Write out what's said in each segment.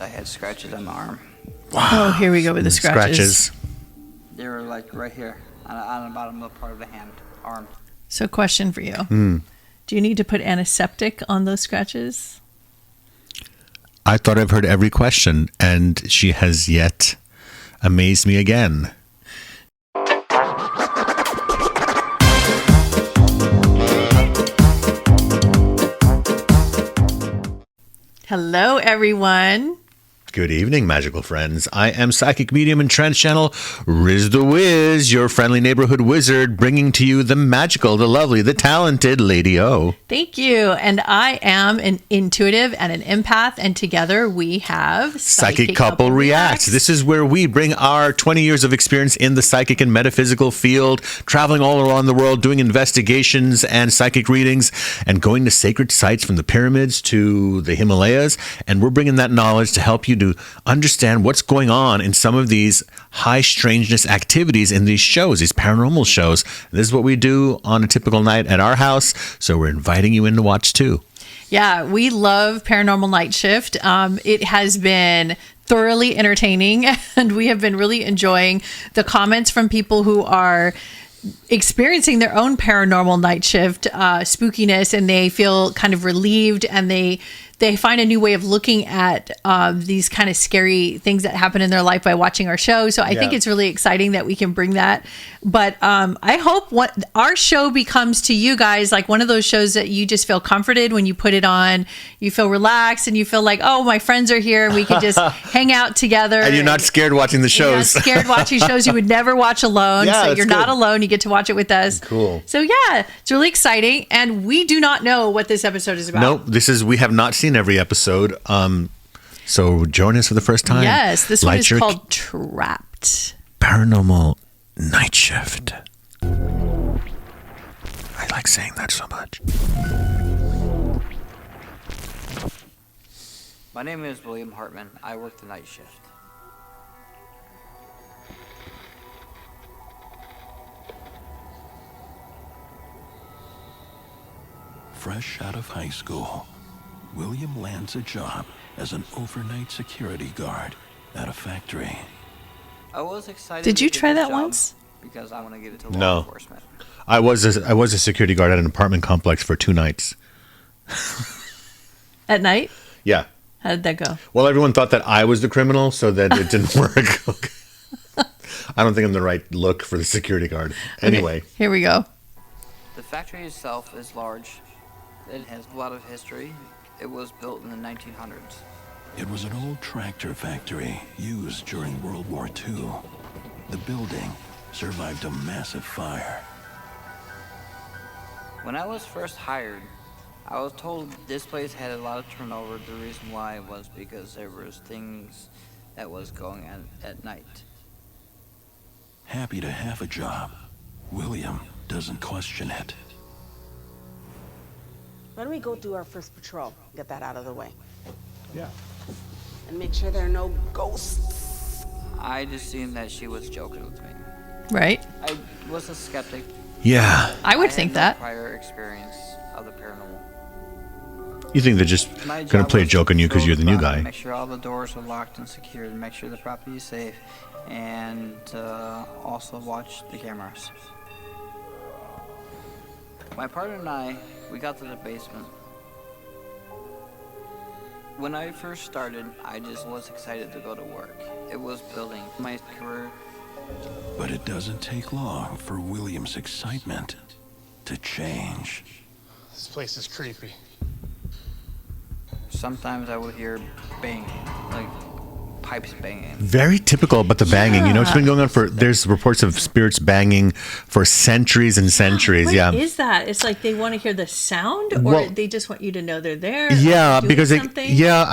had scratches on my arm. Wow. Oh, here we go with the scratches. They were like right here on the bottom of the part of the arm. So question for you. Do you need to put antiseptic on those scratches? I thought I've heard every question, and she has yet amazed me again. Hello, everyone. Good evening, magical friends. I am psychic medium and trance channel Riz the Wiz, your friendly neighborhood wizard, bringing to you the magical, the lovely, the talented Lady O. Thank you. And I am an intuitive and an empath, and together we have Psychic Couple Reacts. This is where we bring our 20 years of experience in the psychic and metaphysical field, traveling all around the world, doing investigations and psychic readings, and going to sacred sites from the pyramids to the Himalayas. And we're bringing that knowledge to help you to understand what's going on in some of these high strangeness activities in these shows, these paranormal shows. This is what we do on a typical night at our house, so we're inviting you in to watch too. Yeah, we love Paranormal Nightshift. It has been thoroughly entertaining, and we have been really enjoying the comments from people who are experiencing their own paranormal night shift spookiness, and they feel kind of relieved, and they find a new way of looking at these kind of scary things that happen in their life by watching our show. So I think it's really exciting that we can bring that. But I hope what our show becomes to you guys like one of those shows that you just feel comforted when you put it on. You feel relaxed and you feel like, oh, my friends are here and we can just hang out together. And you're not scared watching the shows. You're not scared watching shows you would never watch alone. So you're not alone. You get to watch it with us. Cool. So yeah, it's really exciting. And we do not know what this episode is about. Nope. We have not seen every episode. So join us for the first time. Yes, this one is called Trapped. Paranormal Night Shift. I like saying that so much. My name is William Hartman. I work the night shift. Fresh out of high school, William lands a job as an overnight security guard at a factory. I was excited. Did you try that once? Because I want to get it to law enforcement. I was a security guard at an apartment complex for 2 nights. At night? Yeah. How did that go? Well, everyone thought that I was the criminal, so that it didn't work. I don't think I'm the right look for the security guard. Anyway. Okay, here we go. The factory itself is large. It has a lot of history. It was built in the 1900s. It was an old tractor factory used during World War II. The building survived a massive fire. When I was first hired, I was told this place had a lot of turnover. The reason why was because there was things that was going on at night. Happy to have a job, William doesn't question it. Why don't we go do our first patrol? Get that out of the way. Yeah. And make sure there are no ghosts. I just assumed that she was joking with me. Right. I was a skeptic. Yeah. I would think had no that. prior experience of the paranormal. You think they're just going to play a joke on you because you're the new guy. Make sure all the doors are locked and secured, make sure the property is safe, and also watch the cameras. My partner and I, we got to the basement. When I first started, I just was excited to go to work. It was building my career. But it doesn't take long for William's excitement to change. This place is creepy. Sometimes I would hear banging, like pipes banging. Very typical about the banging. You know, it's been going on there's reports of spirits banging for centuries and centuries. What is that? It's like they want to hear the sound, or they just want you to know they're there? Yeah, because I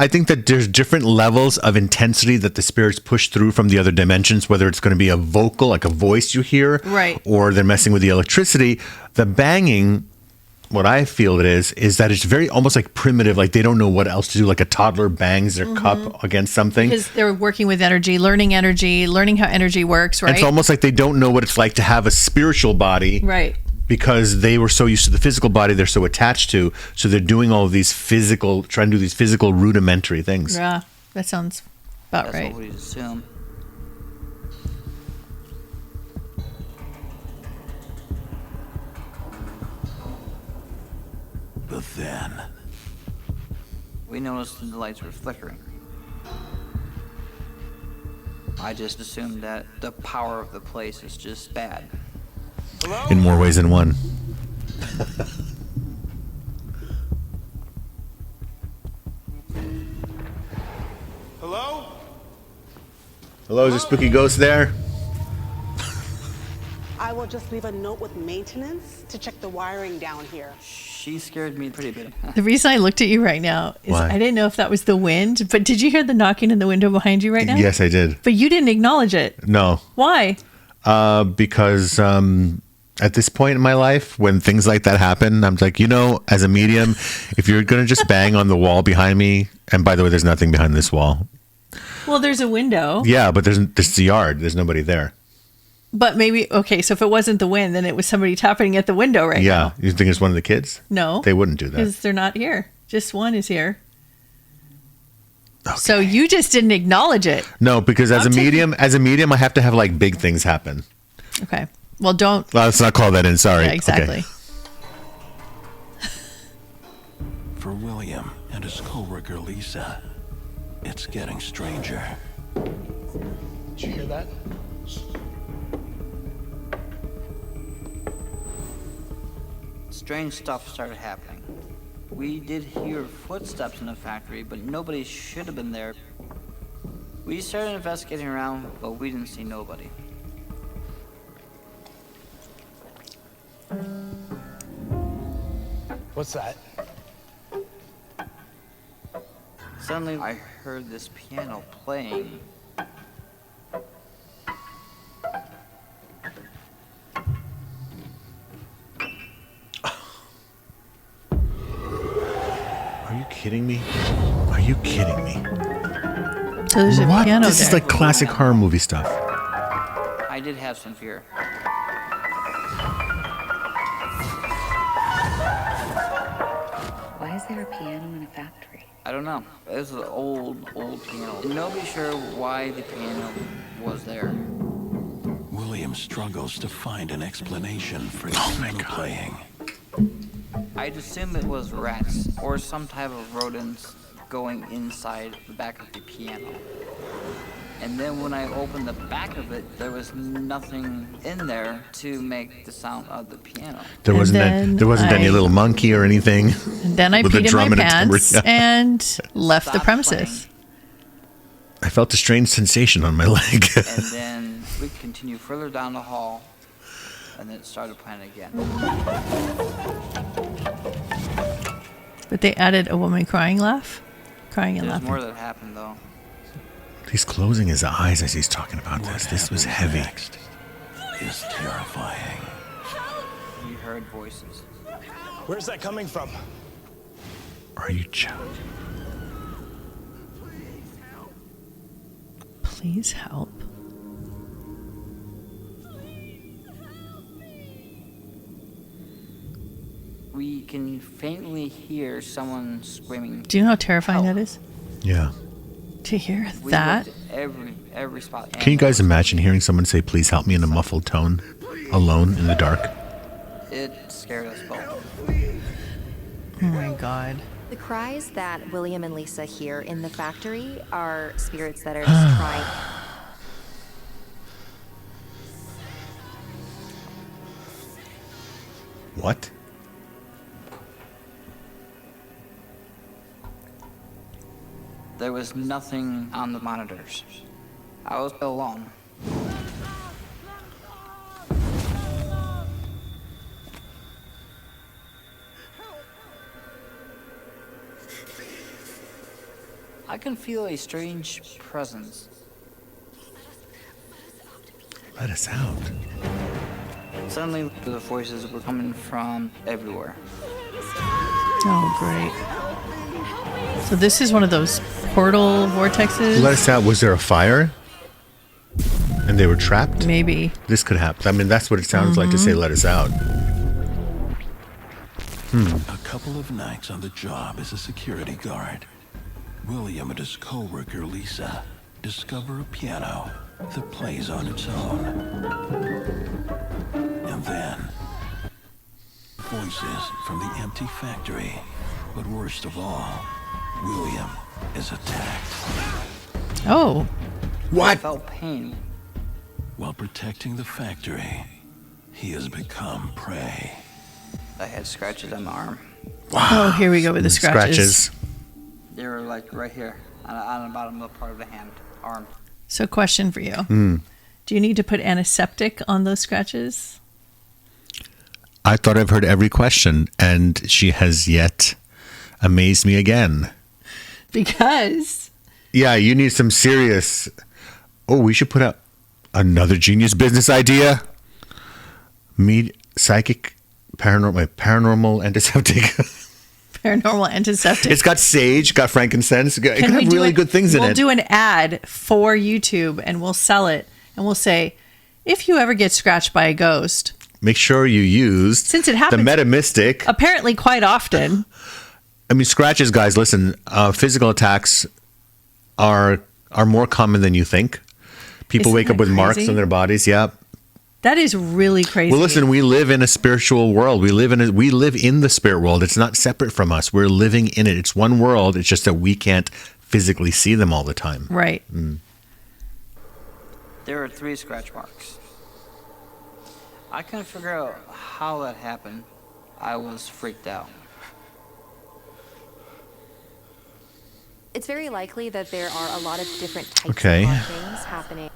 think that there's different levels of intensity that the spirits push through from the other dimensions, whether it's going to be a vocal, like a voice you hear, right, or they're messing with the electricity. The banging, what I feel it is that it's very almost like primitive, like they don't know what else to do, like a toddler bangs their cup against something. Because they're working with energy, learning how energy works, right? And it's almost like they don't know what it's like to have a spiritual body. Right. Because they were so used to the physical body they're so attached to. So they're doing all of these trying to do these physical rudimentary things. Yeah. That sounds about That's right. what we'd assume. But then, We noticed the lights were flickering. I just assumed that the power of the place is just bad. In more ways than one. Hello? Hello, is there spooky ghost there? I will just leave a note with maintenance to check the wiring down here. She scared me pretty bit. The reason I looked at you right now is Why? I didn't know if that was the wind, but did you hear the knocking in the window behind you right now? Yes, I did. But you didn't acknowledge it. No. Why? Because at this point in my life, when things like that happen, I'm like, as a medium, if you're going to just bang on the wall behind me, and by the way, there's nothing behind this wall. Well, there's a window. Yeah, but there's the yard. There's nobody there. But maybe, okay, so if it wasn't the wind, then it was somebody tapping at the window right now. Yeah. You think it's one of the kids? No. They wouldn't do that. Because they're not here. Just one is here. Okay. So you just didn't acknowledge it. No, because as I'm a taking- medium, I have to have like big things happen. Okay. Well, don't. Well, let's not call that in. Sorry. Yeah, exactly. Okay. for William and his co-worker Lisa, it's getting stranger. Did you hear that? Strange stuff started happening. We did hear footsteps in the factory, but nobody should have been there. We started investigating around, but we didn't see nobody. What's that? Suddenly, I heard this piano playing. Are you kidding me? Are you kidding me? So there's a What? piano This there. is like classic horror movie stuff. I did have some fear. Why is there a piano in a factory? I don't know. It was an old piano. Nobody's sure why the piano was there. William struggles to find an explanation for the piano playing. I'd assume it was rats or some type of rodents going inside the back of the piano. And then when I opened the back of it, there was nothing in there to make the sound of the piano. There And wasn't then there wasn't any I- little monkey or anything. And then I with a peed in drum my and a tambourine. pants and left the Stopped premises. I felt a strange sensation on my leg. And then we continued further down the hall, and then it started playing again. But they added a woman crying and There's laughing. more that happened though. He's closing his eyes as he's talking about this. This was happens heavy. Next is terrifying. We heard voices. Where's that coming from? Are you joking? Please help. We can faintly hear someone screaming. Do you know how terrifying Help. that is? Yeah. To hear We that? looked every spot. Can you guys imagine hearing someone say, "Please help me" in a muffled tone, alone in the dark? It scared us both. Oh my god. The cries that William and Lisa hear in the factory are spirits that are just trying. What? There was nothing on the monitors. I was alone. I can feel a strange presence. Let us out. Suddenly, the voices were coming from everywhere. Oh, great. So this is one of those portal vortexes? Let us out. Was there a fire? And they were trapped? Maybe. This could happen. I mean, that's what it sounds like to say, "Let us out." A couple of nights on the job as a security guard. William and his co-worker Lisa discover a piano that plays on its own. And then, voices from the empty factory. But worst of all, William is attacked. Oh, I felt pain. While protecting the factory, he has become prey. I had scratches on my arm. oh, here we go with the scratches. They were like right here on the bottom of the part of the hand, arm. So, question for you: Do you need to put antiseptic on those scratches? I thought I've heard every question, and she has yet amazed me again. Because Yeah, you need some serious. Oh, we should put out another genius business idea. Psychic, paranormal antiseptic. paranormal antiseptic. It's got sage, got frankincense. It can have really good things in it. We'll do an ad for YouTube and we'll sell it. And we'll say, if you ever get scratched by a ghost, make sure you use since it happens the Metamystic. Apparently quite often. I mean, scratches, guys, listen, physical attacks are more common than you think. People Isn't wake up that with marks crazy? on their bodies. Yeah. That is really crazy. Well, listen, we live in a spiritual world. We live in the spirit world. It's not separate from us. We're living in it. It's one world. It's just that we can't physically see them all the time. Right. There were 3 scratch marks. I couldn't figure out how that happened. I was freaked out. It's very likely that there are a lot of different types Okay. of hauntings happening.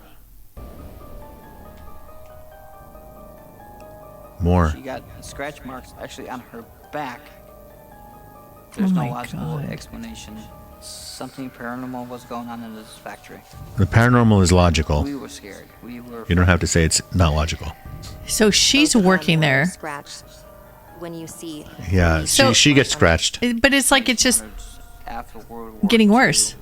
More. She got scratch marks actually on her back. There's no my logical God. explanation. Something paranormal was going on in this factory. The paranormal is logical. We were scared. We were. You don't have to say it's not logical. So she's working there. Scratched when you see. Yeah, So- she gets scratched. But it's like it's just After World War getting II. worse.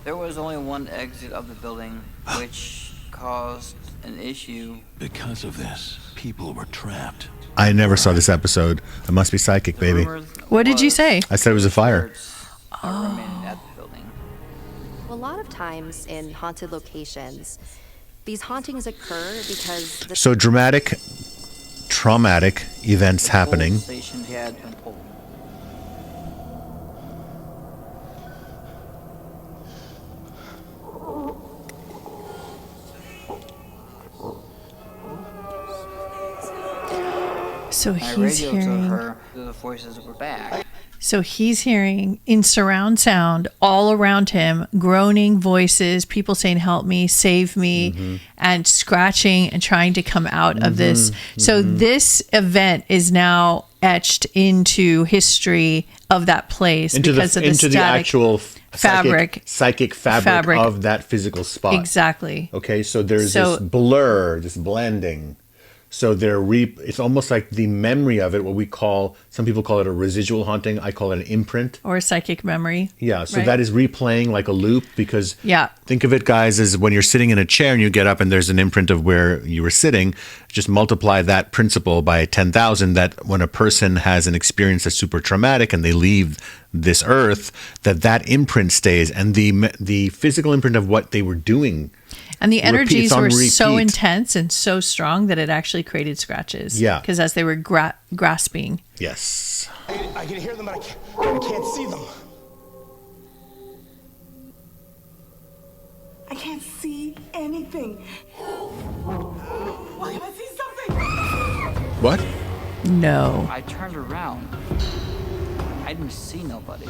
There was only one exit of the building, which caused an issue. Because of this, people were trapped. I never saw this episode. I must be psychic, baby. What did you say? I said it was a fire. Remained at the building. A lot of times in haunted locations, these hauntings occur because the So dramatic, traumatic events happening. Old station had been pulled. So I he's radioed to hearing. her. The voices were back. So he's hearing in surround sound all around him, groaning voices, people saying, help me, save me, and scratching and trying to come out of this. So this event is now etched into history of that place Into because the of the into the static actual fabric. psychic fabric of that physical spot. Exactly. Okay, so there's So- this blur, this blending. So it's almost like the memory of it, what we call, some people call it a residual haunting. I call it an imprint. Or psychic memory. Yeah, so Right. that is replaying like a loop because Yeah. think of it, guys, as when you're sitting in a chair and you get up and there's an imprint of where you were sitting, just multiply that principle by 10,000, that when a person has an experience that's super traumatic and they leave this earth, that imprint stays, and the physical imprint of what they were doing. And the energies on were so repeat. intense and so strong that it actually created scratches. Yeah. Because as they were grasping. Yes. I can hear them, but I can't see them. I can't see anything. William, I see something. What? No. I turned around. I didn't see nobody.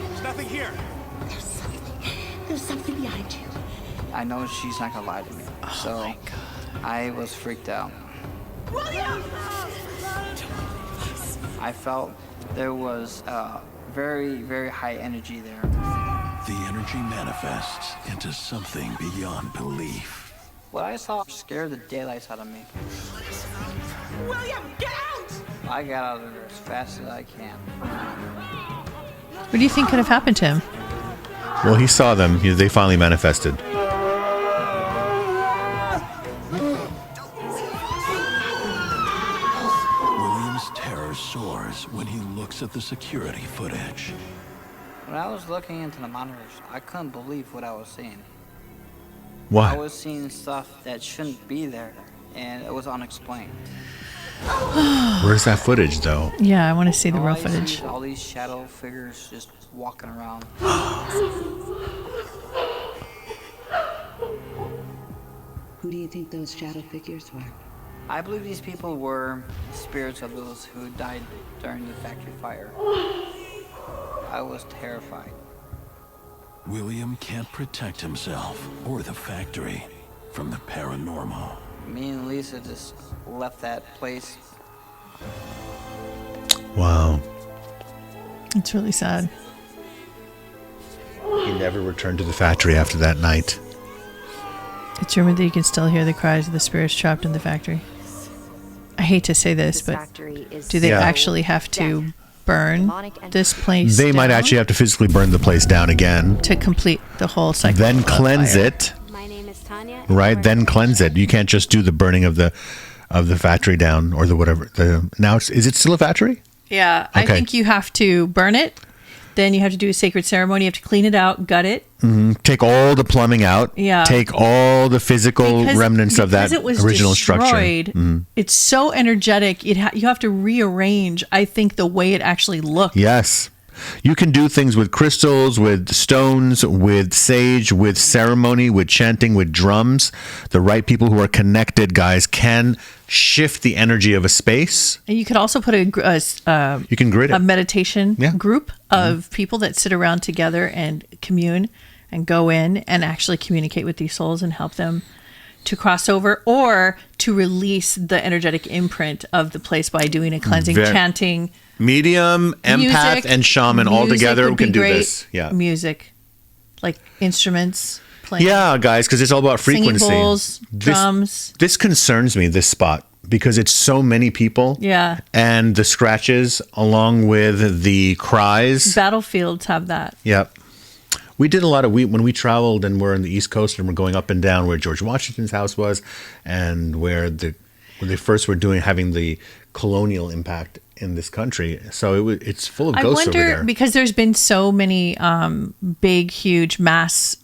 There's nothing here. There's something behind you. I know she's not gonna lie to me. So I was freaked out. William! I felt there was very, very high energy there. The energy manifests into something beyond belief. What I saw scared the daylights out of me. William, get out! I got out of there as fast as I can. What do you think could have happened to him? Well, he saw them. They finally manifested. William's terror soars when he looks at the security footage. When I was looking into the monitors, I couldn't believe what I was seeing. I What? was seeing stuff that shouldn't be there, and it was unexplained. Where's that footage, though? Yeah, I want to see the All real I see footage. is all these shadow figures just walking around. Who do you think those shadow figures were? I believe these people were spirits of those who died during the factory fire. I was terrified. William can't protect himself or the factory from the paranormal. Me and Lisa just left that place. Wow. It's really sad. He never returned to the factory after that night. It's rumored that you can still hear the cries of the spirits trapped in the factory. I hate to say this, but factory is do they Yeah. actually have to burn this place They might down actually have to physically burn the place down again, to complete the whole cycle? then of cleanse fire? it, My name is Tanya. right? Then cleanse it. You can't just do the burning of the factory down or the whatever. Is it still a factory? Yeah, I Okay. think you have to burn it. Then you have to do a sacred ceremony. You have to clean it out, gut it. Take all the plumbing out. Yeah. Take all the physical remnants of that because it was original destroyed, structure. It's so energetic. You have to rearrange, I think, the way it actually looks. Yes. You can do things with crystals, with stones, with sage, with ceremony, with chanting, with drums. The right people who are connected, guys, can shift the energy of a space. And you could also put You can grid a it. meditation Yeah. group of people that sit around together and commune and go in and actually communicate with these souls and help them to cross over or to release the energetic imprint of the place by doing a cleansing, chanting. Medium, empath, Music. and shaman all Music together would be can do great. this. Yeah. Music, like instruments playing. Yeah, guys, because it's all about frequency. Singing bowls, drums. This concerns me, this spot, because it's so many people. Yeah. And the scratches along with the cries. Battlefields have that. Yep. We did a lot of when we traveled and we're on the East Coast and we're going up and down where George Washington's house was and where they first were having the colonial impact in this country. So it's full of ghosts over there. Because there's been so many big, huge mass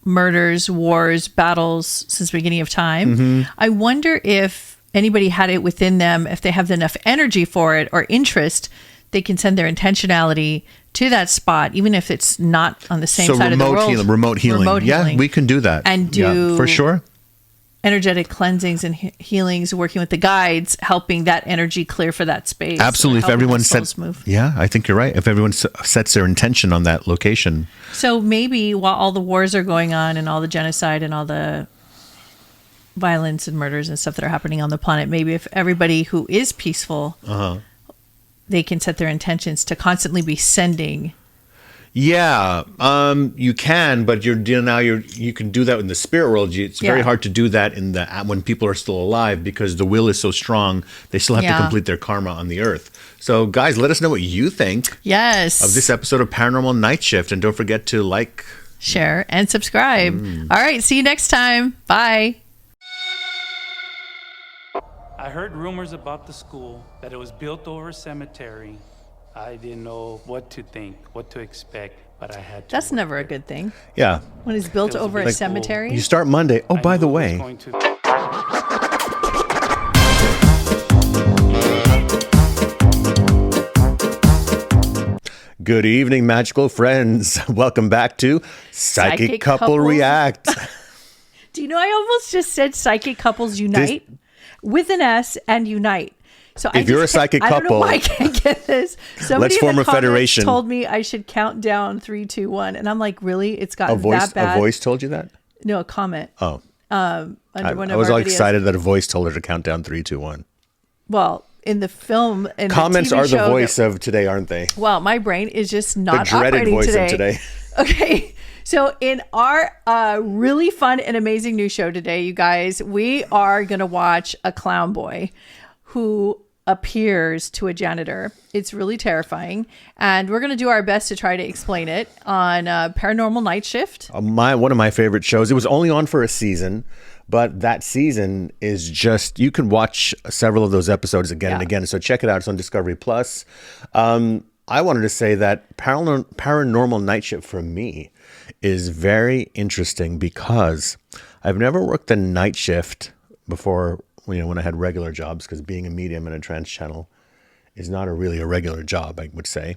murders, wars, battles since the beginning of time. Mm-hmm. I wonder if anybody had it within them, if they have enough energy for it or interest, they can send their intentionality to that spot, even if it's not on the same side of the world. Remote healing. Yeah, we can do that. And do for sure. energetic cleansings and healings, working with the guides, helping that energy clear for that space. Absolutely. If helping everyone the souls sets, move. yeah, I think you're right. If everyone sets their intention on that location. So maybe while all the wars are going on and all the genocide and all the violence and murders and stuff that are happening on the planet, maybe if everybody who is peaceful, they can set their intentions to constantly be sending. Yeah, you can, but you can do that in the spirit world. It's very hard to do that when people are still alive because the will is so strong. They still have to complete their karma on the earth. So, guys, let us know what you think of this episode of Paranormal Night Shift, and don't forget to like, share, and subscribe. All right, see you next time. Bye. I heard rumors about the school, that it was built over a cemetery. I didn't know what to think, what to expect, but I had to. That's never a good thing. Yeah. When it's built It was a over a big cemetery. You start Monday. Oh, by the way. Good evening, magical friends. Welcome back to Psychic Couple Couples. React. Do you know I almost just said Psychic Couples Unite with an S and Unite. So If you're a psychic I don't know couple, why I can't get this. Somebody let's form in the a comments federation. told me I should count down 3, 2, 1, and I'm like, really? It's gotten A that bad? voice told you that? No, a comment. Oh. Under I one of was our all videos. excited that a voice told her to count down 3, 2, 1. Well, in the film, in Comments the TV are the show voice of today, aren't they? Well, my brain is just not The dreaded operating voice today. of today. Okay. So in our really fun and amazing new show today, you guys, we are going to watch a clown boy who appears to a janitor. It's really terrifying. And we're going to do our best to try to explain it on Paranormal Night Shift. One of my favorite shows. It was only on for a season, but that season is just, you can watch several of those episodes again and again. So check it out. It's on Discovery Plus. I wanted to say that paranormal night shift for me is very interesting because I've never worked the night shift before, when I had regular jobs, because being a medium in a trance channel is not really a regular job, I would say.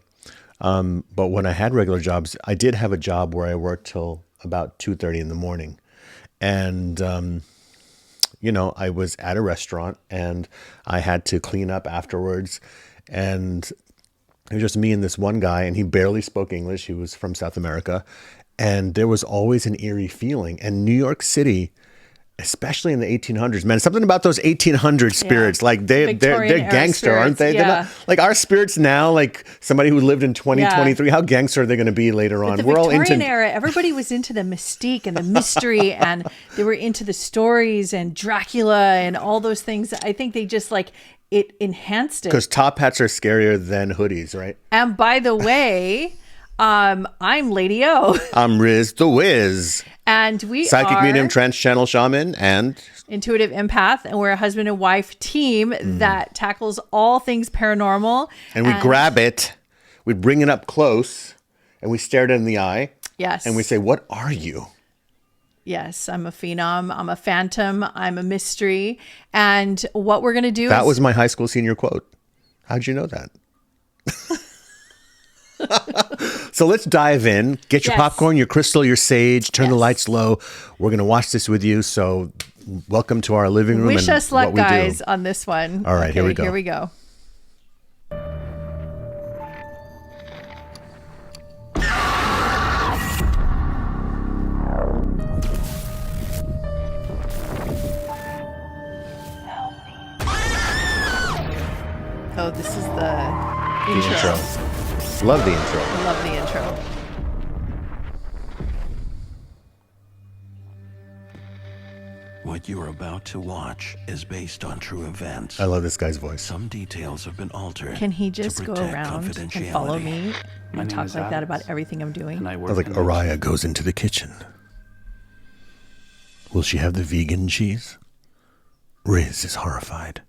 But when I had regular jobs, I did have a job where I worked till about 2:30 in the morning. And, I was at a restaurant and I had to clean up afterwards. And it was just me and this one guy, and he barely spoke English. He was from South America. And there was always an eerie feeling. And New York City, especially in the 1800s, man, something about those 1800 spirits, like they're gangster, spirits, aren't they? yeah. They're not, like our spirits now, like somebody who lived in 2023, how gangster are they going to be later on? The Victorian era, everybody was into the mystique and the mystery, and they were into the stories and Dracula and all those things. I think they just it enhanced it. Because top hats are scarier than hoodies, right? And by the way, I'm Lady O. I'm Riz the Wiz. And we Psychic are medium, trance channel shaman, and intuitive empath, and we're a husband and wife team that tackles all things paranormal. And we grab it, we bring it up close, and we stare it in the eye. Yes. And we say, "What are you?" Yes, I'm a phenom. I'm a phantom. I'm a mystery. And what we're going to do That was my high school senior quote. How'd you know that? So let's dive in. Get your popcorn, your crystal, your sage. Turn the lights low. We're going to watch this with you. So welcome to our living room. Wish and us luck, what we guys, do. on this one. All right, here we go. Here we go. Oh, this is the intro. Love the intro. I love the intro. What you're about to watch is based on true events. I love this guy's voice. Some details have been altered. Can he just to go protect around and confidentiality. follow me My and name talk is like that Alex, about everything I'm doing? and I work Like in Araya goes into the kitchen. Will she have the vegan cheese? Riz is horrified.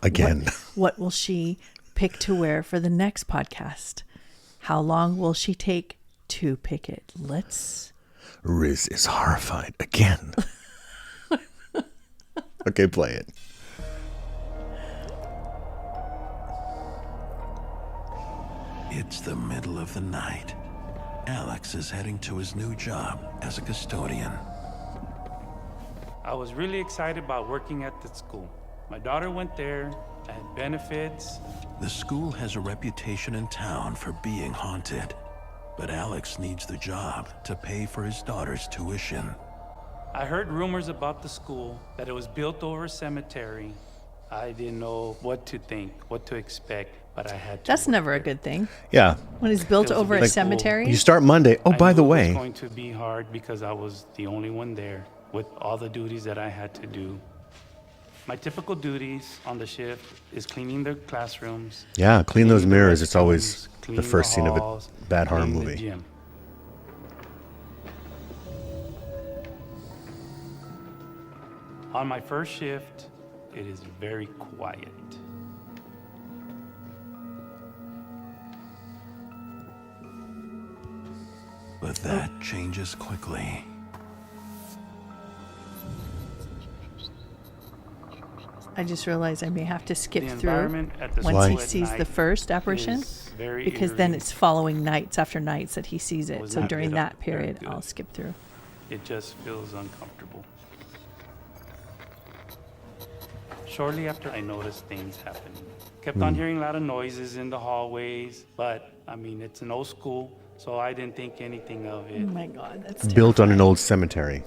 Again. What will she pick to wear for the next podcast? How long will she take to pick it? Riz is horrified again. Okay, play it. It's the middle of the night. Alex is heading to his new job as a custodian. I was really excited about working at the school. My daughter went there, I had benefits. The school has a reputation in town for being haunted, but Alex needs the job to pay for his daughter's tuition. I heard rumors about the school, that it was built over a cemetery. I didn't know what to think, what to expect, but I had to. That's work never there. a good thing. Yeah. When it's built It was a over a big cemetery. You start Monday. Oh, I by knew the It way. was going to be hard because I was the only one there with all the duties that I had to do. My typical duties on the shift is cleaning the classrooms. Yeah, clean those cleaning the mirrors. It's always restrooms, the cleaning first scene of halls, a bad horror cleaning the movie. gym. On my first shift, it is very quiet. But that changes quickly. I just realized I may have to skip The through environment at the once school he at sees the night first apparition, is very because then eerie. it's following nights after nights that he sees it. Was So not during lit up that very period, good. I'll skip through. It just feels uncomfortable. Shortly after, I noticed things happening. Kept on hearing a lot of noises in the hallways, but I mean, it's an old school, so I didn't think anything of Oh it. my God, that's Built on an terrifying. old cemetery.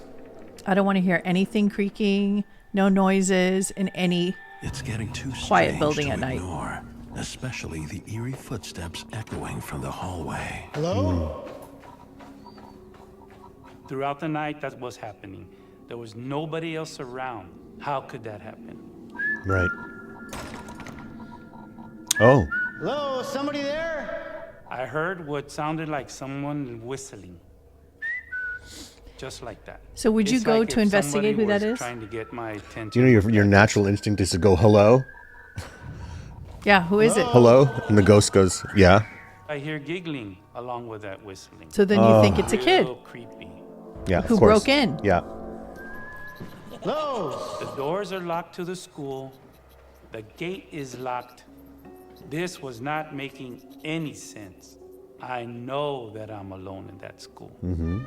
I don't want to hear anything creaking, no noises in any. It's getting too Quiet strange building to at night. ignore, especially the eerie footsteps echoing from the hallway. Hello? Throughout the night, that's what's happening. There was nobody else around. How could that happen? Right. Oh. Hello? Somebody there? I heard what sounded like someone whistling. Just like that. So would you It's go like to if investigate somebody who that was is? Trying to get my attention. You know, your natural instinct is to go, hello? Yeah, who is it? Hello? And the ghost goes, yeah. I hear giggling along with that whistling. So then you think it's a kid. Real creepy. Yeah, Who of course. broke in. Yeah. Hello? The doors are locked to the school. The gate is locked. This was not making any sense. I know that I'm alone in that school. Mm-hmm.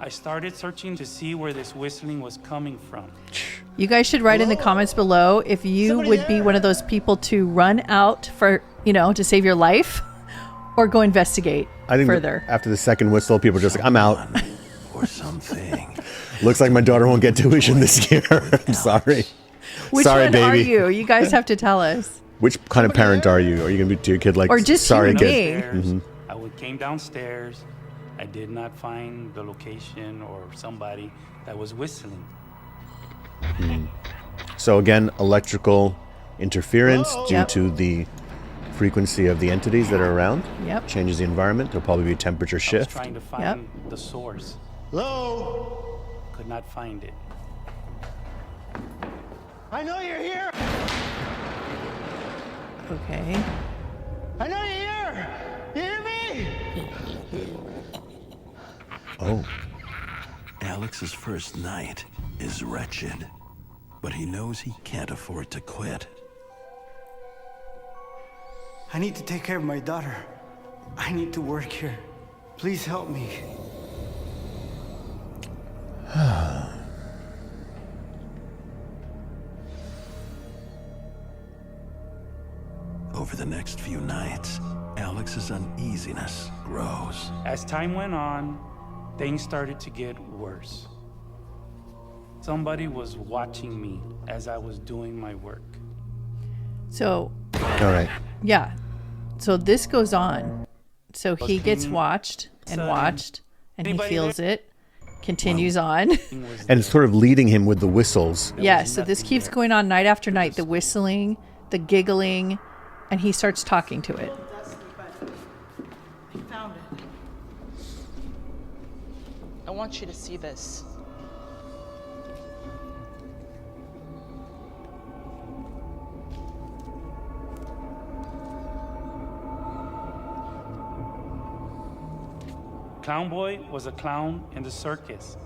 I started searching to see where this whistling was coming from. You guys should write in the comments below if you Somebody would be there? one of those people to run out for, to save your life or go investigate I think further. after the second whistle, people are just like, I'm out. Or something. Looks like my daughter won't get tuition this year. I'm sorry. Which sorry, one baby. are you? You guys have to tell us. Which kind of parent are you? Are you going to be to your kid like, Or just sorry, you and kid? me. Downstairs, came downstairs. I did not find the location or somebody that was whistling. So again, electrical interference due Yep. to the frequency of the entities that are around. Yep. Changes the environment. There'll probably be a temperature I was shift. trying to find the source. Hello? Could not find it. I know you're here. Okay. I know you're here. You hear me? Oh, Alex's first night is wretched, but he knows he can't afford to quit. I need to take care of my daughter. I need to work here. Please help me. Over the next few nights, Alex's uneasiness grows. As time went on, things started to get worse. Somebody was watching me as I was doing my work. So, all right. yeah. So this goes on. So he gets Looking watched and sudden. watched, and he Anybody feels it. Continues on. Thing was And it's sort of leading him with the whistles. Yeah, was so this nothing keeps there. going on night after night. The whistling, the giggling, and he starts talking to it. I found it. I want you to see this. Clown Boy was a clown in the circus.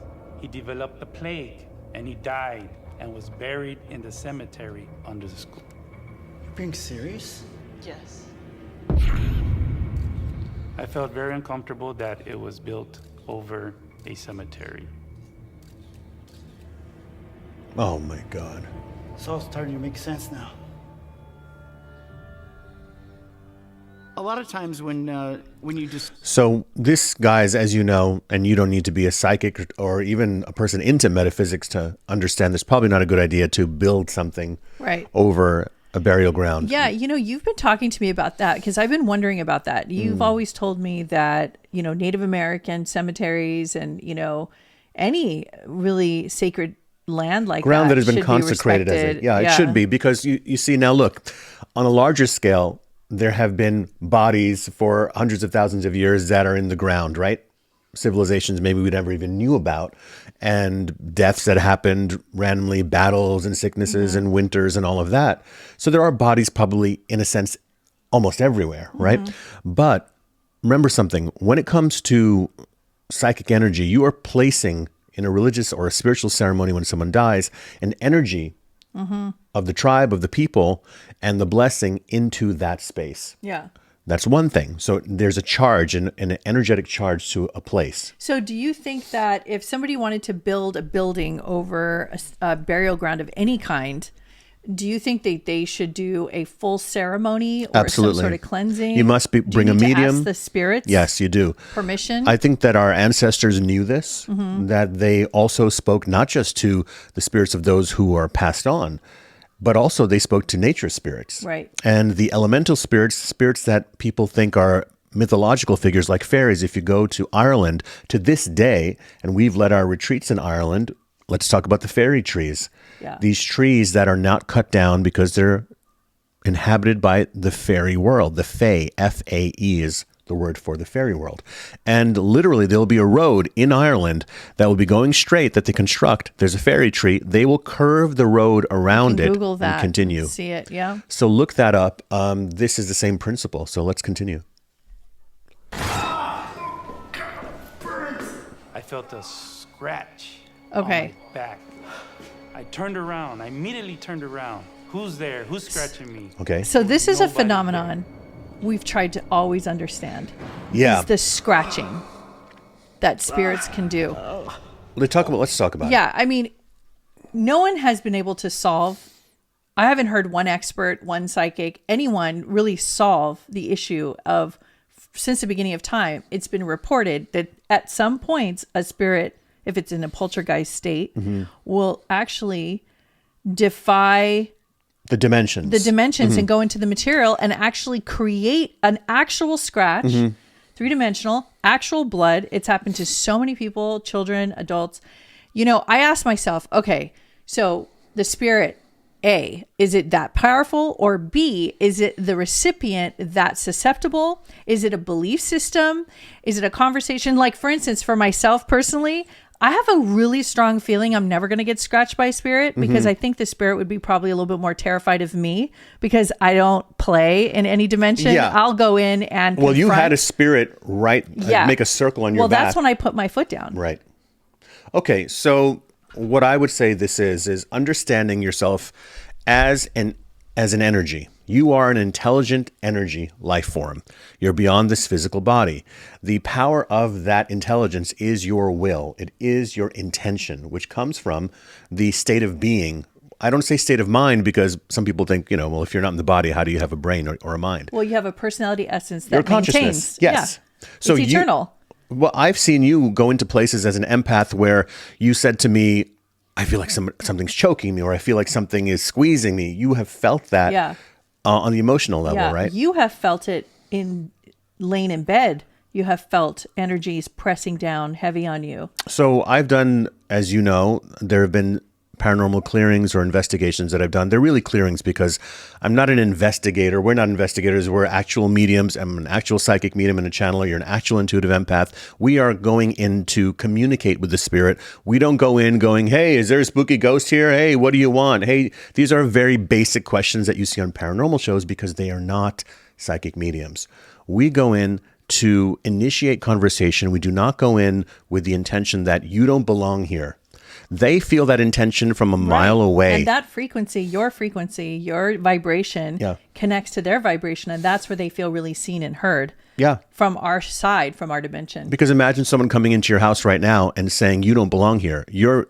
He developed the plague and he died and was buried in the cemetery under the school. You're being serious? Yes. I felt very uncomfortable that it was built over a cemetery. Oh my God. It's all starting to make sense now. A lot of times when you just So this, guys, as you know, and you don't need to be a psychic or even a person into metaphysics to understand this, probably not a good idea to build something Right. over a burial ground. Yeah, you've been talking to me about that because I've been wondering about that. You've always told me that, Native American cemeteries and, any really sacred land like Ground that has been should be consecrated as respected. it should be, because you see now, look, on a larger scale, there have been bodies for hundreds of thousands of years that are in the ground, right? Civilizations maybe we never even knew about, and deaths that happened randomly, battles and sicknesses and winters and all of that. So there are bodies probably, in a sense, almost everywhere, right? But remember something, when it comes to psychic energy, you are placing in a religious or a spiritual ceremony when someone dies, an energy of the tribe, of the people, and the blessing into that space. Yeah. That's one thing. So there's a charge, an energetic charge to a place. So do you think that if somebody wanted to build a building over a burial ground of any kind, do you think that they should do a full ceremony or Absolutely. some sort of cleansing? You must Do bring you a need to medium. ask the spirits? Yes, you do. Permission? I think that our ancestors knew this, that they also spoke not just to the spirits of those who are passed on, but also they spoke to nature spirits. Right. And the elemental spirits, spirits that people think are mythological figures like fairies. If you go to Ireland to this day, and we've led our retreats in Ireland, let's talk about the fairy trees. Yeah. These trees that are not cut down because they're inhabited by the fairy world. The Fae, F-A-E, is the word for the fairy world. And literally, there'll be a road in Ireland that will be going straight that they construct. There's a fairy tree. They will curve the road around it Google that and continue. See it, yeah. So look that up. This is the same principle. So let's continue. I felt a scratch Okay. on my back. I turned around. I immediately turned around. Who's there? Who's scratching me? Okay. So this is a Nobody phenomenon we've tried to always understand. Yeah. Is the scratching that spirits can do. Let's talk about it. Yeah, I mean, no one has been able to solve. I haven't heard one expert, one psychic, anyone really solve the issue of, since the beginning of time, it's been reported that at some points a spirit, if it's in a poltergeist state, will actually defy The dimensions. and go into the material and actually create an actual scratch, three-dimensional, actual blood. It's happened to so many people, children, adults. You know, I asked myself, okay, so the spirit, A, is it that powerful? Or B, is it the recipient that susceptible? Is it a belief system? Is it a conversation? Like, for instance, for myself personally, I have a really strong feeling I'm never going to get scratched by a spirit because I think the spirit would be probably a little bit more terrified of me because I don't play in any dimension. Yeah. I'll go in and Well, you confront. had a spirit make a circle on your back. Well, that's when I put my foot down. Right. Okay, so what I would say this is understanding yourself as an energy. You are an intelligent energy life form. You're beyond this physical body. The power of that intelligence is your will. It is your intention, which comes from the state of being. I don't say state of mind because some people think, well, if you're not in the body, how do you have a brain or a mind? Well, you have a personality essence that Your consciousness. maintains. Yes. Yeah. So it's eternal. Well, I've seen you go into places as an empath where you said to me, I feel like something's choking me, or I feel like something is squeezing me. You have felt that on the emotional level, right? You have felt it laying in bed. You have felt energies pressing down heavy on you. So I've done, as you know, there have been paranormal clearings or investigations that I've done. They're really clearings because I'm not an investigator. We're not investigators. We're actual mediums. I'm an actual psychic medium and a channeler. You're an actual intuitive empath. We are going in to communicate with the spirit. We don't go in going, hey, is there a spooky ghost here? Hey, what do you want? Hey, these are very basic questions that you see on paranormal shows because they are not psychic mediums. We go in to initiate conversation. We do not go in with the intention that you don't belong here. They feel that intention from a mile away. And that frequency, your vibration connects to their vibration. And that's where they feel really seen and heard. Yeah. From our side, from our dimension. Because imagine someone coming into your house right now and saying, you don't belong here. You're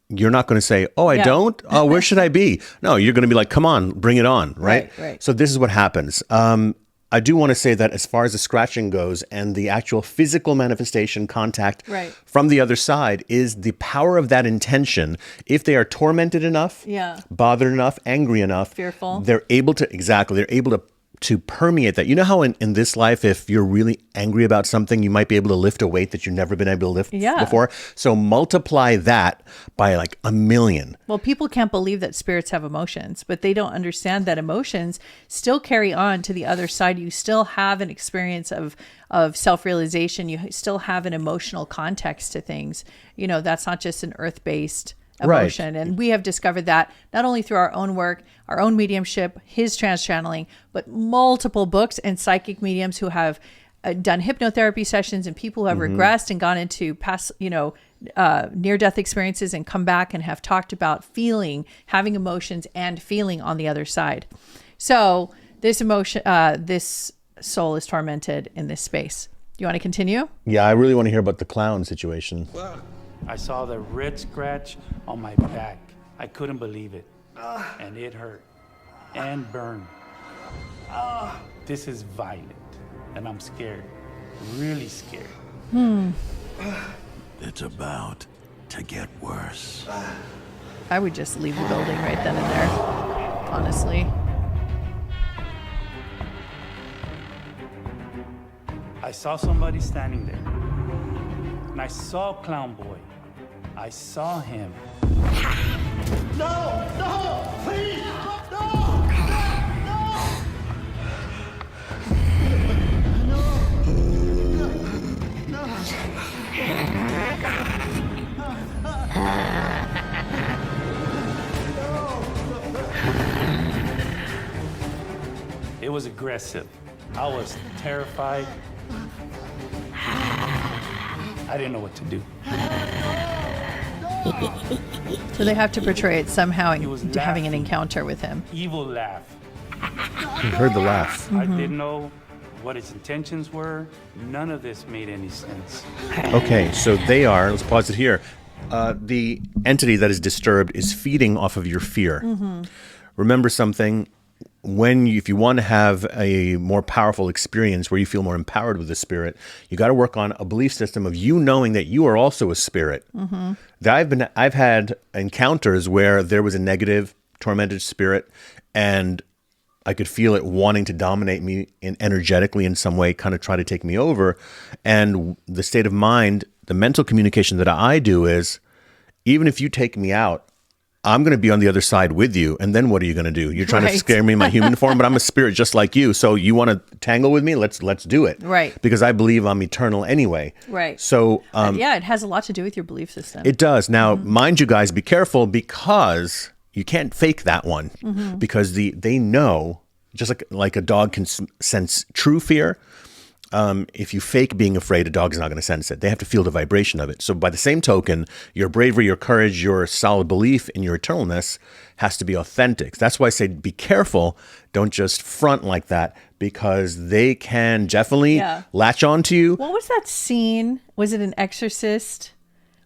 not going to say, oh, I don't? Oh, where should I be? No, you're going to be like, come on, bring it on. Right. So this is what happens. I do want to say that as far as the scratching goes and the actual physical manifestation contact from the other side is the power of that intention. If they are tormented enough, bothered enough, angry enough, fearful, they're able to permeate that. You know how in this life, if you're really angry about something, you might be able to lift a weight that you've never been able to lift before. So multiply that by like 1,000,000. Well, people can't believe that spirits have emotions, but they don't understand that emotions still carry on to the other side. You still have an experience of self-realization. You still have an emotional context to things. That's not just an earth-based emotion. And we have discovered that not only through our own work, our own mediumship, his trance channeling, but multiple books and psychic mediums who have done hypnotherapy sessions and people who have regressed and gone into past, near-death experiences and come back and have talked about having emotions and feeling on the other side. So this soul is tormented in this space. You want to continue? Yeah, I really want to hear about the clown situation. I saw the red scratch on my back. I couldn't believe it. And it hurt. And burned. This is violent. And I'm scared. Really scared. It's about to get worse. I would just leave the building right then and there, honestly. I saw somebody standing there. And I saw Clown Boy. I saw him. No! No! Please! No! No! was aggressive. I was terrified. I didn't know what to do. So they have to portray it somehow He was into having an laughing. encounter with him. Evil laugh. You heard the laugh. I didn't know what his intentions were. None of this made any sense. Okay, so they are, let's pause it here. The entity that is disturbed is feeding off of your fear. Remember something, if you want to have a more powerful experience where you feel more empowered with the spirit, you got to work on a belief system of you knowing that you are also a spirit. I've had encounters where there was a negative, tormented spirit, and I could feel it wanting to dominate me energetically in some way, kind of try to take me over. And the state of mind, the mental communication that I do is, even if you take me out, I'm going to be on the other side with you. And then what are you going to do? You're trying to scare me in my human form, but I'm a spirit just like you. So you want to tangle with me? Let's do it. Right. Because I believe I'm eternal anyway. Right. So Yeah, it has a lot to do with your belief system. it does. Now, mind you guys, be careful because you can't fake that one because they know, just like a dog can sense true fear. If you fake being afraid, a dog's not going to sense it. They have to feel the vibration of it. So by the same token, your bravery, your courage, your solid belief in your eternalness has to be authentic. That's why I say be careful. Don't just front like that because they can definitely latch on to you. What was that scene? Was it an Exorcist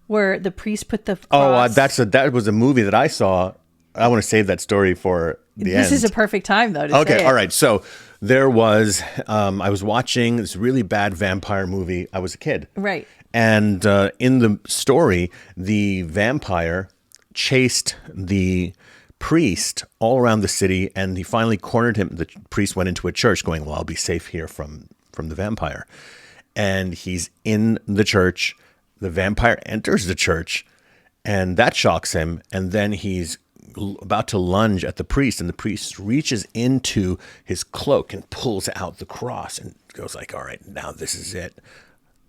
where the priest put the cross? That was a movie that I saw. I want to save that story for the end. This is a perfect time, though, to say Okay, it. all right. So there was, I was watching this really bad vampire movie. I was a kid. Right. And in the story, the vampire chased the priest all around the city, and he finally cornered him. The priest went into a church going, well, I'll be safe here from the vampire. And he's in the church. The vampire enters the church, and that shocks him. And then he's about to lunge at the priest, and the priest reaches into his cloak and pulls out the cross and goes like, all right, now this is it.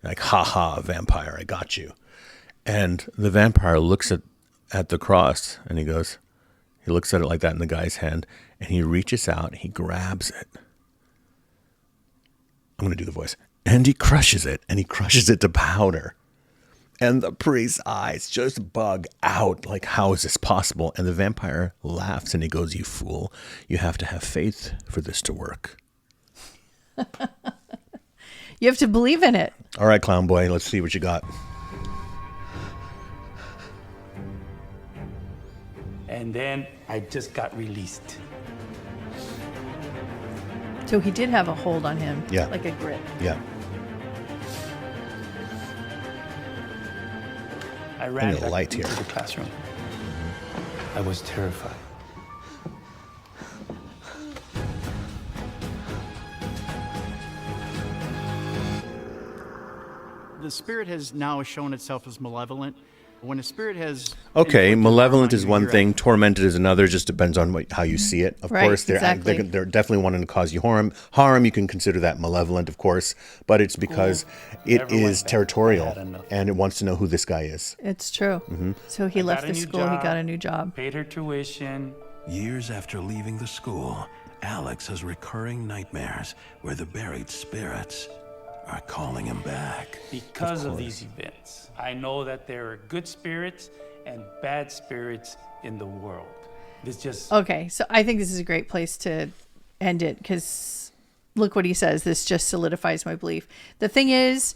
Like, ha, vampire, I got you. And the vampire looks at the cross, and he looks at it like that in the guy's hand, and he reaches out, he grabs it. I'm going to do the voice. And he crushes it to powder. And the priest's eyes just bug out, like, how is this possible? And the vampire laughs and he goes, you fool, you have to have faith for this to work. You have to believe in it. All right, clown boy, let's see what you got. And then I just got released. So he did have a hold on him. Yeah. Like a grip. Yeah. I ran need a light into here. the classroom. I was terrified. The spirit has now shown itself as malevolent. When a spirit has... Okay, malevolent is one you're thing, tormented is another. Just depends on how you see it. Of Right, course, exactly. they're definitely wanting to cause you harm. You can consider that malevolent, of course, but it's because it Never went is back. I territorial had enough. and it wants to know who this guy is. It's true. So he I left got a the new school. He job, got a new job. Paid her tuition. Years after leaving the school, Alex has recurring nightmares where the buried spirits are calling him back. Because of these events, I know that there are good spirits and bad spirits in the world. This just... Okay, so I think this is a great place to end it because look what he says. This just solidifies my belief. The thing is,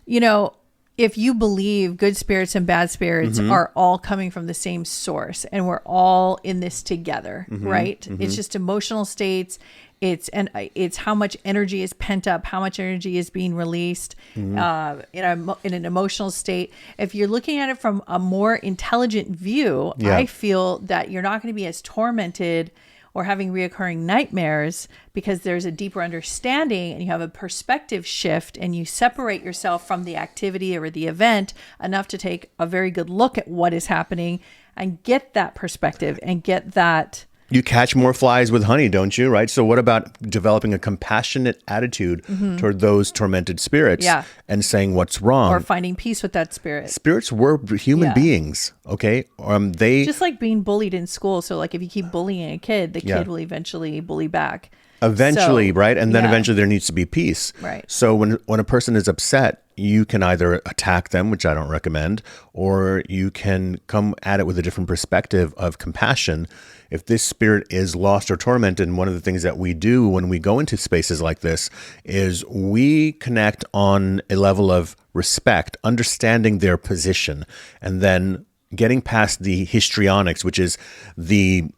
if you believe good spirits and bad spirits are all coming from the same source and we're all in this together, right? It's just emotional states. It's how much energy is pent up, how much energy is being released in an emotional state. If you're looking at it from a more intelligent view, I feel that you're not going to be as tormented or having reoccurring nightmares because there's a deeper understanding and you have a perspective shift and you separate yourself from the activity or the event enough to take a very good look at what is happening and get that perspective and get that. You catch more flies with honey, don't you? Right. So what about developing a compassionate attitude toward those tormented spirits and saying what's wrong? Or finding peace with that spirit. Spirits were human beings. Okay. They just like being bullied in school. So like if you keep bullying a kid, the kid will eventually bully back. Eventually, So, right? And then yeah. eventually there needs to be peace. Right. So when a person is upset, you can either attack them, which I don't recommend, or you can come at it with a different perspective of compassion. If this spirit is lost or tormented, and one of the things that we do when we go into spaces like this is we connect on a level of respect, understanding their position, and then getting past the histrionics, which is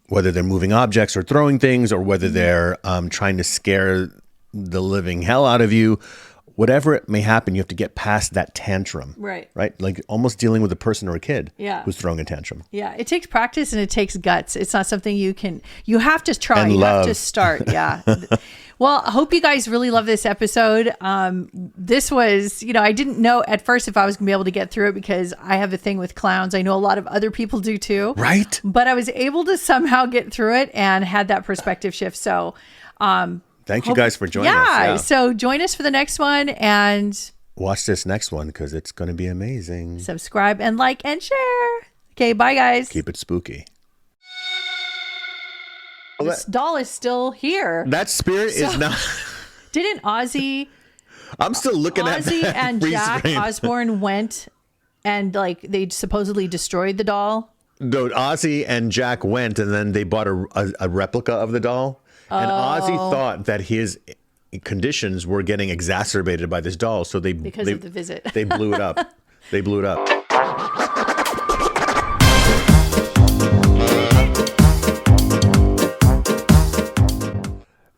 whether they're moving objects or throwing things, or whether they're trying to scare the living hell out of you. Whatever it may happen, you have to get past that tantrum. Right. Right? Like almost dealing with a person or a kid Yeah. who's throwing a tantrum. Yeah, it takes practice and it takes guts. It's not something you have to try. And you love. have to start. Yeah. Well, I hope you guys really love this episode. This was, I didn't know at first if I was going to be able to get through it because I have a thing with clowns. I know a lot of other people do too. Right. But I was able to somehow get through it and had that perspective shift. So, Thank you guys for joining us. yeah. So join us for the next one and Watch this next one because it's going to be amazing. subscribe and like and share. Okay. Bye, guys. Keep it spooky. This doll is still here. That spirit is not. Didn't Ozzy... I'm still looking at Ozzy that and freeze Jack frame. Osbourne went and they supposedly destroyed the doll. No, Ozzy and Jack went and then they bought a replica of the doll. And Ozzy thought that his conditions were getting exacerbated by this doll. So Because of the visit. They blew it up. They blew it up.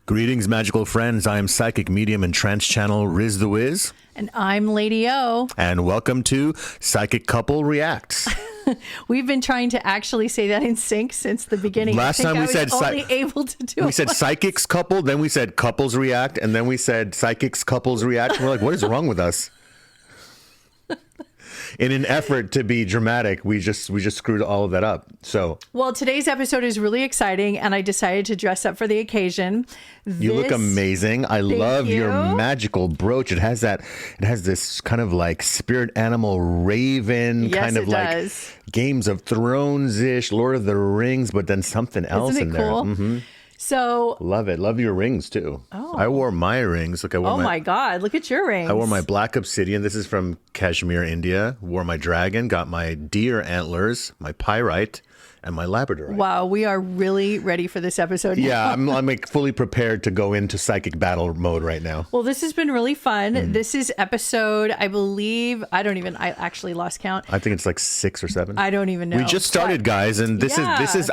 Greetings, magical friends. I am psychic medium and trance channel Riz the Wiz. And I'm Lady O. And welcome to Psychic Couple Reacts. We've been trying to actually say that in sync since the beginning. Last I think time we I was said only able to do We said psychics couple, then we said couples react, and then we said psychics couples react. We're like, what is wrong with us? In an effort to be dramatic, we just screwed all of that up. So Well, today's episode is really exciting, and I decided to dress up for the occasion. you look amazing. I love your magical brooch. It has this kind of like spirit animal raven, Yes, kind of it like does. Games of Thrones-ish, Lord of the Rings, but then something else Isn't in it there. cool? Mm-hmm. So, Love it. Love your rings too. Oh. I wore my rings. Look, I wore oh my God, look at your rings. I wore my black obsidian. This is from Kashmir, India. Wore my dragon. Got my deer antlers, my pyrite, and my labradorite. Wow, we are really ready for this episode. Yeah, I'm like fully prepared to go into psychic battle mode right now. Well, this has been really fun. This is episode, I believe, I actually lost count. I think it's like 6 or 7. I don't even know. We just started, But- guys, and this is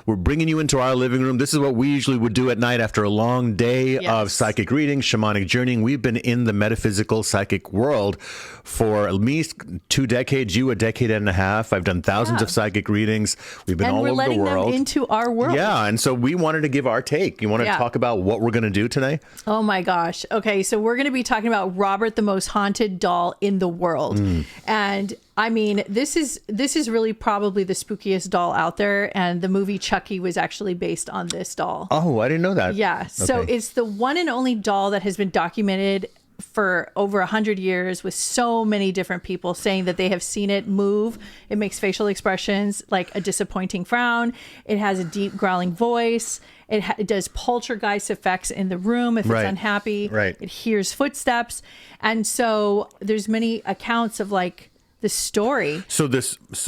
we're bringing you into our living room. This is what we usually would do at night after a long day of psychic reading, shamanic journeying. We've been in the metaphysical psychic world for at least 2 decades, you a decade and a half. I've done thousands of psychic readings. We've been and all we're over the letting world. them into our world. Yeah, and so we wanted to give our take. You want to talk about what we're going to do today? Oh my gosh. Okay, so we're going to be talking about Robert, the most haunted doll in the world. And I mean, this is really probably the spookiest doll out there, and the movie Chucky was actually based on this doll. Oh, I didn't know that. Yeah. So Okay. it's the one and only doll that has been documented for over 100 years, with so many different people saying that they have seen it move. It makes facial expressions like a disappointing frown. It has a deep growling voice. It does poltergeist effects in the room if it's unhappy. Right. It hears footsteps. And so there's many accounts of like the story. So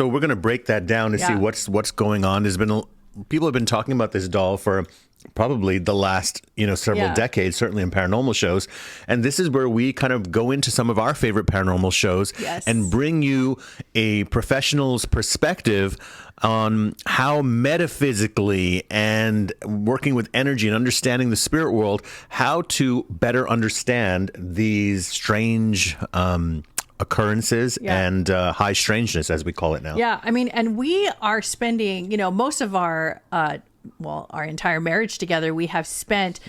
we're going to break that down to see what's going on. People have been talking about this doll for probably the last, several decades, certainly in paranormal shows. And this is where we kind of go into some of our favorite paranormal shows and bring you a professional's perspective on how metaphysically and working with energy and understanding the spirit world, how to better understand these strange occurrences and high strangeness, as we call it now. Yeah, I mean, and we are spending, most of our our entire marriage together, we have spent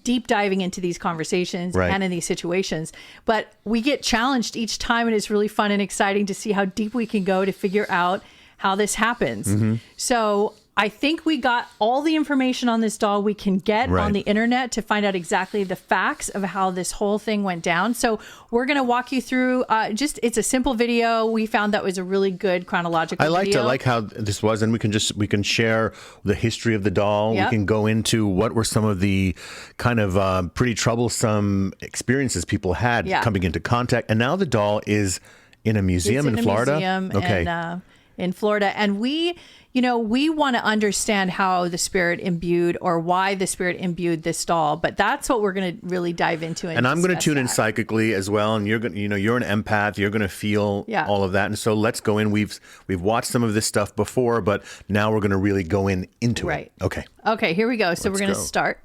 deep diving into these conversations and in these situations. But we get challenged each time, and it's really fun and exciting to see how deep we can go to figure out how this happens. So I think we got all the information on this doll we can get Right. on the internet to find out exactly the facts of how this whole thing went down. So we're going to walk you through it's a simple video. We found that was a really good chronological video. I like how this was, and we can share the history of the doll. Yep. We can go into what were some of the kind of pretty troublesome experiences people had coming into contact. And now the doll is in a museum in Florida. In Florida. And we want to understand how the spirit imbued or why the spirit imbued this doll, but that's what we're going to really dive into. And I'm going to tune in psychically as well. And you're going, you're an empath. You're going to feel all of that. And so let's go in. We've watched some of this stuff before, but now we're going to really go into it. Okay. Okay, here we go. So we're going to start.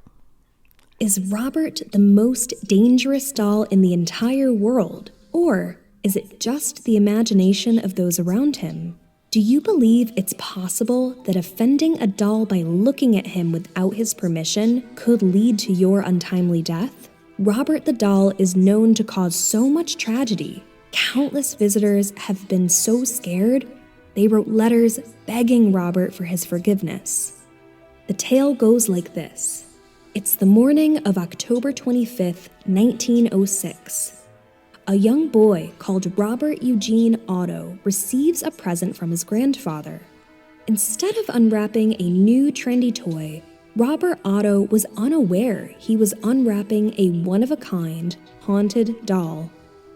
Is Robert the most dangerous doll in the entire world? Or is it just the imagination of those around him? Do you believe it's possible that offending a doll by looking at him without his permission could lead to your untimely death? Robert the doll is known to cause so much tragedy. Countless visitors have been so scared, they wrote letters begging Robert for his forgiveness. The tale goes like this. It's the morning of October 25th, 1906. A young boy called Robert Eugene Otto receives a present from his grandfather. Instead of unwrapping a new trendy toy, Robert Otto was unaware he was unwrapping a one-of-a-kind, haunted doll.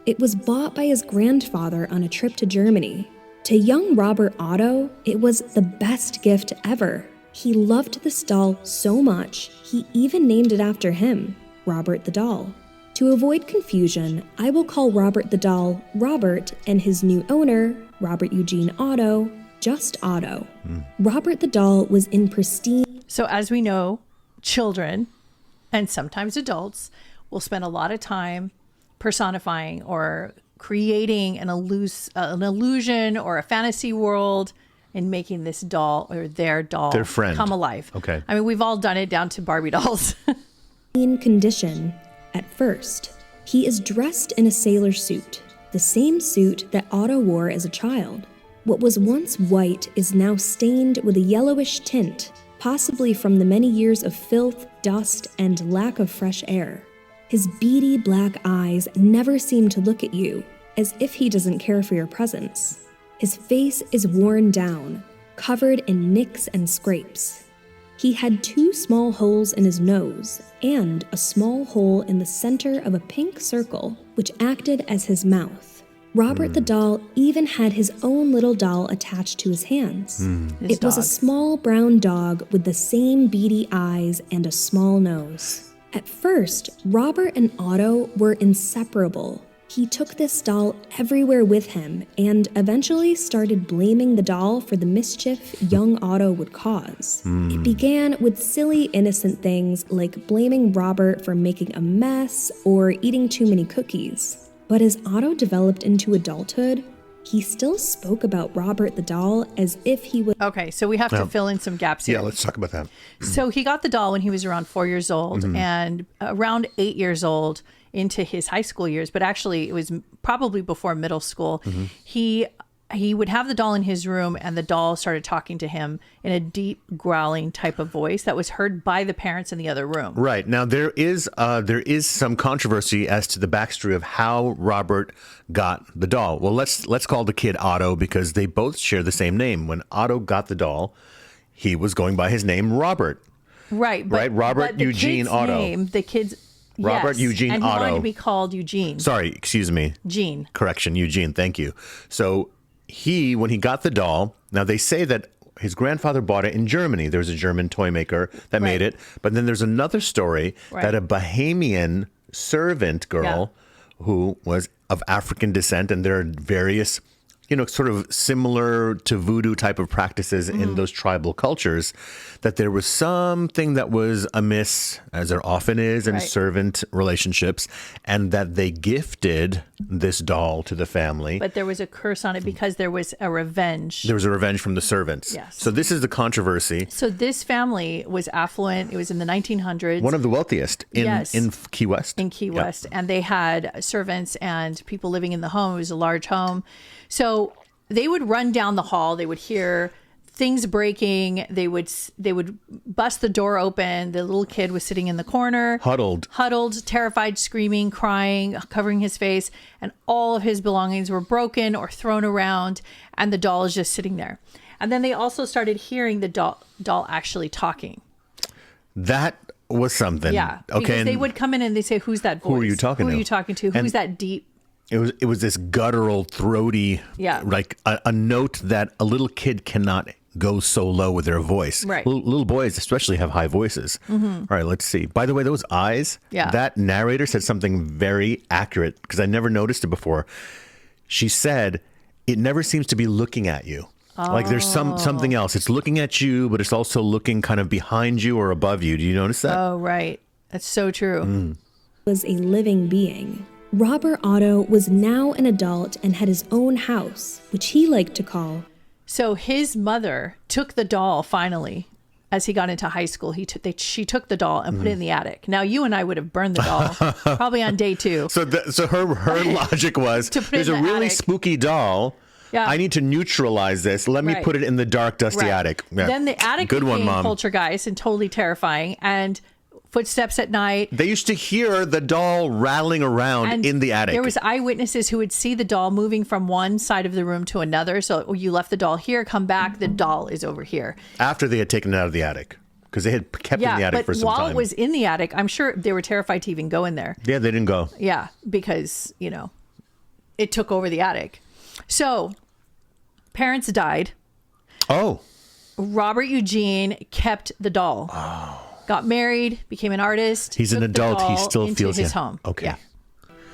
It was bought by his grandfather on a trip to Germany. To young Robert Otto, it was the best gift ever. He loved this doll so much, he even named it after him, Robert the doll. To avoid confusion, I will call Robert the doll Robert and his new owner, Robert Eugene Otto, just Otto. Robert the doll was in pristine... So as we know, children and sometimes adults will spend a lot of time personifying or creating an illusion or a fantasy world and making this doll or their doll their friend come alive. Okay. I mean, we've all done it down to Barbie dolls. In condition. At first, he is dressed in a sailor suit, the same suit that Otto wore as a child. What was once white is now stained with a yellowish tint, possibly from the many years of filth, dust, and lack of fresh air. His beady black eyes never seem to look at you, as if he doesn't care for your presence. His face is worn down, covered in nicks and scrapes. He had 2 small holes in his nose and a small hole in the center of a pink circle, which acted as his mouth. Robert the doll even had his own little doll attached to his hands. It was a small brown dog with the same beady eyes and a small nose. At first, Robert and Otto were inseparable. He took this doll everywhere with him and eventually started blaming the doll for the mischief young Otto would cause. It began with silly, innocent things like blaming Robert for making a mess or eating too many cookies. But as Otto developed into adulthood, he still spoke about Robert the doll as if he was... Okay, so we have to fill in some gaps here. Yeah, let's talk about that. So he got the doll when he was around 4 years old, and around 8 years old into his high school years, but actually it was probably before middle school. He would have the doll in his room, and the doll started talking to him in a deep growling type of voice that was heard by the parents in the other room. Right. Now, there is some controversy as to the backstory of how Robert got the doll. Well, let's call the kid Otto because they both share the same name. When Otto got the doll, he was going by his name Robert. Right. Right. Robert Eugene Otto. The kid's Robert Eugene and Otto. he wanted to be called Eugene. Sorry, excuse me. Gene. Correction, Eugene. Thank you. So when he got the doll, now they say that his grandfather bought it in Germany. There was a German toy maker that made it. But then there's another story that a Bahamian servant girl who was of African descent, and there are various, sort of similar to voodoo type of practices in those tribal cultures, that there was something that was amiss, as there often is in servant relationships, and that they gifted this doll to the family. But there was a curse on it because there was a revenge. There was a revenge from the servants. Yes. So this is the controversy. So this family was affluent. It was in the 1900s. One of the wealthiest in Key West. In Key West. And they had servants and people living in the home. It was a large home. So they would run down the hall. They would hear things breaking. They would bust the door open. The little kid was sitting in the corner, huddled, terrified, screaming, crying, covering his face, and all of his belongings were broken or thrown around, and the doll is just sitting there. And then they also started hearing the doll actually talking. That was something. Yeah. Okay. Because they would come in and they say, "Who's that voice? Who are you talking to? Who are you talking to? Who's that deep?" It was this guttural, throaty, like a note that a little kid cannot go so low with their voice. Right. Little boys especially have high voices. Mm-hmm. All right, let's see. By the way, those eyes, that narrator said something very accurate because I never noticed it before. She said, it never seems to be looking at you. Like there's something else. It's looking at you, but it's also looking kind of behind you or above you. Do you notice that? Oh, right. That's so true. Was a living being. Robert Otto was now an adult and had his own house, which he liked to call. So his mother took the doll finally. As he got into high school, she took the doll and put it in the attic. Now, you and I would have burned the doll probably on day 2. So her logic was, there's a really spooky doll. Yeah. I need to neutralize this. Let me put it in the dark, dusty attic. Yeah. Then the attic became poltergeist and totally terrifying. And footsteps at night. They used to hear the doll rattling around in the attic. There was eyewitnesses who would see the doll moving from one side of the room to another. So you left the doll here, come back, the doll is over here. After they had taken it out of the attic. Because they had kept it in the attic for some time. But while it was in the attic, I'm sure they were terrified to even go in there. Yeah, they didn't go. Yeah, because, it took over the attic. So, parents died. Oh. Robert Eugene kept the doll. Oh. Got married, became an artist. He's an adult. He still into feels his home. Okay. Yeah.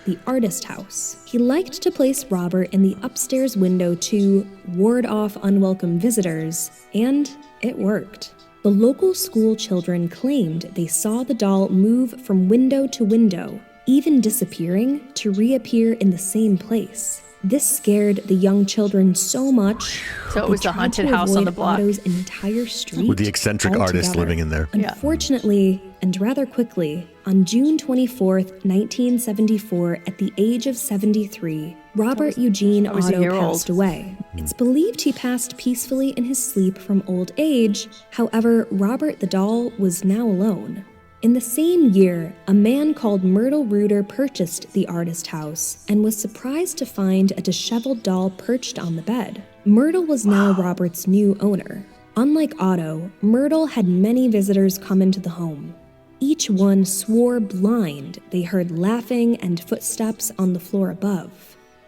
The artist house. He liked to place Robert in the upstairs window to ward off unwelcome visitors, and it worked. The local school children claimed they saw the doll move from window to window, even disappearing to reappear in the same place. This scared the young children so much. So it was the haunted house on the block. Otto's entire street with the eccentric artist living in there. Unfortunately, and rather quickly, on June 24th, 1974, at the age of 73, Robert Eugene Otto passed away. It's believed he passed peacefully in his sleep from old age. However, Robert the doll was now alone. In the same year, a man called Myrtle Reuter purchased the artist house and was surprised to find a disheveled doll perched on the bed. Myrtle was now Robert's new owner. Unlike Otto, Myrtle had many visitors come into the home. Each one swore blind they heard laughing and footsteps on the floor above.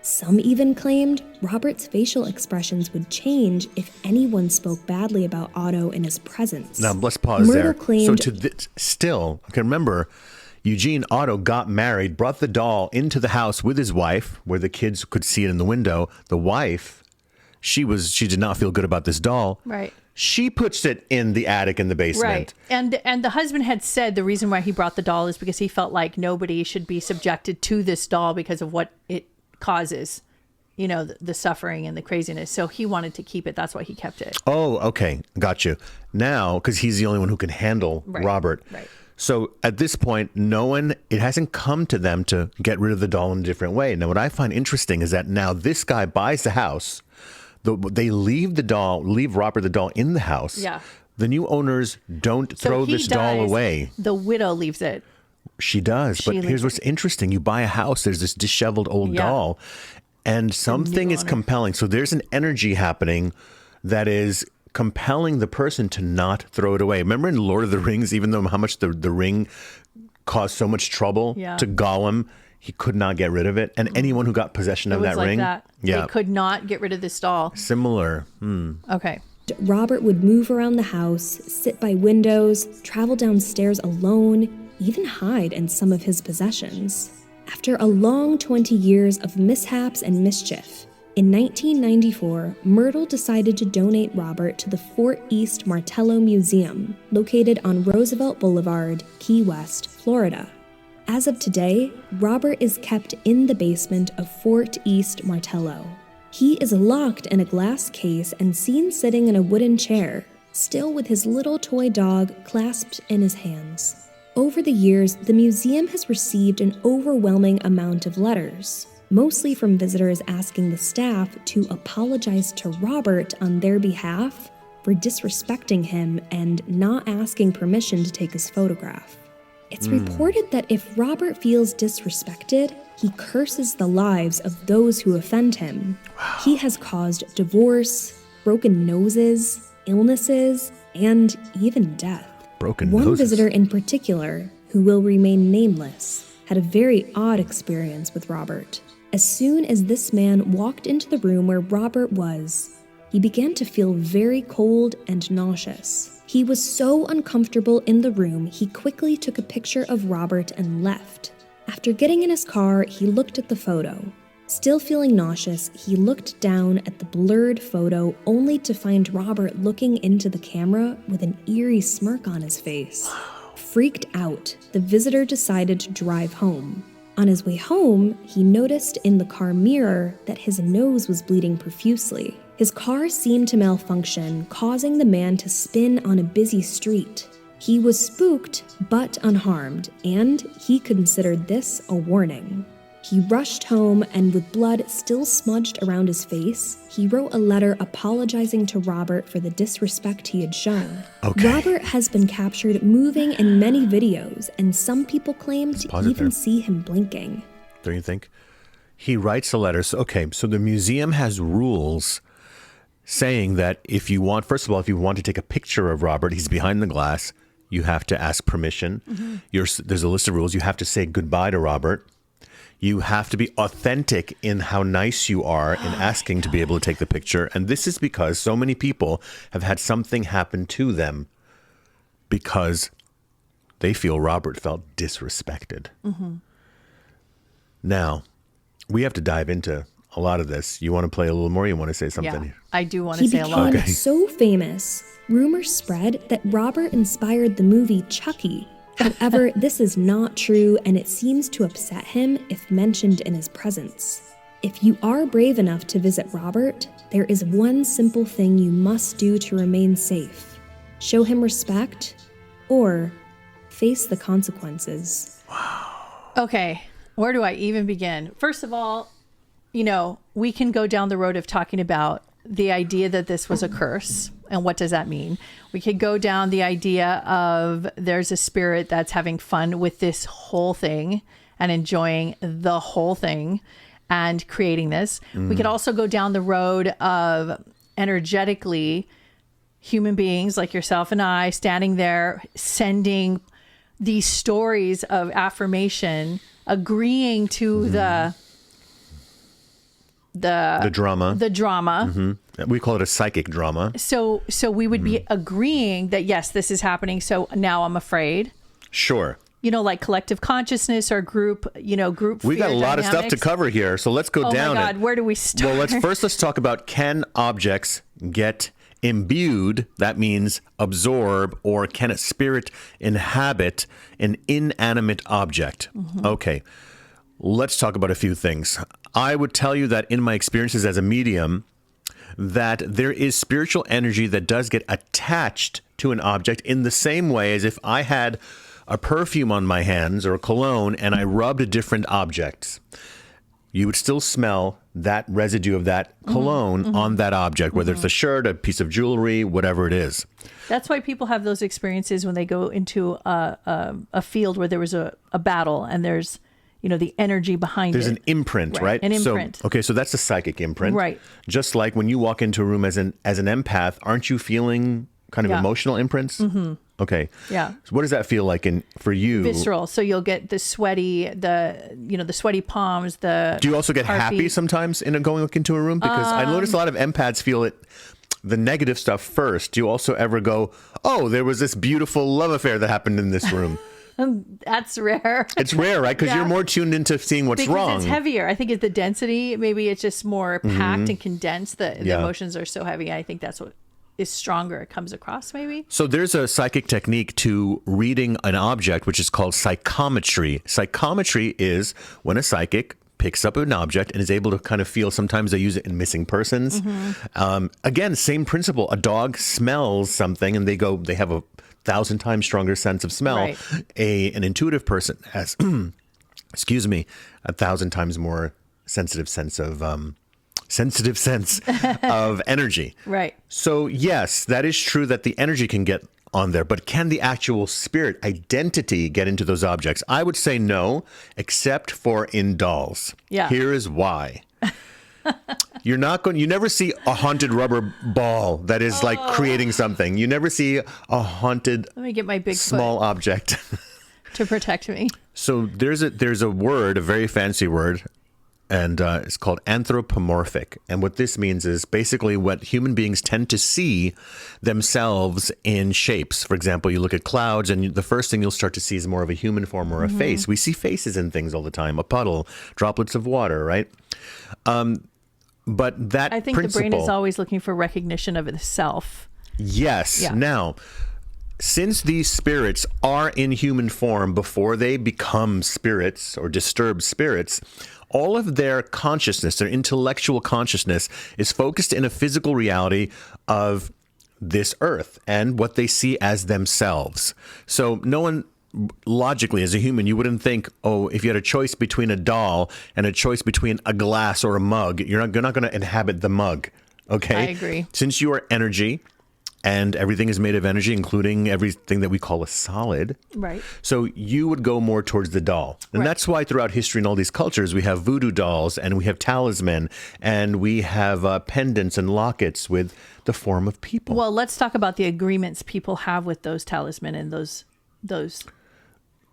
Some even claimed Robert's facial expressions would change if anyone spoke badly about Otto in his presence. Now, let's pause Myrtle there. Claimed, Still, okay, remember, Eugene Otto got married, brought the doll into the house with his wife, where the kids could see it in the window. The wife, she did not feel good about this doll. Right. She puts it in the attic in the basement. Right. And the husband had said the reason why he brought the doll is because he felt like nobody should be subjected to this doll because of what it causes, the suffering and the craziness. So he wanted to keep it. That's why he kept it. Oh, okay. Got you. Now, because he's the only one who can handle Robert. Right. So at this point, it hasn't come to them to get rid of the doll in a different way. Now, what I find interesting is that now this guy buys the house. They leave Robert the doll in the house. Yeah. The new owners don't throw this doll away. The widow leaves it. She does. But here's what's interesting. You buy a house, there's this disheveled old doll, and something is compelling. So there's an energy happening that is compelling the person to not throw it away. Remember in Lord of the Rings, even though how much the ring caused so much trouble to Gollum, he could not get rid of it. And anyone who got possession of that ring, they could not get rid of this doll. Similar. Okay. Robert would move around the house, sit by windows, travel downstairs alone, even hide in some of his possessions. After a long 20 years of mishaps and mischief, in 1994, Myrtle decided to donate Robert to the Fort East Martello Museum, located on Roosevelt Boulevard, Key West, Florida. As of today, Robert is kept in the basement of Fort East Martello. He is locked in a glass case and seen sitting in a wooden chair, still with his little toy dog clasped in his hands. Over the years, the museum has received an overwhelming amount of letters, mostly from visitors asking the staff to apologize to Robert on their behalf for disrespecting him and not asking permission to take his photograph. It's reported that if Robert feels disrespected, he curses the lives of those who offend him. Wow. He has caused divorce, broken noses, illnesses, and even death. One visitor in particular, who will remain nameless, had a very odd experience with Robert. As soon as this man walked into the room where Robert was, he began to feel very cold and nauseous. He was so uncomfortable in the room, he quickly took a picture of Robert and left. After getting in his car, he looked at the photo. Still feeling nauseous, he looked down at the blurred photo only to find Robert looking into the camera with an eerie smirk on his face. Freaked out, the visitor decided to drive home. On his way home, he noticed in the car mirror that his nose was bleeding profusely. His car seemed to malfunction, causing the man to spin on a busy street. He was spooked, but unharmed, and he considered this a warning. He rushed home, and with blood still smudged around his face, he wrote a letter apologizing to Robert for the disrespect he had shown. Okay. Robert has been captured moving in many videos, and some people claim to even see him blinking. Don't you think? He writes a letter. So the museum has rules saying that if you want to take a picture of Robert, he's behind the glass, you have to ask permission. There's a list of rules. You have to say goodbye to Robert. You have to be authentic in how nice you are in asking to be able to take the picture. And this is because so many people have had something happen to them because they feel Robert felt disrespected. Now, we have to dive into a lot of this. You want to play a little more? You want to say something? Yeah, I do want to say a lot. He became so famous, rumors spread that Robert inspired the movie Chucky. However, this is not true, and it seems to upset him if mentioned in his presence. If you are brave enough to visit Robert, there is one simple thing you must do to remain safe. Show him respect, or face the consequences. Wow. Okay, where do I even begin? First of all, we can go down the road of talking about the idea that this was a curse. And what does that mean? We could go down the idea of there's a spirit that's having fun with this whole thing and enjoying the whole thing and creating this. We could also go down the road of energetically human beings like yourself and I standing there sending these stories of affirmation, agreeing to the drama. The drama. We call it a psychic drama. So we would be agreeing that, yes, this is happening. So now I'm afraid. Sure. Like collective consciousness or group, group We got a fear lot of stuff to dynamics. cover here. So let's go down Oh my God, it. where do we start? Well, let's talk about, can objects get imbued? That means absorb, or can a spirit inhabit an inanimate object? Okay. Let's talk about a few things. I would tell you that in my experiences as a medium, that there is spiritual energy that does get attached to an object in the same way as if I had a perfume on my hands or a cologne and I rubbed different objects. You would still smell that residue of that cologne on that object, whether it's a shirt, a piece of jewelry, whatever it is. That's why people have those experiences when they go into a field where there was a battle and there's the energy behind There's it. an imprint, right? An imprint. So that's a psychic imprint. Right. Just like when you walk into a room as an empath, aren't you feeling kind of emotional imprints? Okay. Yeah. So what does that feel like for you? Visceral. So you'll get the sweaty, the sweaty palms, Do you also get happy sometimes going into a room? Because I notice a lot of empaths feel the negative stuff first. Do you also ever go, oh, there was this beautiful love affair that happened in this room? That's rare. It's rare, right? Because you're more tuned into seeing what's wrong. It's heavier. I think it's the density. Maybe it's just more packed and condensed. The emotions are so heavy. I think that's what is stronger. It comes across maybe. So there's a psychic technique to reading an object, which is called psychometry. Psychometry is when a psychic picks up an object and is able to kind of feel. Sometimes they use it in missing persons. Again, same principle. A dog smells something and they have a 1,000 times stronger sense of smell. Right. An intuitive person has, 1,000 times more sensitive sense of sensitive sense of energy. Right. So yes, that is true that the energy can get on there, but can the actual spirit identity get into those objects? I would say no, except for in dolls. Yeah. Here is why. You never see a haunted rubber ball that is like creating something. You never see a haunted Let me get my big small object to protect me. So there's a word, a very fancy word, and it's called anthropomorphic. And what this means is basically what human beings tend to see themselves in shapes. For example, you look at clouds and the first thing you'll start to see is more of a human form or a face. We see faces in things all the time, a puddle, droplets of water, right? But that I think principle, the brain is always looking for recognition of itself. Yes. Yeah. Now, since these spirits are in human form before they become spirits or disturbed spirits, all of their consciousness, their intellectual consciousness, is focused in a physical reality of this earth and what they see as themselves. So no one, logically, as a human, you wouldn't think, oh, if you had a choice between a doll and a choice between a glass or a mug, you're not going to inhabit the mug. Okay? I agree. Since you are energy, and everything is made of energy, including everything that we call a solid. Right. So you would go more towards the doll. And that's why throughout history in all these cultures, we have voodoo dolls and we have talisman and we have pendants and lockets with the form of people. Well, let's talk about the agreements people have with those talisman and those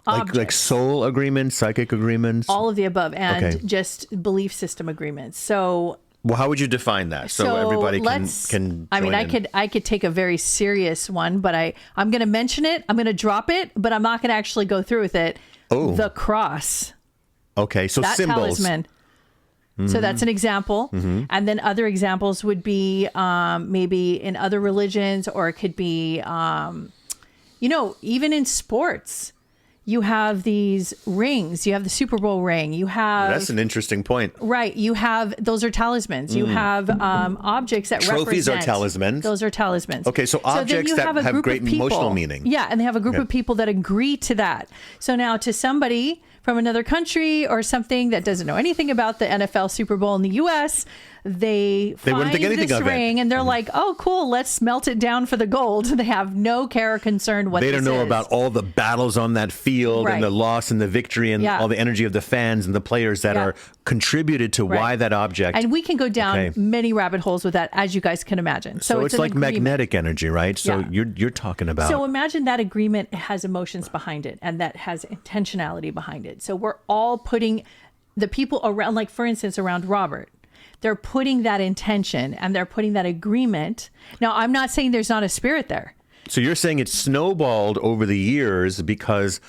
objects. Like soul agreements, psychic agreements. All of the above, and just belief system agreements. So well, how would you define that? So everybody can I mean, join I could take a very serious one, but I'm going to mention it. I'm going to drop it, but I'm not going to actually go through with it. Oh. The cross. Okay, so that symbols. Talisman. So that's an example. And then other examples would be maybe in other religions, or it could be, even in sports. You have these rings. You have the Super Bowl ring. You have... That's an interesting point. Right. You have... Those are talismans. You have objects that represent... Trophies are talismans. Those are talismans. Okay, so objects that have great emotional meaning. Yeah, and they have a group of people that agree to that. So now to somebody from another country or something that doesn't know anything about the NFL Super Bowl in the U.S., they wouldn't find think anything this of it. ring and they're like, oh, cool, let's melt it down for the gold. They have no care or concern what they this don't know is. about all the battles on that field and the loss and the victory and all the energy of the fans and the players that are contributed to why that object. And we can go down many rabbit holes with that, as you guys can imagine. So it's like agreement. magnetic energy, right? So you're talking about... So imagine that agreement has emotions behind it and that has intentionality behind it. So we're all putting the people around, like for instance, around Robert, they're putting that intention and they're putting that agreement. Now, I'm not saying there's not a spirit there. So you're saying it's snowballed over the years because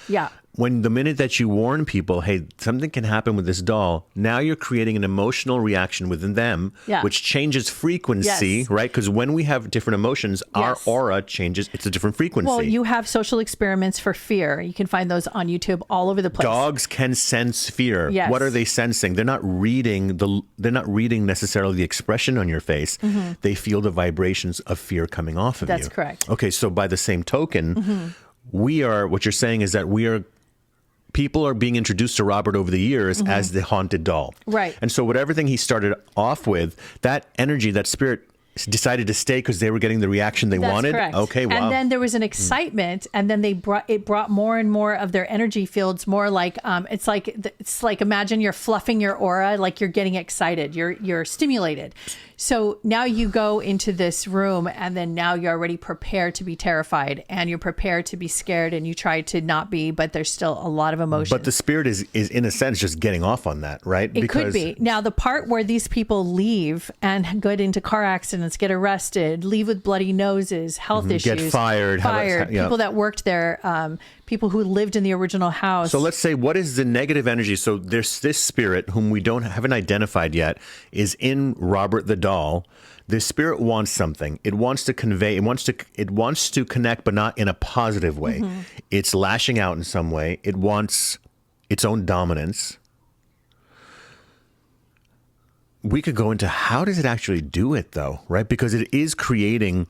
when the minute that you warn people, hey, something can happen with this doll, now you're creating an emotional reaction within them, which changes frequency, right? Because when we have different emotions, our aura changes. It's a different frequency. Well, you have social experiments for fear. You can find those on YouTube all over the place. Dogs can sense fear. Yes. What are they sensing? They're not reading necessarily the expression on your face. They feel the vibrations of fear coming off of you. That's correct. Okay, so by the same token, what you're saying is that people are being introduced to Robert over the years as the haunted doll. Right. And so everything he started off with, that energy, that spirit decided to stay because they were getting the reaction they wanted. Correct. Okay, wow. And then there was an excitement, and then it brought more and more of their energy fields, more like it's like imagine you're fluffing your aura, like you're getting excited, you're stimulated. So now you go into this room, and then now you're already prepared to be terrified, and you're prepared to be scared, and you try to not be, but there's still a lot of emotion. But the spirit is in a sense just getting off on that, right? It could be. Now, the part where these people leave and get into car accidents, get arrested, leave with bloody noses, health issues, get fired, people that worked there, people who lived in the original house. So let's say, what is the negative energy? So there's this spirit whom we haven't identified yet is in Robert the doll. This spirit wants something. It wants to convey. It wants to connect, but not in a positive way. It's lashing out in some way. It wants its own dominance. We could go into how does it actually do it, though, right? Because it is creating.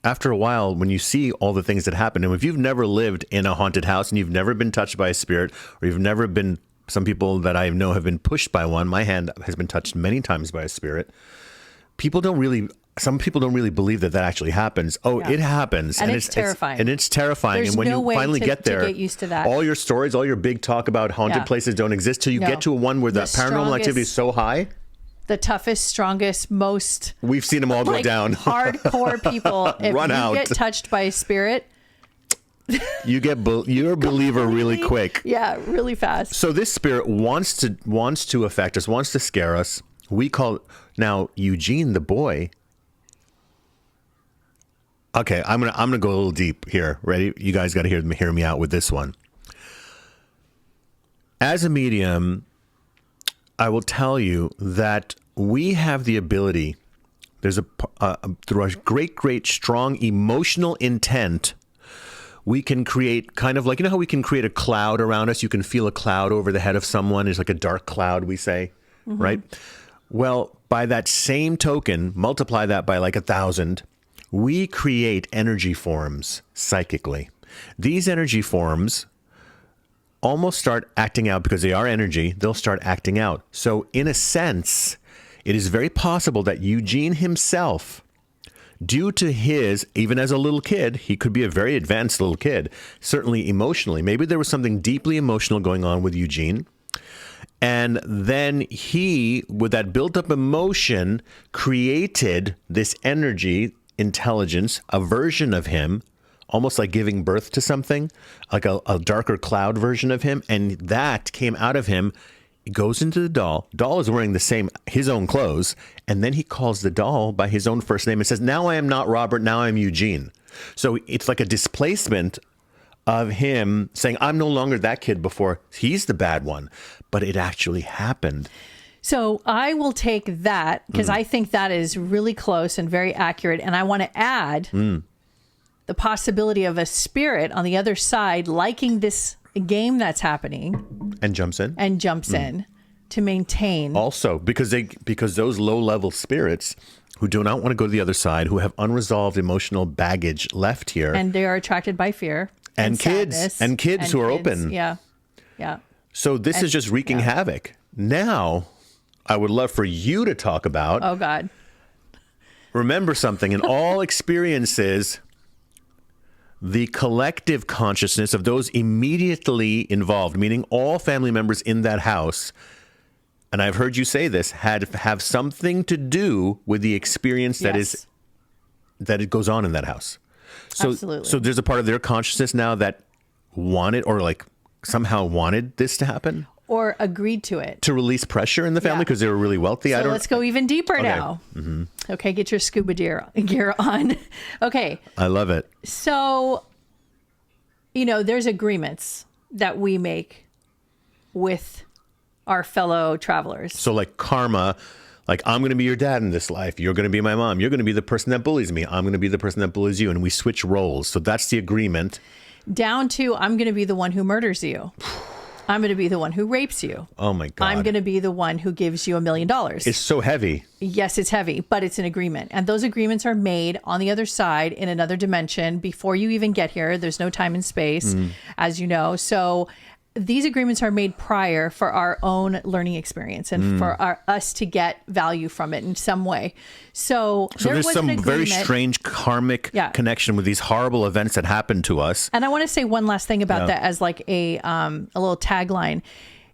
After a while, when you see all the things that happen, and if you've never lived in a haunted house and you've never been touched by a spirit, or you've never been some people that I know have been pushed by one. My hand has been touched many times by a spirit. Some people don't really believe that actually happens. Oh, it happens. And it's terrifying. It's terrifying. There's and when no you way finally to get there, get used to that. all your stories, all your big talk about haunted places don't exist till you get to a one where the paranormal activity is so high. The toughest, strongest, most... We've seen them all go down. Hardcore people. If Run you out. get touched by a spirit... You're a believer really quick. Yeah, really fast. So this spirit wants to affect us, wants to scare us. We call now Eugene the boy. Okay, I'm gonna go a little deep here. Ready? You guys got to hear me out with this one. As a medium, I will tell you that we have the ability. There's through a great, strong emotional intent. We can create kind of like, how we can create a cloud around us. You can feel a cloud over the head of someone. It's like a dark cloud, we say, right? Well, by that same token, multiply that by like 1,000. We create energy forms psychically. These energy forms almost start acting out because they are energy. They'll start acting out. So in a sense, it is very possible that Eugene himself, due to his, even as a little kid, he could be a very advanced little kid, certainly emotionally. Maybe there was something deeply emotional going on with Eugene. And then he, with that built up emotion, created this energy, intelligence, a version of him, almost like giving birth to something, like a darker cloud version of him. And that came out of him. It goes into the doll. Doll is wearing his own clothes. And then he calls the doll by his own first name and says, now I am not Robert, now I'm Eugene. So it's like a displacement of him saying, I'm no longer that kid before. He's the bad one. But it actually happened. So I will take that because I think that is really close and very accurate. And I want to add the possibility of a spirit on the other side liking this game that's happening. And jumps in. In to maintain. Also, because those low-level spirits who do not want to go to the other side, who have unresolved emotional baggage left here. And they are attracted by fear. And kids. Sadness, and kids who are open. Yeah. Yeah. So this is just wreaking havoc. Now, I would love for you to talk about. Oh, God. Remember something. In all experiences, the collective consciousness of those immediately involved, meaning all family members in that house, and I've heard you say this, have something to do with the experience that it goes on in that house. So, Absolutely. So there's a part of their consciousness now that wanted or like somehow wanted this to happen? Or agreed to it. To release pressure in the family because they were really wealthy? So let's go even deeper now. Mm-hmm. Okay, get your scuba gear on. Okay. I love it. So, there's agreements that we make with our fellow travelers. So like karma, like I'm going to be your dad in this life. You're going to be my mom. You're going to be the person that bullies me. I'm going to be the person that bullies you. And we switch roles. So that's the agreement. Down to I'm going to be the one who murders you. I'm going to be the one who rapes you. Oh my God. I'm going to be the one who gives you $1 million. It's so heavy. Yes, it's heavy, but it's an agreement. And those agreements are made on the other side in another dimension before you even get here. There's no time and space, as you know. So these agreements are made prior for our own learning experience and for us to get value from it in some way. So there's some very strange karmic connection with these horrible events that happened to us. And I want to say one last thing about that as like a little tagline.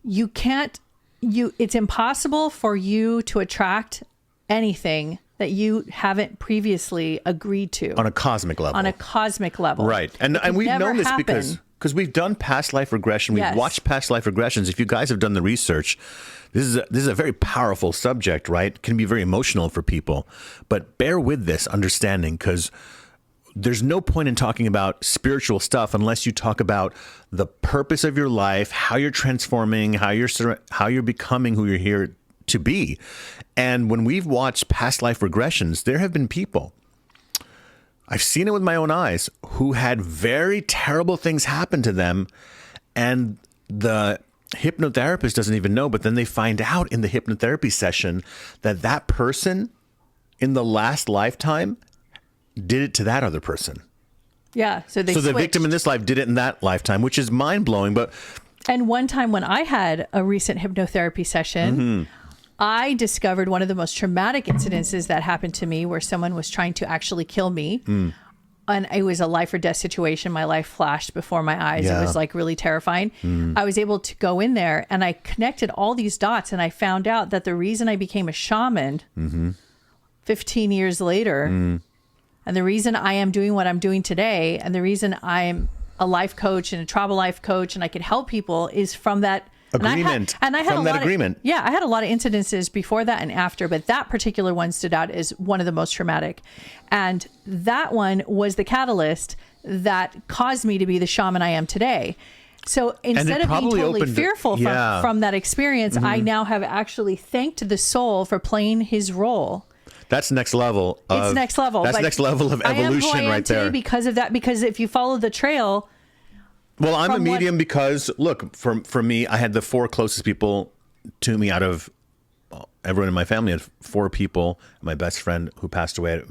It's impossible for you to attract anything that you haven't previously agreed to. On a cosmic level. On a cosmic level. Right. And we've known this happen. because we've done past life regression. We've watched past life regressions. If you guys have done the research, this is a very powerful subject, right? It can be very emotional for people. But bear with this understanding because there's no point in talking about spiritual stuff unless you talk about the purpose of your life, how you're transforming, how you're becoming who you're here to be. And when we've watched past life regressions, there have been people, I've seen it with my own eyes, who had very terrible things happen to them, and the hypnotherapist doesn't even know, but then they find out in the hypnotherapy session that person in the last lifetime did it to that other person. Yeah, so the victim in this life did it in that lifetime, which is mind-blowing, but And one time when I had a recent hypnotherapy session, I discovered one of the most traumatic incidences that happened to me, where someone was trying to actually kill me. And it was a life or death situation. My life flashed before my eyes. Yeah. It was like really terrifying. I was able to go in there and I connected all these dots, and I found out that the reason I became a shaman 15 years later, and the reason I am doing what I'm doing today, and the reason I'm a life coach and a travel life coach and I could help people is from that agreement. And I had from a that lot agreement. I had a lot of incidences before that and after, but that particular one stood out as one of the most traumatic. And that one was the catalyst that caused me to be the shaman I am today. So instead of being totally fearful from that experience, I now have actually thanked the soul for playing his role. That's next level. It's next level. That's next level of evolution I am right there. Because of that, because if you follow the trail. Well, I'm a medium because, look, for me, I had the 4 closest people to me out of everyone in my family. I had 4 people, my best friend who passed away,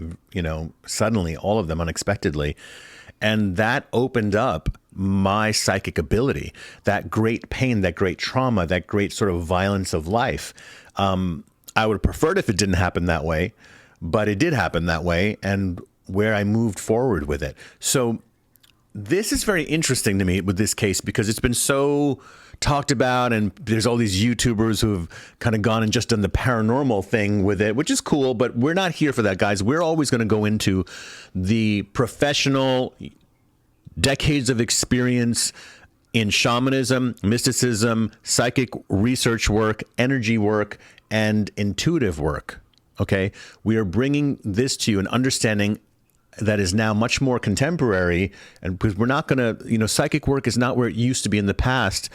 suddenly, all of them unexpectedly. And that opened up my psychic ability, that great pain, that great trauma, that great sort of violence of life. I would have preferred if it didn't happen that way, but it did happen that way, and where I moved forward with it. So this is very interesting to me with this case because it's been so talked about, and there's all these YouTubers who have kind of gone and just done the paranormal thing with it, which is cool, but we're not here for that, guys. We're always going to go into the professional decades of experience in shamanism, mysticism, psychic research work, energy work, and intuitive work. Okay, we are bringing this to you, an understanding that is now much more contemporary, and because we're not going to, psychic work is not where it used to be in the past,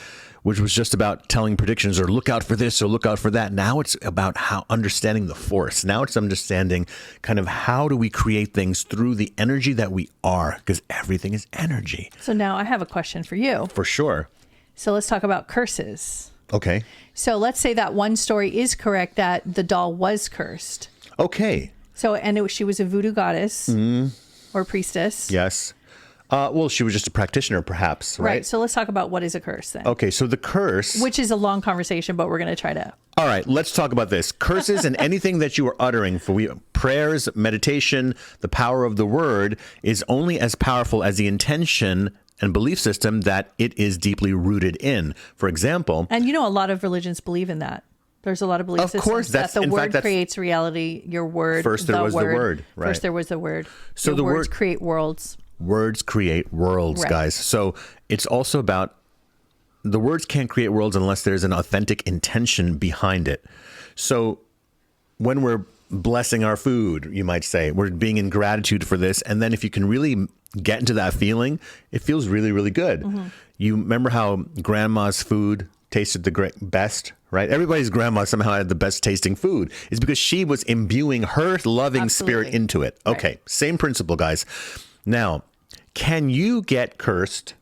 which was just about telling predictions or look out for this or look out for that. Now it's about how understanding the force. Now it's understanding kind of how do we create things through the energy that we are, because everything is energy. So now I have a question for you. For sure. So let's talk about curses. Okay. So let's say that one story is correct, that the doll was cursed. Okay. So, and she was a voodoo goddess or priestess. Yes. Well, she was just a practitioner, perhaps, right? So let's talk about what is a curse then. Okay, so the curse... Which is a long conversation, but we're going to try to... All right, let's talk about this. Curses and anything that you are uttering, prayers, meditation, the power of the word is only as powerful as the intention and belief system that it is deeply rooted in. For example... And a lot of religions believe in that. There's a lot of belief systems that the word creates reality, your word, first there was the word. Right. First there was the word. So your words create worlds. Words create worlds, right, guys. So it's also about the words can't create worlds unless there's an authentic intention behind it. So when we're blessing our food, you might say, we're being in gratitude for this. And then if you can really get into that feeling, it feels really, really good. Mm-hmm. You remember how grandma's food tasted the best, right? Everybody's grandma somehow had the best tasting food. It's because she was imbuing her loving spirit into it. Okay, right. Same principle, guys. Now, can you get cursed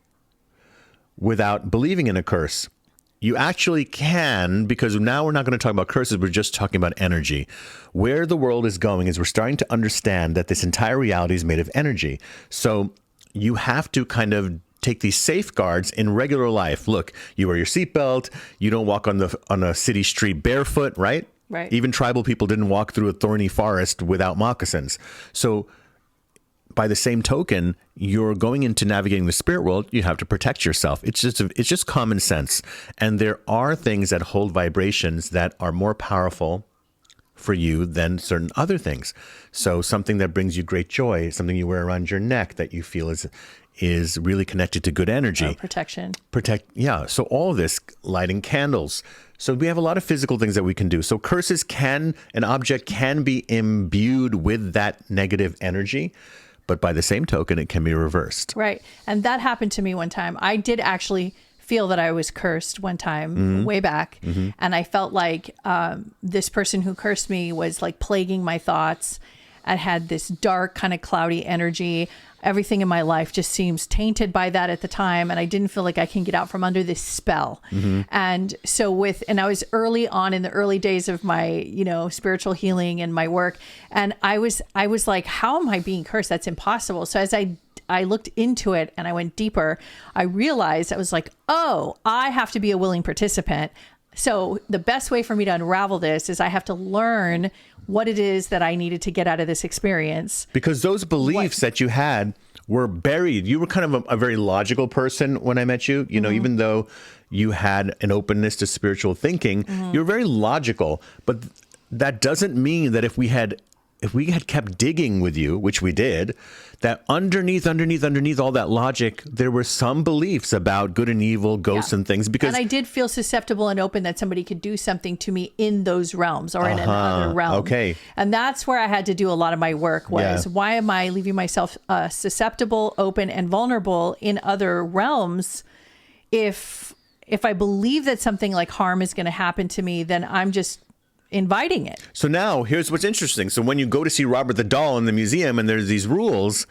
without believing in a curse? You actually can, because now we're not going to talk about curses. We're just talking about energy. Where the world is going is we're starting to understand that this entire reality is made of energy. So you have to kind of take these safeguards in regular life. Look, you wear your seatbelt. You don't walk on a city street barefoot, right? Right. Even tribal people didn't walk through a thorny forest without moccasins. So by the same token, you're going into navigating the spirit world, you have to protect yourself. It's just common sense. And there are things that hold vibrations that are more powerful for you than certain other things. So something that brings you great joy, something you wear around your neck that you feel is really connected to good energy. Protection. Yeah. So all of this, lighting candles. So we have a lot of physical things that we can do. So curses an object can be imbued with that negative energy, but by the same token, it can be reversed. Right. And that happened to me one time. I did actually feel that I was cursed one time way back. Mm-hmm. And I felt like this person who cursed me was like plaguing my thoughts and had this dark kind of cloudy energy. Everything in my life just seems tainted by that at the time. And I didn't feel like I can get out from under this spell. Mm-hmm. And so and I was early on in the early days of my, spiritual healing and my work. And I was like, how am I being cursed? That's impossible. So as I I looked into it and I went deeper, I realized I was like, oh, I have to be a willing participant. So the best way for me to unravel this is I have to learn what it is that I needed to get out of this experience. Because those beliefs that you had were buried. You were kind of a very logical person when I met you, you know, even though you had an openness to spiritual thinking, you're very logical. But that doesn't mean that if we had kept digging with you, which we did, that underneath all that logic, there were some beliefs about good and evil, ghosts and things. Because and I did feel susceptible and open that somebody could do something to me in those realms or in another realm. Okay. And that's where I had to do a lot of my work was why am I leaving myself susceptible, open, and vulnerable in other realms? If I believe that something like harm is going to happen to me, then I'm just inviting it. So now here's what's interesting. So when you go to see Robert the Doll in the museum and there's these rules,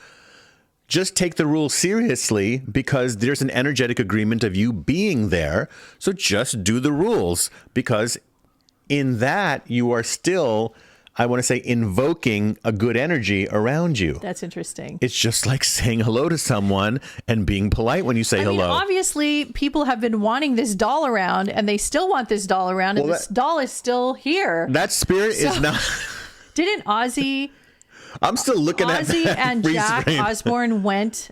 just take the rules seriously because there's an energetic agreement of you being there. So just do the rules because in that you are still, I want to say, invoking a good energy around you. That's interesting. It's just like saying hello to someone and being polite when you say hello. Obviously, people have been wanting this doll around, and they still want this doll around, and this doll is still here. That spirit is not... Didn't Ozzy... I'm still looking at Ozzy that and freeze Jack frame. Osbourne went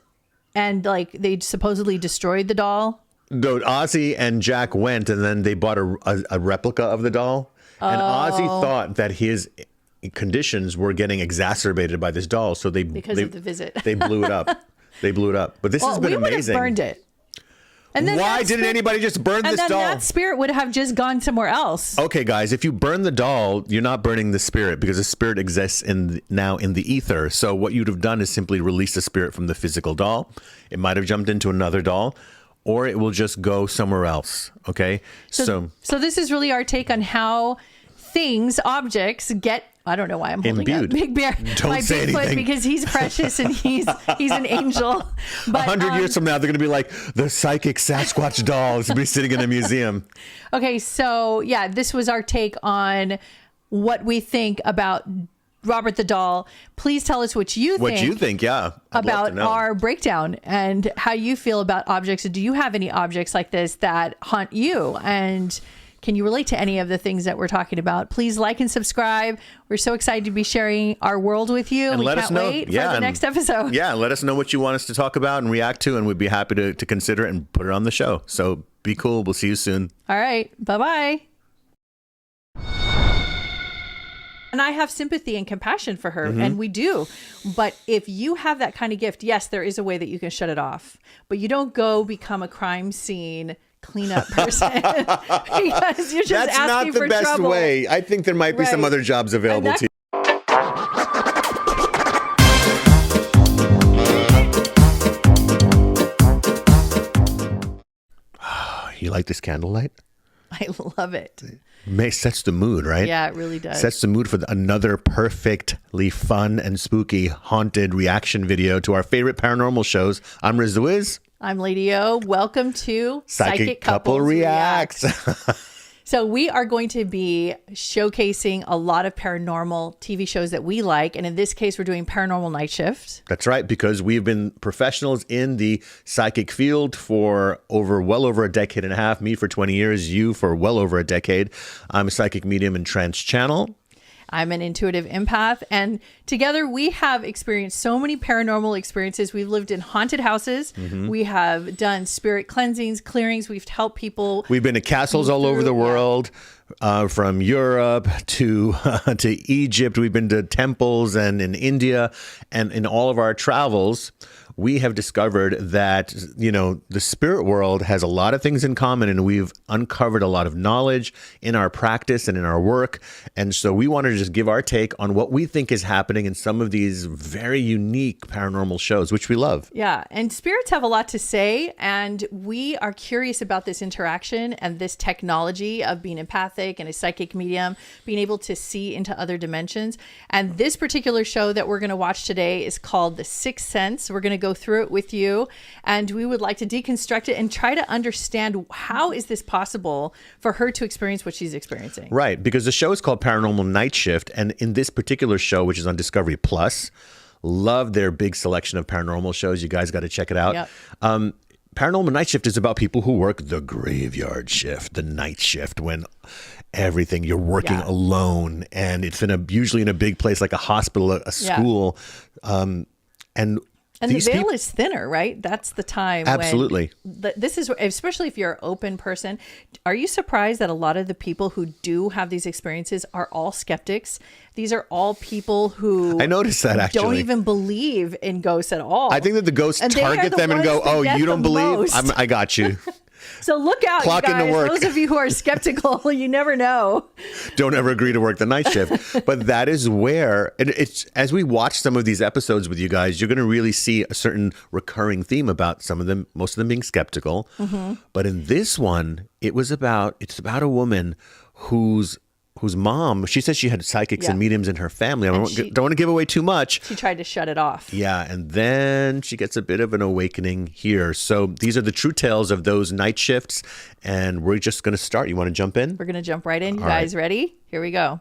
and, like, they supposedly destroyed the doll? No, Ozzy and Jack went, and then they bought a replica of the doll. And Ozzy thought that his conditions were getting exacerbated by this doll, so because of the visit. They blew it up. They blew it up. But this has been amazing. We would have burned it. And then why didn't anybody just burn this doll? And then that spirit would have just gone somewhere else. Okay, guys, if you burn the doll, you're not burning the spirit because the spirit exists now in the ether. So what you'd have done is simply release the spirit from the physical doll. It might have jumped into another doll, or it will just go somewhere else. Okay, so this is really our take on how things, objects, get. I don't know why I'm holding imbued. up Big Bear. Don't my say Bigfoot anything. because he's precious and he's an angel. But 100 years from now, they're going to be like the psychic Sasquatch doll is going to be sitting in a museum. Okay, so yeah, this was our take on what we think about Robert the Doll. Please tell us what you think. What you think, yeah. I'd love to about know. our breakdown and how you feel about objects. Do you have any objects like this that haunt you? And can you relate to any of the things that we're talking about? Please like and subscribe. We're so excited to be sharing our world with you. And we let can't us know, wait for the next episode. Yeah, let us know what you want us to talk about and react to, and we'd be happy to consider it and put it on the show. So be cool. We'll see you soon. All right. Bye-bye. And I have sympathy and compassion for her, and we do. But if you have that kind of gift, yes, there is a way that you can shut it off. But you don't go become a crime scene cleanup person because you're just That's asking not the for best trouble. way. I think there might be some other jobs available to you. You like this candlelight? I love it. Sets the mood, right? Yeah, it really does. Sets the mood for another perfectly fun and spooky haunted reaction video to our favorite paranormal shows. I'm Riz the Wiz. I'm Lady O. Welcome to Psychic Couple Reacts. So we are going to be showcasing a lot of paranormal TV shows that we like. And in this case, we're doing Paranormal Nightshift. That's right, because we've been professionals in the psychic field for well over a decade and a half. Me for 20 years, you for well over a decade. I'm a psychic medium and trance channel. I'm an intuitive empath, and together we have experienced so many paranormal experiences. We've lived in haunted houses. We have done spirit cleansings, clearings. We've helped people. We've been to castles all over the world, from Europe to Egypt. We've been to temples and in India, and in all of our travels, we have discovered that, you know, the spirit world has a lot of things in common, and we've uncovered a lot of knowledge in our practice and in our work. And so we wanted to just give our take on what we think is happening in some of these very unique paranormal shows, which we love. Yeah. And spirits have a lot to say, and we are curious about this interaction and this technology of being empathic and a psychic medium, being able to see into other dimensions. And this particular show that we're going to watch today is called The Sixth Sense. We're going to go through it with you, and we would like to deconstruct it and try to understand how is this possible for her to experience what she's experiencing. Right, because the show is called Paranormal Nightshift, and in this particular show, which is on Discovery Plus, Love their big selection of paranormal shows. You guys got to check it out. Yep. Paranormal Night Shift is about people who work the graveyard shift, the night shift, when everything you're working alone, and it's usually in a big place like a hospital, a school, and the veil is thinner, right? That's the time. Absolutely. This is, especially if you're an open person. Are you surprised that a lot of the people who do have these experiences are all skeptics? These are all people who I noticed that actually don't even believe in ghosts at all. I think that the ghosts target them and go, "Oh, you don't believe? I got you." So look out, Clock you guys. into work. Those of you who are skeptical, you never know. Don't ever agree to work the night shift. But that is where, and it's as we watch some of these episodes with you guys, you're going to really see a certain recurring theme about some of them, most of them being skeptical. Mm-hmm. But in this one, it's about a woman whose mom, she says she had psychics and mediums in her family. I don't want to give away too much. She tried to shut it off. Yeah, and then she gets a bit of an awakening here. So these are the true tales of those night shifts, and we're just going to start. You want to jump in? We're going to jump right in. You guys ready? Here we go.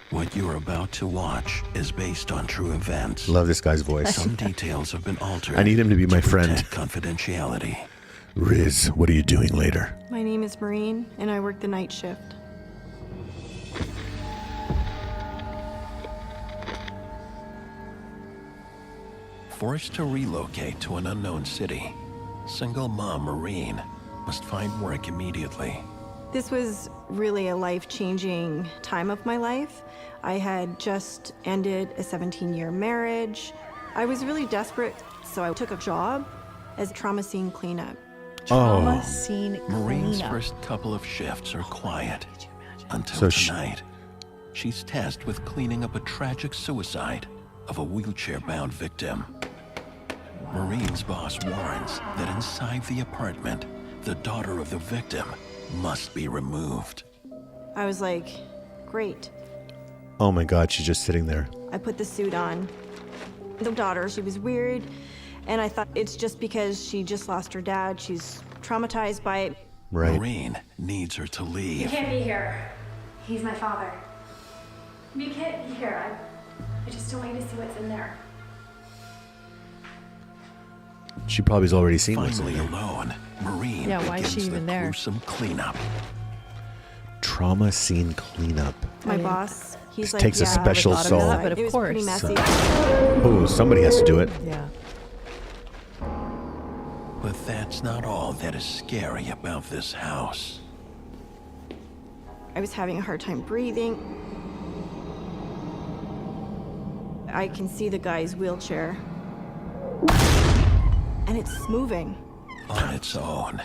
What you're about to watch is based on true events. Love this guy's voice. Some details have been altered. I need him to be my friend. Confidentiality. Riz, what are you doing later? My name is Maureen, and I work the night shift. Forced to relocate to an unknown city, single mom Maureen must find work immediately. This was really a life-changing time of my life. I had just ended a 17-year marriage. I was really desperate, so I took a job as trauma scene cleanup. Trauma scene cleanup. Maureen's first couple of shifts are quiet until tonight. She's tasked with cleaning up a tragic suicide of a wheelchair-bound victim. Maureen's boss warns that inside the apartment, the daughter of the victim must be removed. I was like, great. Oh my God, she's just sitting there. I put the suit on. The daughter, she was weird, and I thought it's just because she just lost her dad. She's traumatized by it. Right. Maureen needs her to leave. You can't be here. He's my father. You can't be here. I just don't want you to see what's in there. She probably has already seen what's in Finally there. alone, Maureen why is she begins even the there? gruesome cleanup. Trauma scene cleanup. My boss, he's This like, takes a yeah, special thought of soul. that, but of it was course. pretty messy. Oh, somebody has to do it. Yeah. But that's not all that is scary about this house. I was having a hard time breathing. I can see the guy's wheelchair. And it's moving. On its own.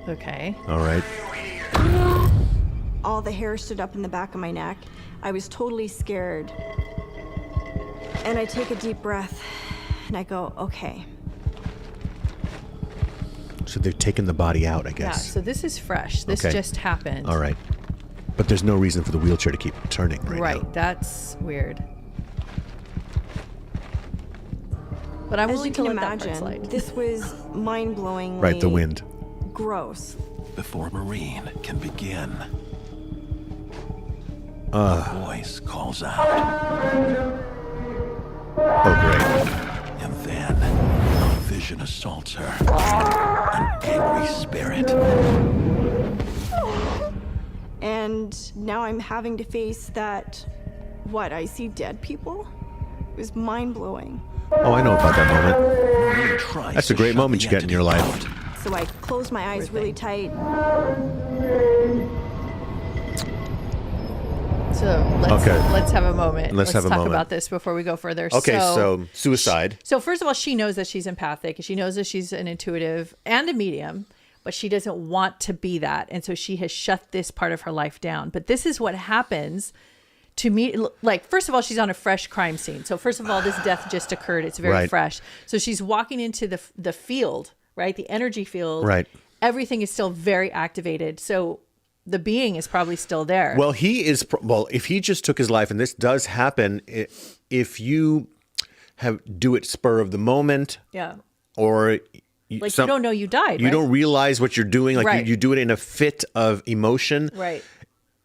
Okay. All right. All the hair stood up in the back of my neck. I was totally scared. And I take a deep breath and I go, okay. So they've taken the body out, I Yeah, guess. so this is fresh. This just happened. All right. But there's no reason for the wheelchair to keep turning right now. That's weird. But I'm As willing you to can let that part imagine, slide. this was mind-blowingly Right, the wind. gross. Before Maureen can begin, a voice calls out. Oh, great. And then a vision assaults her. An angry spirit. And now I'm having to face that, I see dead people? It was mind-blowing. Oh, I know about that moment. Maureen tries That's a to great shut moment the you get in your entity life. out. So I closed my eyes really tight. So let's have a moment. Let's have a talk moment. about this before we go further. Okay, so suicide. So first of all, she knows that she's empathic. She knows that she's an intuitive and a medium, but she doesn't want to be that. And so she has shut this part of her life down. But this is what happens to me. Like, first of all, she's on a fresh crime scene. So first of all, this death just occurred. It's very fresh. So she's walking into the field, right? The energy field. Right. Everything is still very activated. So the being is probably still there. Well, if he just took his life, and this does happen, if you do it spur of the moment, yeah. or Like, you don't know you died, You right? don't realize what you're doing. Like, Right. you do it in a fit of emotion. Right.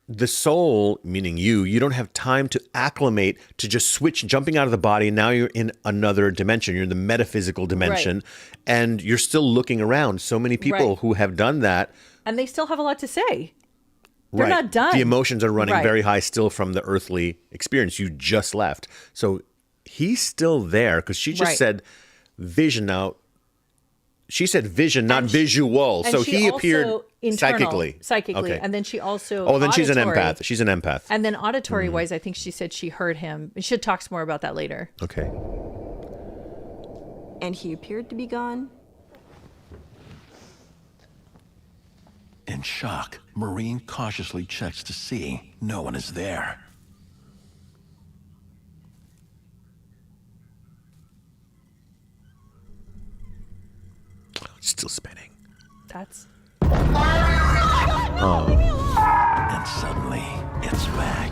The soul, meaning you don't have time to acclimate to just jumping out of the body. And now you're in another dimension. You're in the metaphysical dimension. And you're still looking around. So many people who have done that. And they still have a lot to say. They're not done. The emotions are running very high still from the earthly experience. You just left. So he's still there because she just said vision. Now, she said vision, not visual. And So she he also appeared psychically. Okay. And then she also then she's an auditory. empath. She's an empath. And then auditory wise, I think she said she heard him. She talks more about that later. Okay. And he appeared to be gone. In shock, Maureen cautiously checks to see no one is there. Still spinning. That's... Oh. And suddenly, it's back.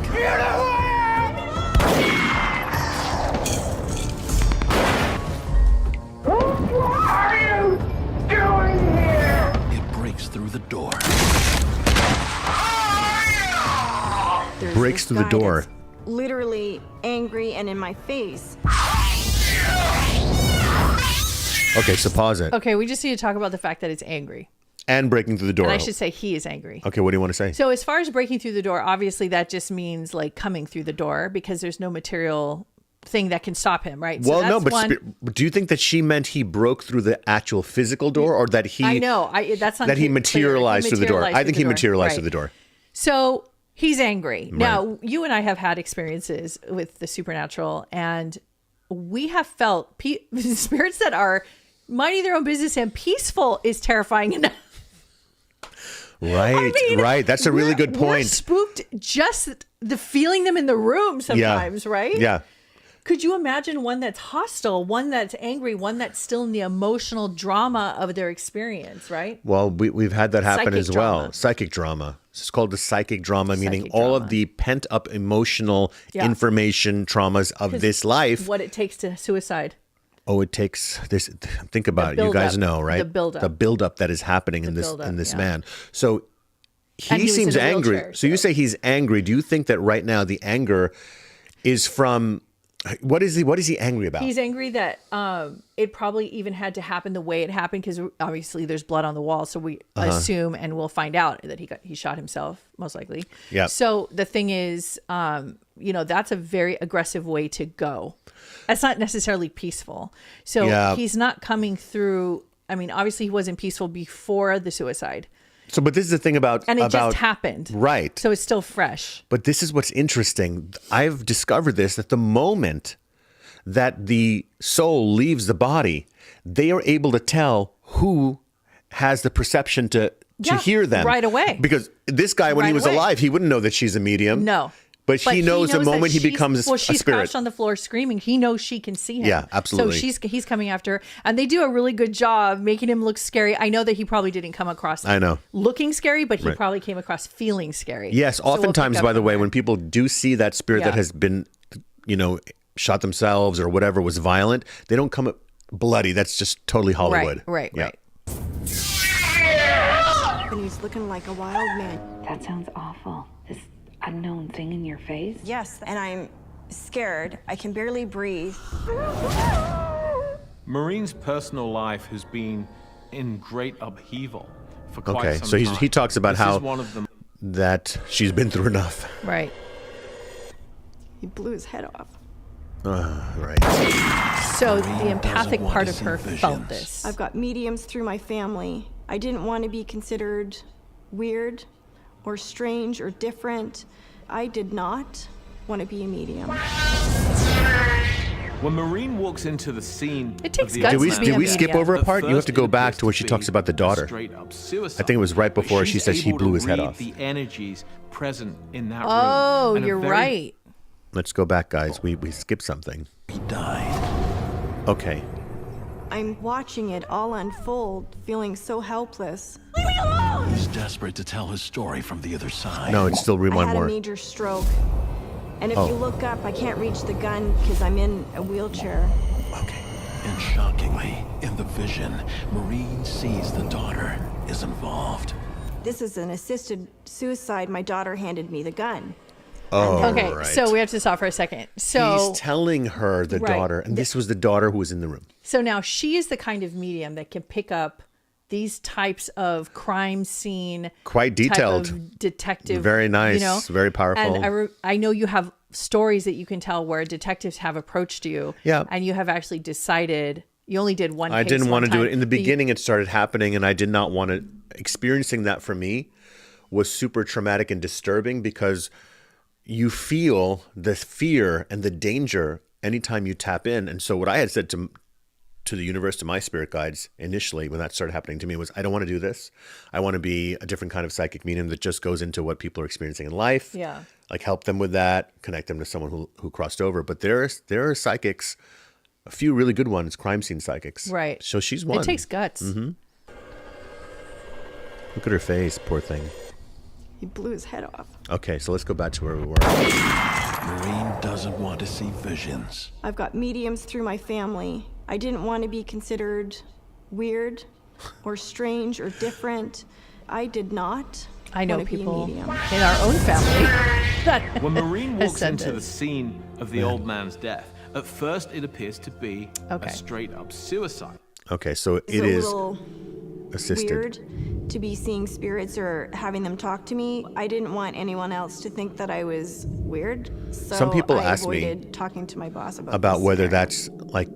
What are you doing here? It breaks through the door. There's Breaks this through the guy door. that's literally angry and in my face. Okay, so pause it. Okay, we just need to talk about the fact that it's angry. And breaking through the door. And I should say he is angry. Okay, what do you want to say? So as far as breaking through the door, obviously that just means like coming through the door because there's no material thing that can stop him, right? Well, so no, that's but do you think that she meant he broke through the actual physical door, or that he? I know. That's not that he clear. materialized through the door. I think he materialized Right. through the door. So he's angry. Now, you and I have had experiences with the supernatural, and we have felt spirits that are minding their own business and peaceful is terrifying enough. Right, I mean, right. That's a really good We're point. spooked just the feeling them in the room sometimes, right? Yeah. Could you imagine one that's hostile, one that's angry, one that's still in the emotional drama of their experience, right? Well, we've had that happen Psychic as well. drama. Psychic drama. It's called the psychic drama, meaning Psychic all drama. of the pent up emotional Yeah. information traumas of 'Cause this life. What it takes to suicide. Oh, it takes this. Think about it. You buildup, guys know, right? the buildup. The buildup that is happening in buildup, this yeah. man. So And he he was seems in a angry. wheelchair, so you say he's angry. Do you think that right now the anger is from what is he angry about? He's angry that it probably even had to happen the way it happened because obviously there's blood on the wall. So we assume and we'll find out that he shot himself most likely. Yeah. So the thing is, that's a very aggressive way to go. That's not necessarily peaceful. So he's not coming through. I mean, obviously he wasn't peaceful before the suicide. So, but this is the thing about And it just happened. Right. So it's still fresh. But this is what's interesting. I've discovered this, that the moment that the soul leaves the body, they are able to tell who has the perception to hear them. Right away. Because this guy, when he Right was away. alive, he wouldn't know that she's a medium. No. But he knows the that moment he she's- becomes well, a she's spirit. crouched on the floor screaming. He knows she can see him. Yeah, absolutely. So he's coming after her. And they do a really good job making him look scary. I know that he probably didn't come across looking scary, but he Right. probably came across feeling scary. Yes, So we'll oftentimes, pick up by the from way, there. when people do see that spirit that Yeah. has been, shot themselves or whatever was violent, they don't come bloody. That's just totally Hollywood. Right. And he's looking like a wild man. That sounds awful. This unknown thing in your face? Yes, and I'm scared. I can barely breathe. Maureen's personal life has been in great upheaval for quite Okay, some so time. he talks about This how is one of them. that she's been through enough. Right. He blew his head off. Right. So the empathic part of her felt this. I've got mediums through my family. I didn't want to be considered weird or strange or different. I did not want to be a medium. When Maureen walks into the scene, It takes of the guts Did to be we a skip medium. over a At part? You have first to go it back appears to where she to talks be about the daughter. straight up suicide. I think it was right before But she she's says she able blew to his head read off. The energies present in that room. Oh, and a you're very- right. Let's go back, guys. We skipped something. He died. Okay. I'm watching it all unfold, feeling so helpless. He's desperate to tell his story from the other side. No, it's still I one had a more. major stroke. And if Oh. you look up, I can't reach the gun because I'm in a wheelchair. And shockingly, in the vision, Maureen sees the daughter is involved. This is an assisted suicide. My daughter handed me the gun. Oh, okay, right. so we have to stop for a second. So he's telling her the Right. daughter, and this was the daughter who was in the room. So now she is the kind of medium that can pick up these types of crime scene, Quite type detailed. of detective, Very nice, you know? very powerful. And I know you have stories that you can tell where detectives have approached you, Yeah. and you have actually decided you only did one. I case didn't one want to do time, it. In the but you- beginning, it started happening, and I did not want to. Experiencing that for me was super traumatic and disturbing because you feel the fear and the danger anytime you tap in. And so what I had said to the universe, to my spirit guides initially when that started happening to me was, I don't want to do this. I want to be a different kind of psychic medium that just goes into what people are experiencing in life. Yeah. Like help them with that, connect them to someone who crossed over. But there are psychics, a few really good ones, crime scene psychics. Right. So she's one. It takes guts. Mm-hmm. Look at her face, poor thing. He blew his head off. Okay, so let's go back to where we were. Maureen doesn't want to see visions. I've got mediums through my family. I didn't want to be considered weird or strange or different. I did not. I know want to people be a medium. in our own family that When Maureen has walks said into the this. scene of the old man's death, at first it appears to be Okay. a straight-up suicide. Okay, so It's it a is little assisted. weird to be seeing spirits or having them talk to me. I didn't want anyone else to think that I was weird, so Some people I ask me avoided talking to my boss about this. whether that's like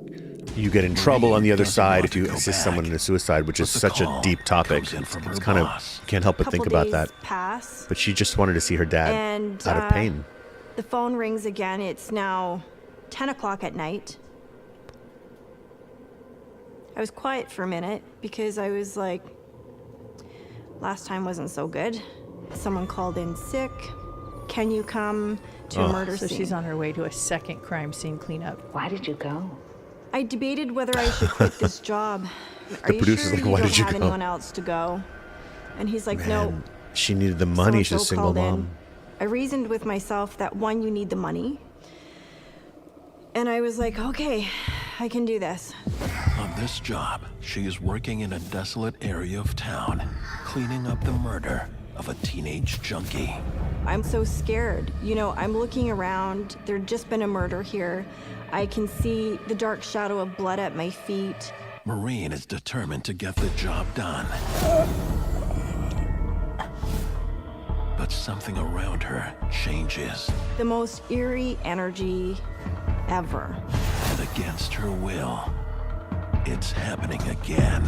you get in trouble on the other side if you assist someone in a suicide, which is such a deep topic. It's kind of, you can't help but think Couple about days that. pass, But she just wanted to see her dad and out of pain. the phone rings again. It's now 10 o'clock at night. I was quiet for a minute because I was like, last time wasn't so good. Someone called in sick. Can you come to a murder So scene? she's on her way to a second crime scene cleanup. Why did you go? I debated whether I should quit this job. Are The you producer's sure like, you "Why don't did you have go?" anyone else to go? And he's like, no. Man, she needed the money. She's a So-and-so single called in. mom. I reasoned with myself that one, you need the money. And I was like, okay, I can do this. On this job, she is working in a desolate area of town, cleaning up the murder of a teenage junkie. I'm so scared. You know, I'm looking around. There'd just been a murder here. I can see the dark shadow of blood at my feet. Maureen is determined to get the job done. But something around her changes, The most eerie energy ever. and against her will, it's happening again.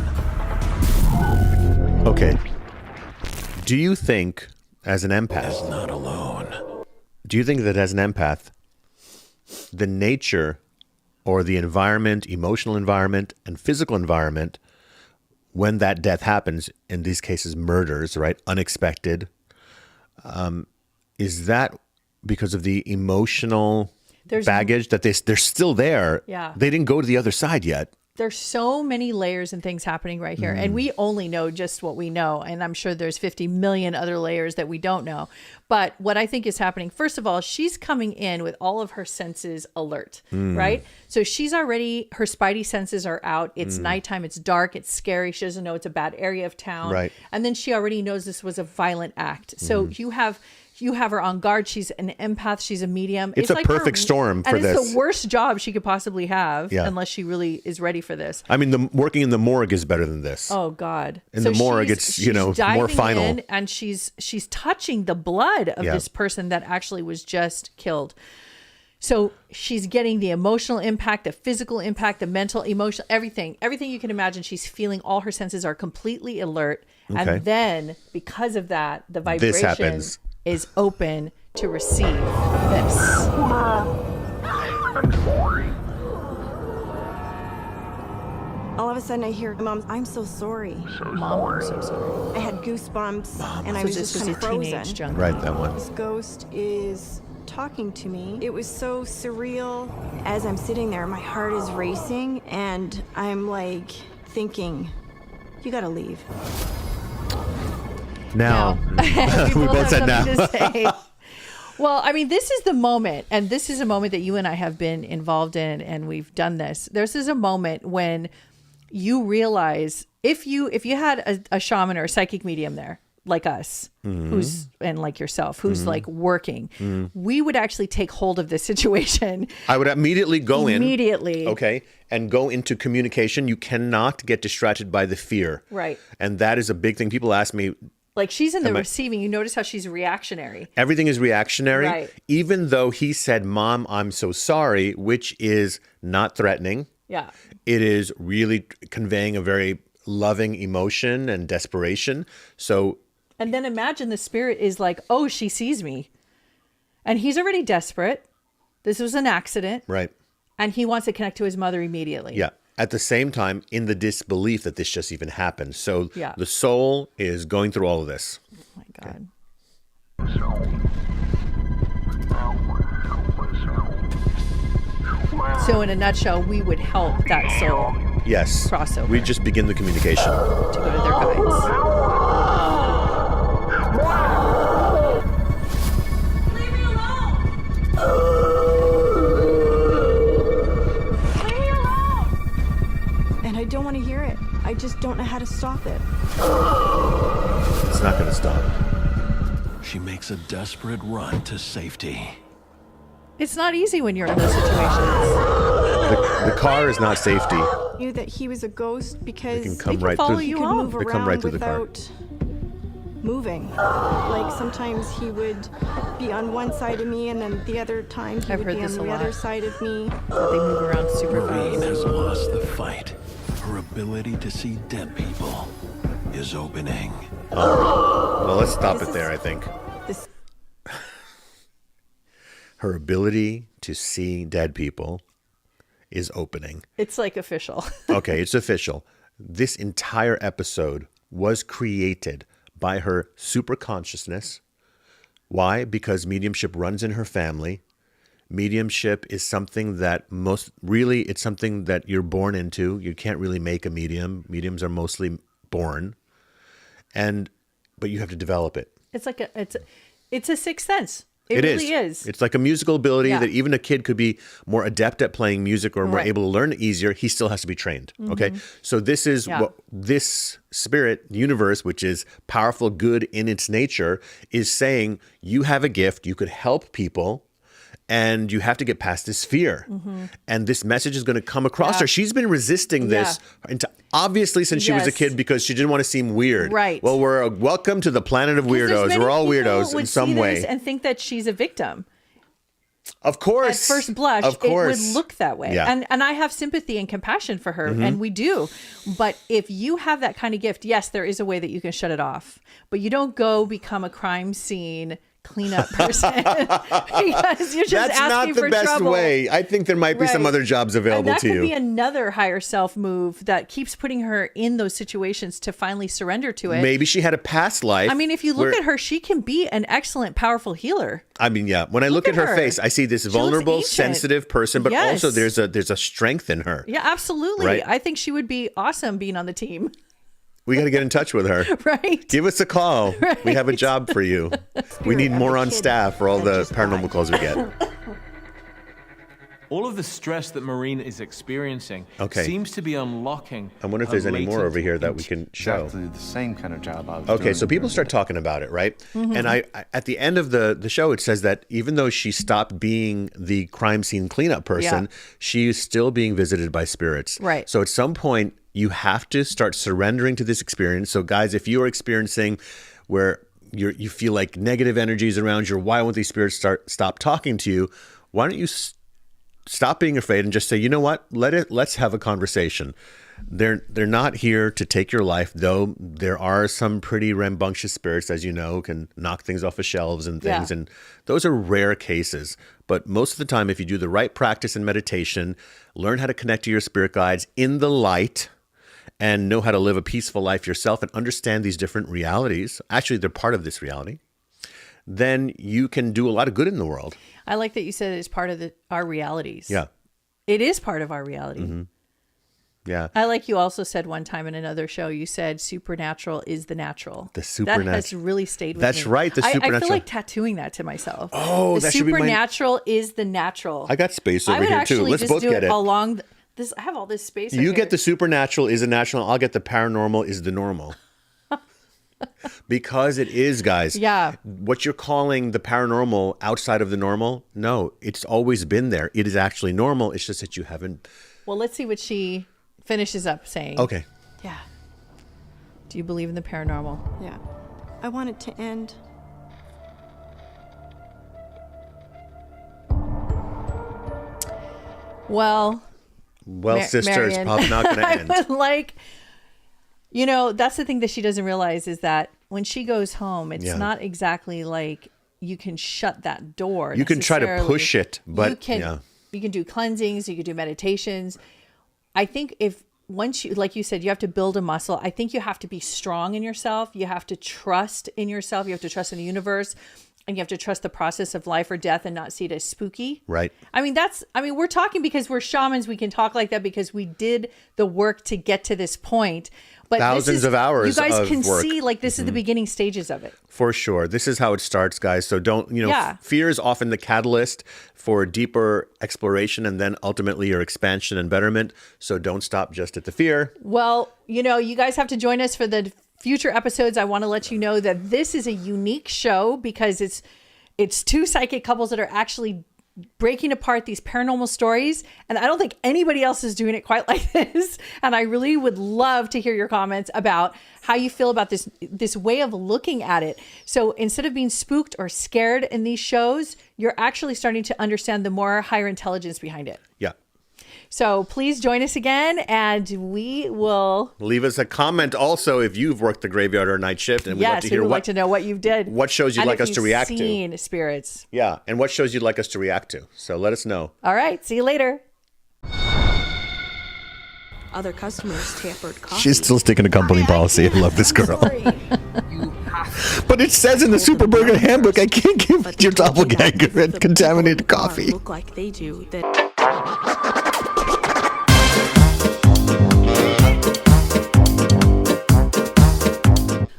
Okay. Do you think, as an Is empath, not alone. do you think that as an empath, the nature or the environment, emotional environment, and physical environment, when that death happens, in these cases, murders, right, unexpected, is that because of the emotional baggage that they're still there? Yeah. They didn't go to the other side yet. There's so many layers and things happening right here. And we only know just what we know. And I'm sure there's 50 million other layers that we don't know. But what I think is happening, first of all, she's coming in with all of her senses alert, right? So she's already, her spidey senses are out. It's nighttime. It's dark. It's scary. She doesn't know it's a bad area of town. Right. And then she already knows this was a violent act. So you have her on guard. She's an empath. She's a medium. It's a like perfect storm for and this. it's the worst job she could possibly have Yeah. unless she really is ready for this. I mean, working in the morgue is better than this. Oh God! In the morgue, it's, you know, more diving final. in and she's touching the blood of Yeah. this person that actually was just killed. So she's getting the emotional impact, the physical impact, the mental, emotional, everything you can imagine. She's feeling. All her senses are completely alert, Okay. and then because of that, the This vibration happens. is open to receive this. All of a sudden I hear, Mom, I'm so sorry. Mom, I'm so sorry. I had goosebumps and I So was this just was kind a of teenage frozen. junkie. Right, that one. This ghost is talking to me. It was so surreal. As I'm sitting there, my heart is racing and I'm like thinking, you gotta leave. Now, we People both have said now. something to say. Well, I mean, this is the moment, and this is a moment that you and I have been involved in, and we've done this. This is a moment when you realize if you had a shaman or a psychic medium there, like us, who's and like yourself, who's like working, we would actually take hold of this situation. I would immediately go in. Okay. And go into communication. You cannot get distracted by the fear. Right. And that is a big thing. People ask me. Like she's in the receiving. You notice how she's reactionary. Everything is reactionary. Right. Even though he said, "Mom, I'm so sorry," which is not threatening. Yeah. It is really conveying a very loving emotion and desperation. So. And then imagine the spirit is like, "Oh, she sees me," and he's already desperate. This was an accident. Right. And he wants to connect to his mother immediately. Yeah. At the same time, in the disbelief that this just even happened. So yeah. The soul is going through all of this. Oh my God. Okay. So in a nutshell, we would help that soul. Yes. Crossover. We just begin the communication. To go to their guides. I don't want to hear it. I just don't know how to stop it. It's not going to stop. She makes a desperate run to safety. It's not easy when you're in those situations. The car is not safety. I knew that he was a ghost because they can come right through. He could move they come right through the car. Without moving. Like sometimes he would be on one side of me, and then the other time he would be on the other side of me. That they move around super fast. Marine has lost the fight. Her ability to see dead people is opening. Oh. Well, let's stop it there, I think. Her ability to see dead people is opening. It's like official. Okay, it's official. This entire episode was created by her super consciousness. Why? Because mediumship runs in her family. Mediumship is something that it's something that you're born into. You can't really make a medium. Mediums are mostly born. But you have to develop it. It's like it's a sixth sense. It really is. It's like a musical ability that even a kid could be more adept at playing music or more able to learn it easier. He still has to be trained. Okay. So this is what this spirit universe, which is powerful, good in its nature, is saying you have a gift. You could help people. And you have to get past this fear. And this message is going to come across her. She's been resisting this obviously since she was a kid because she didn't want to seem weird. Right. Well, welcome to the planet of weirdos. We're all weirdos in some way. And think that she's a victim. Of course. At first blush, it would look that way. Yeah. And I have sympathy and compassion for her, and we do. But if you have that kind of gift, yes, there is a way that you can shut it off. But you don't go become a crime scene cleanup person because you're just That's asking not the for best trouble. way. I think there might be some other jobs available to you. That could be another higher self move that keeps putting her in those situations to finally surrender to it. Maybe she had a past life. I mean, if you look at her, she can be an excellent, powerful healer. I mean, yeah. When I look at her face, I see this vulnerable, sensitive person, but also there's a strength in her. Yeah, absolutely. Right? I think she would be awesome being on the team. We got to get in touch with her. Right. Give us a call. Right. We have a job for you. We need more on staff for all the paranormal calls we get. All of the stress that Marine is experiencing seems to be unlocking. I wonder if there's any more over here that we can show. Exactly the same kind of job I was doing. Okay, so people start talking about it, right? And I at the end of the show, it says that even though she stopped being the crime scene cleanup person, she is still being visited by spirits. Right. So at some point, you have to start surrendering to this experience. So guys, if you are experiencing where you feel like negative energies around you, or why won't these spirits stop talking to you? Why don't you stop being afraid and just say, you know what? Let's have a conversation. They're not here to take your life, though. There are some pretty rambunctious spirits, as you know, can knock things off of shelves and things, and those are rare cases. But most of the time, if you do the right practice and meditation, learn how to connect to your spirit guides in the light, and know how to live a peaceful life yourself and understand these different realities. Actually, they're part of this reality. Then you can do a lot of good in the world. I like that you said it's part of our realities. Yeah. It is part of our reality. Yeah. I like you also said one time in another show, you said supernatural is the natural. The supernatural. That has really stayed with That's me. right, the I supernatural. feel like tattooing that to myself. Oh, the that should be my... supernatural is the natural. I got space I over would here too. actually Let's just both do get it. along this. I have all this space. You get the supernatural is the natural. I'll get the paranormal is the normal. Because it is, guys. Yeah. What you're calling the paranormal outside of the normal, no, it's always been there. It is actually normal. It's just that you haven't. Well, let's see what she finishes up saying. Okay. Yeah. Do you believe in the paranormal? Yeah. I want it to end. Well, sister, it's Marion, probably not going to end. I would like, that's the thing that she doesn't realize is that when she goes home, it's not exactly like you can shut that door. You can try to push it, but you can do cleansings, you can do meditations. I think once you, like you said, you have to build a muscle. I think you have to be strong in yourself. You have to trust in yourself. You have to trust in the universe. And you have to trust the process of life or death and not see it as spooky. Right. I mean, we're talking because we're shamans. We can talk like that because we did the work to get to this point. But thousands of hours. You guys of can work. see, like, this is the beginning stages of it. For sure. This is how it starts, guys. So don't, fear is often the catalyst for deeper exploration and then ultimately your expansion and betterment. So don't stop just at the fear. Well, you guys have to join us for the future episodes. I want to let you know that this is a unique show because it's two psychic couples that are actually breaking apart these paranormal stories, and I don't think anybody else is doing it quite like this. And I really would love to hear your comments about how you feel about this way of looking at it. So instead of being spooked or scared in these shows, you're actually starting to understand the more higher intelligence behind it. Yeah. So please join us again, and we will leave us a comment also if you've worked the graveyard or night shift, and we'd love to hear like to know what you did, what shows you'd like us to react to, seen spirits, and what shows you'd like us to react to. So let us know. All right, see you later. Other customers tampered coffee. She's still sticking to company policy. I love this girl. But it says in the Super Burger handbook, I can't give your doppelganger and contaminated coffee. Look like they do that.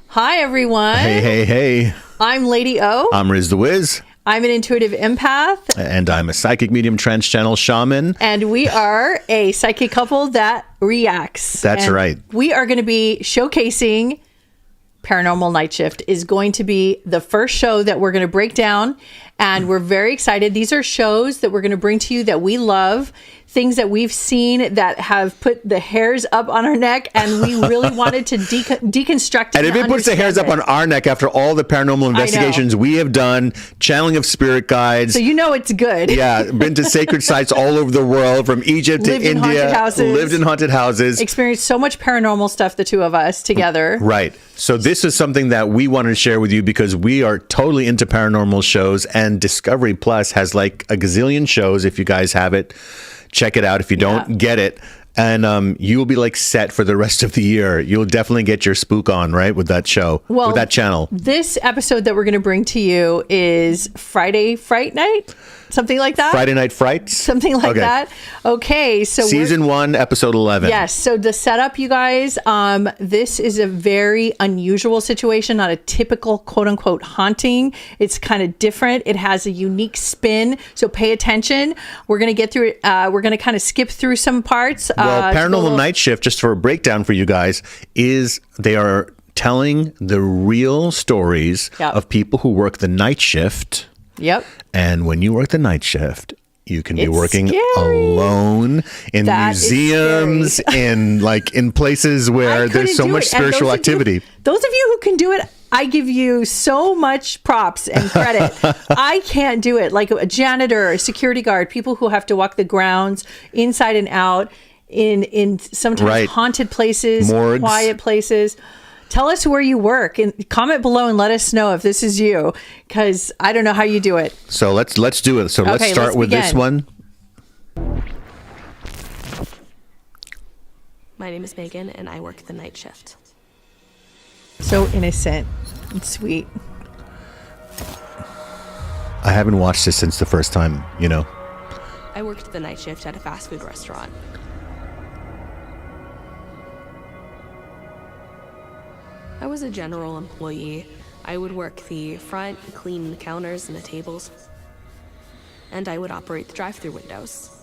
Hi, everyone. Hey. I'm Lady O. I'm Riz the Wiz. I'm an intuitive empath. And I'm a psychic medium trans-channel shaman. And we are a psychic couple that reacts. That's right. We are going to be showcasing Paranormal Night Shift is going to be the first show that we're going to break down. And we're very excited. These are shows that we're going to bring to you that we love. Things that we've seen that have put the hairs up on our neck, and we really wanted to deconstruct it. And if it puts the hairs up on our neck after all the paranormal investigations we have done, channeling of spirit guides. So it's good. Yeah, been to sacred sites all over the world, from Egypt to India, lived in haunted houses. Experienced so much paranormal stuff, the two of us together. Right. So this is something that we wanted to share with you because we are totally into paranormal shows, and Discovery Plus has like a gazillion shows. If you guys have it, check it out. If you don't, get it. And you'll be like set for the rest of the year. You'll definitely get your spook on, right, with that show, with that channel. This episode that we're going to bring to you is Friday Fright Night? Something like that? Friday Night Frights? Something like that. Okay. So Season 1, Episode 11. Yes. So the setup, you guys, this is a very unusual situation, not a typical quote unquote haunting. It's kind of different. It has a unique spin. So pay attention. We're going to get through it. We're going to kind of skip through some parts. Well, Paranormal Night Shift, just for a breakdown for you guys, is they are telling the real stories of people who work the night shift. Yep. And when you work the night shift, you can be working alone in museums, in places where there's so much spiritual activity. Those of you who can do it, I give you so much props and credit. I can't do it. Like a janitor, a security guard, people who have to walk the grounds inside and out in sometimes haunted places, morgues, quiet places. Tell us where you work and comment below and let us know if this is you, because I don't know how you do it. So let's do it. So let's start with this one. My name is Megan, and I work the night shift. So innocent and sweet. I haven't watched this since the first time, I worked the night shift at a fast food restaurant. I was a general employee. I would work the front, clean the counters and the tables. And I would operate the drive-thru windows.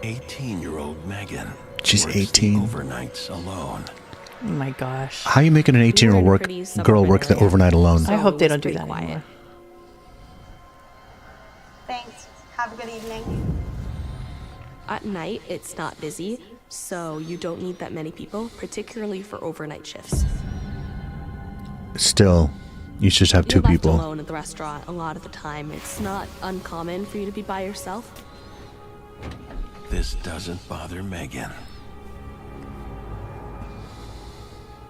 "18-year-old Megan. She's works 18. the overnights alone." Oh my gosh. How are you making an 18-year-old girl work the overnight alone? I hope they don't do that anymore. Thanks. Have a good evening. At night, it's not busy, so you don't need that many people, particularly for overnight shifts. Still, you should have two You're left people. alone at the restaurant a lot of the time. It's not uncommon for you to be by yourself. This doesn't bother Megan.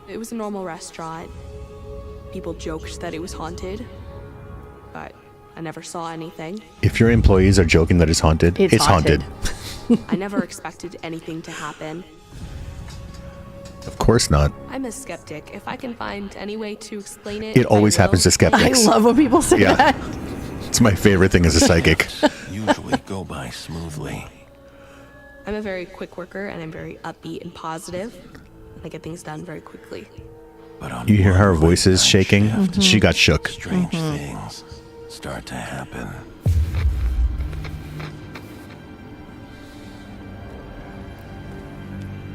It was a normal restaurant. People joked that it was haunted, but I never saw anything. If your employees are joking that it's haunted, it's haunted. I never expected anything to happen. Of course not. I'm a skeptic. If I can find any way to explain it, It always I will. happens to skeptics. I love when people say Yeah. that. It's my favorite thing as a psychic. Usually go by smoothly. I'm a very quick worker, and I'm very upbeat and positive. I get things done very quickly. But on You hear her one voices shaking? Mhm. She got shook. strange things start to happen.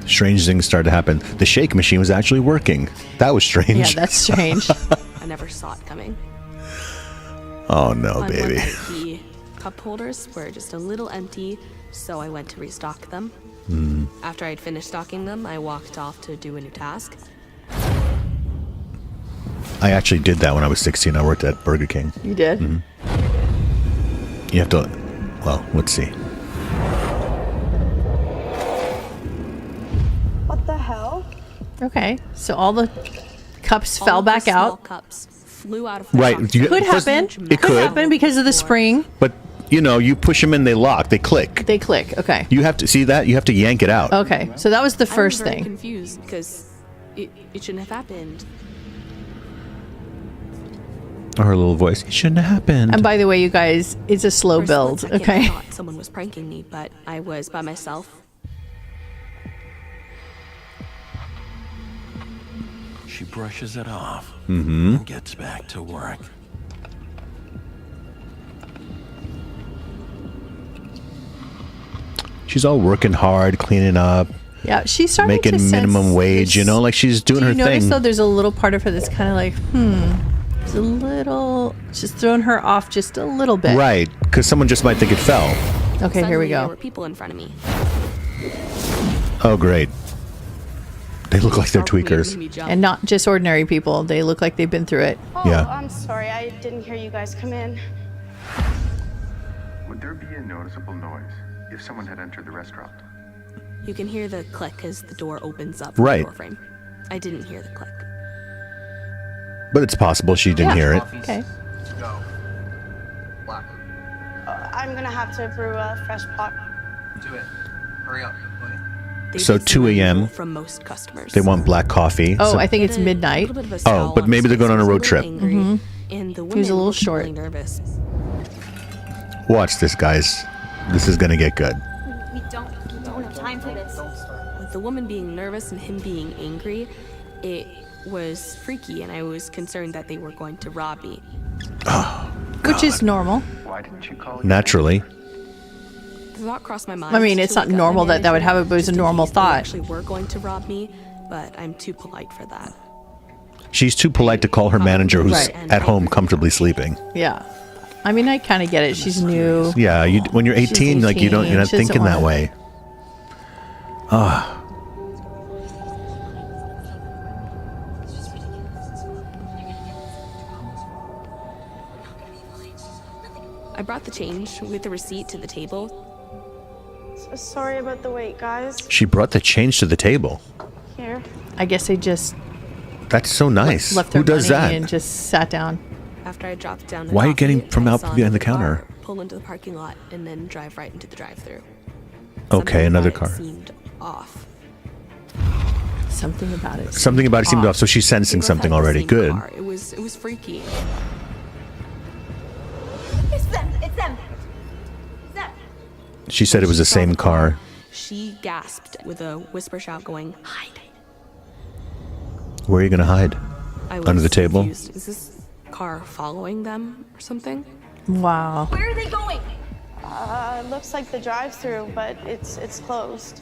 Strange things started to happen. The shake machine was actually working. That was strange. Yeah, that's strange. I never saw it coming. Oh no, On baby. one night, the cup holders were just a little empty, so I went to restock them. Mm. After I'd finished stocking them, I walked off to do a new task. I actually did that when I was 16. I worked at Burger King. You did? Mhm. You have to, well, let's see. What the hell? Okay, so all the cups All fell of the back small out. cups flew out of the Right. box. You- Could first- happen. It could. happen because of the spring. But, you know, you push them in, they lock, they click. They click. Okay. You have to see that? You have to yank it out. Okay, so that was the first I'm very thing. confused because it shouldn't have happened. Her little voice. It shouldn't have happened. And by the way, you guys, it's a slow For a build. split second, Okay. I thought someone was pranking me, but I was by myself. She brushes it off Mm-hmm. and gets back to work. She's all working hard, cleaning up, Yeah, she's starting making to sense minimum wage, you this- know, like she's doing Do her you notice thing. though? There's a little part of her that's kind of like, It's a little, just throwing her off just a little bit. Right, because someone just might think it fell. Okay, here we Suddenly, There go. were people in front of me. Oh, great. They look like they're tweakers. And not just ordinary people. They look like they've been through it. Oh, Yeah. I'm sorry. I didn't hear you guys come in. Would there be a noticeable noise if someone had entered the restaurant? You can hear the click as the door opens up. Right. The door frame. I didn't hear the click. But it's possible she didn't hear it. Okay. I'm gonna have to brew a fresh pot. Do it. Hurry up. They So did 2 see a.m. from most customers. They want black coffee. Oh, So- I think it's midnight. A little bit of a Oh, scowl but on maybe his they're going face. on a He was road trip. angry, Mhm. And the He was a women little looked short. really nervous. Watch this, guys. This is going to get good. We don't have time for this. With the woman being nervous and him being angry, it was freaky, and I was concerned that they were going to rob me. Which is normal. Why didn't you call? The thought crossed my mind. I mean, it's to not wake up normal my that that would manager happen, but it was a just in normal case they thought. actually were going to rob me, but I'm too polite for that. She's too polite to call her manager who's Right. at home comfortably sleeping. Yeah. I mean, I kind of get it. She's new. Yeah, you, when you're 18, like you're not She doesn't thinking that wanna- way. Ah, I brought the change with the receipt to the table. So sorry about the wait, guys. she brought the change to the table. Here. I guess they just That's so nice. left their Who does money that? and just sat down. After I dropped down the Why are you coffee, getting from I out saw behind the another car counter? pull into the parking lot and then drive right into the drive-thru. Okay, another Something car. about it seemed off. Something about it. Something about it seemed off, so she's They sensing both something had the already. same Good. car. It was freaky. It's them. It's them. She said it was the same car. She gasped with a whisper shout going, "Hide." Where are you going to hide? I was Under the table? confused. Is this car following them or something? Wow. Where are they going? It looks like the drive-through, but it's closed.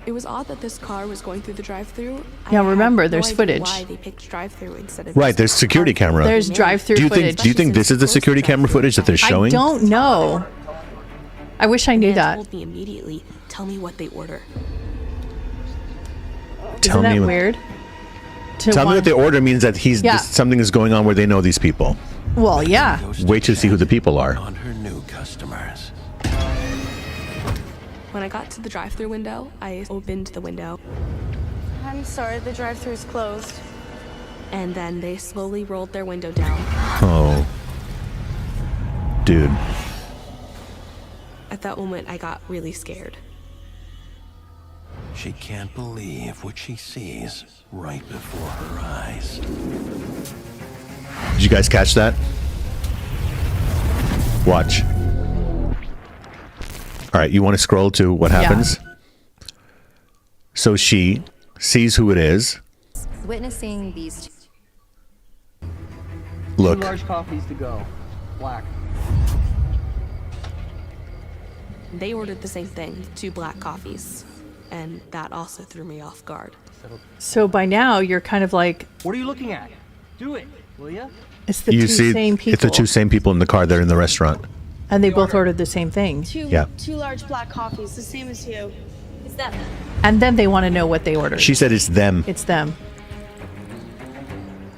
It was odd that this car was going through the drive-through. Yeah, remember, there's idea footage. Why they picked drive-through instead of Right, there's security camera. There's drive-through footage. Do you think this is the security camera footage that they're showing? I don't know. I wish I knew Man that. told me immediately, "Tell me what they order." Isn't that weird? Tell me what they order means that something is going on where they know these people. Well, yeah. Wait to see who the people are. On her new customers. When I got to the drive-through window, I opened the window. I'm sorry, the drive-through is closed. And then they slowly rolled their window down. Oh. Dude. At that moment, I got really scared. She can't believe what she sees right before her eyes. Did you guys catch that? Watch. All right, you want to scroll to what happens? So she sees who it is. Witnessing these. Look. 2 large coffees to go. Black. They ordered the same thing, 2 black coffees. And that also threw me off guard. So by now, you're kind of like, What are you looking at? Do it, will ya? it's the two same people. It's the two same people in the car that are in the restaurant. And they both ordered the same thing. Yeah. 2 large black coffees, the same as you. Is that? And then they want to know what they ordered. She said it's them. It's them.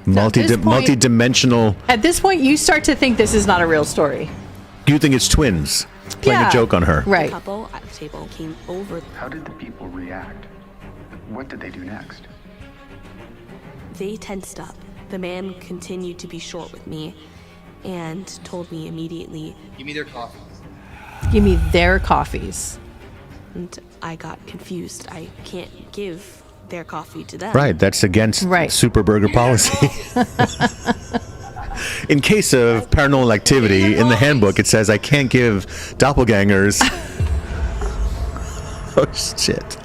Multi-dimensional. At this point, you start to think this is not a real story. You think it's twins playing a joke on her. Right. The couple at the table came over. How did the people react? What did they do next? They tensed up. The man continued to be short with me and told me immediately, Give me their coffees. Give me their coffees. and I got confused. I can't give their coffee to them. Right, that's against Super Burger policy. In case of paranormal activity, in the handbook it says I can't give doppelgangers. Oh shit.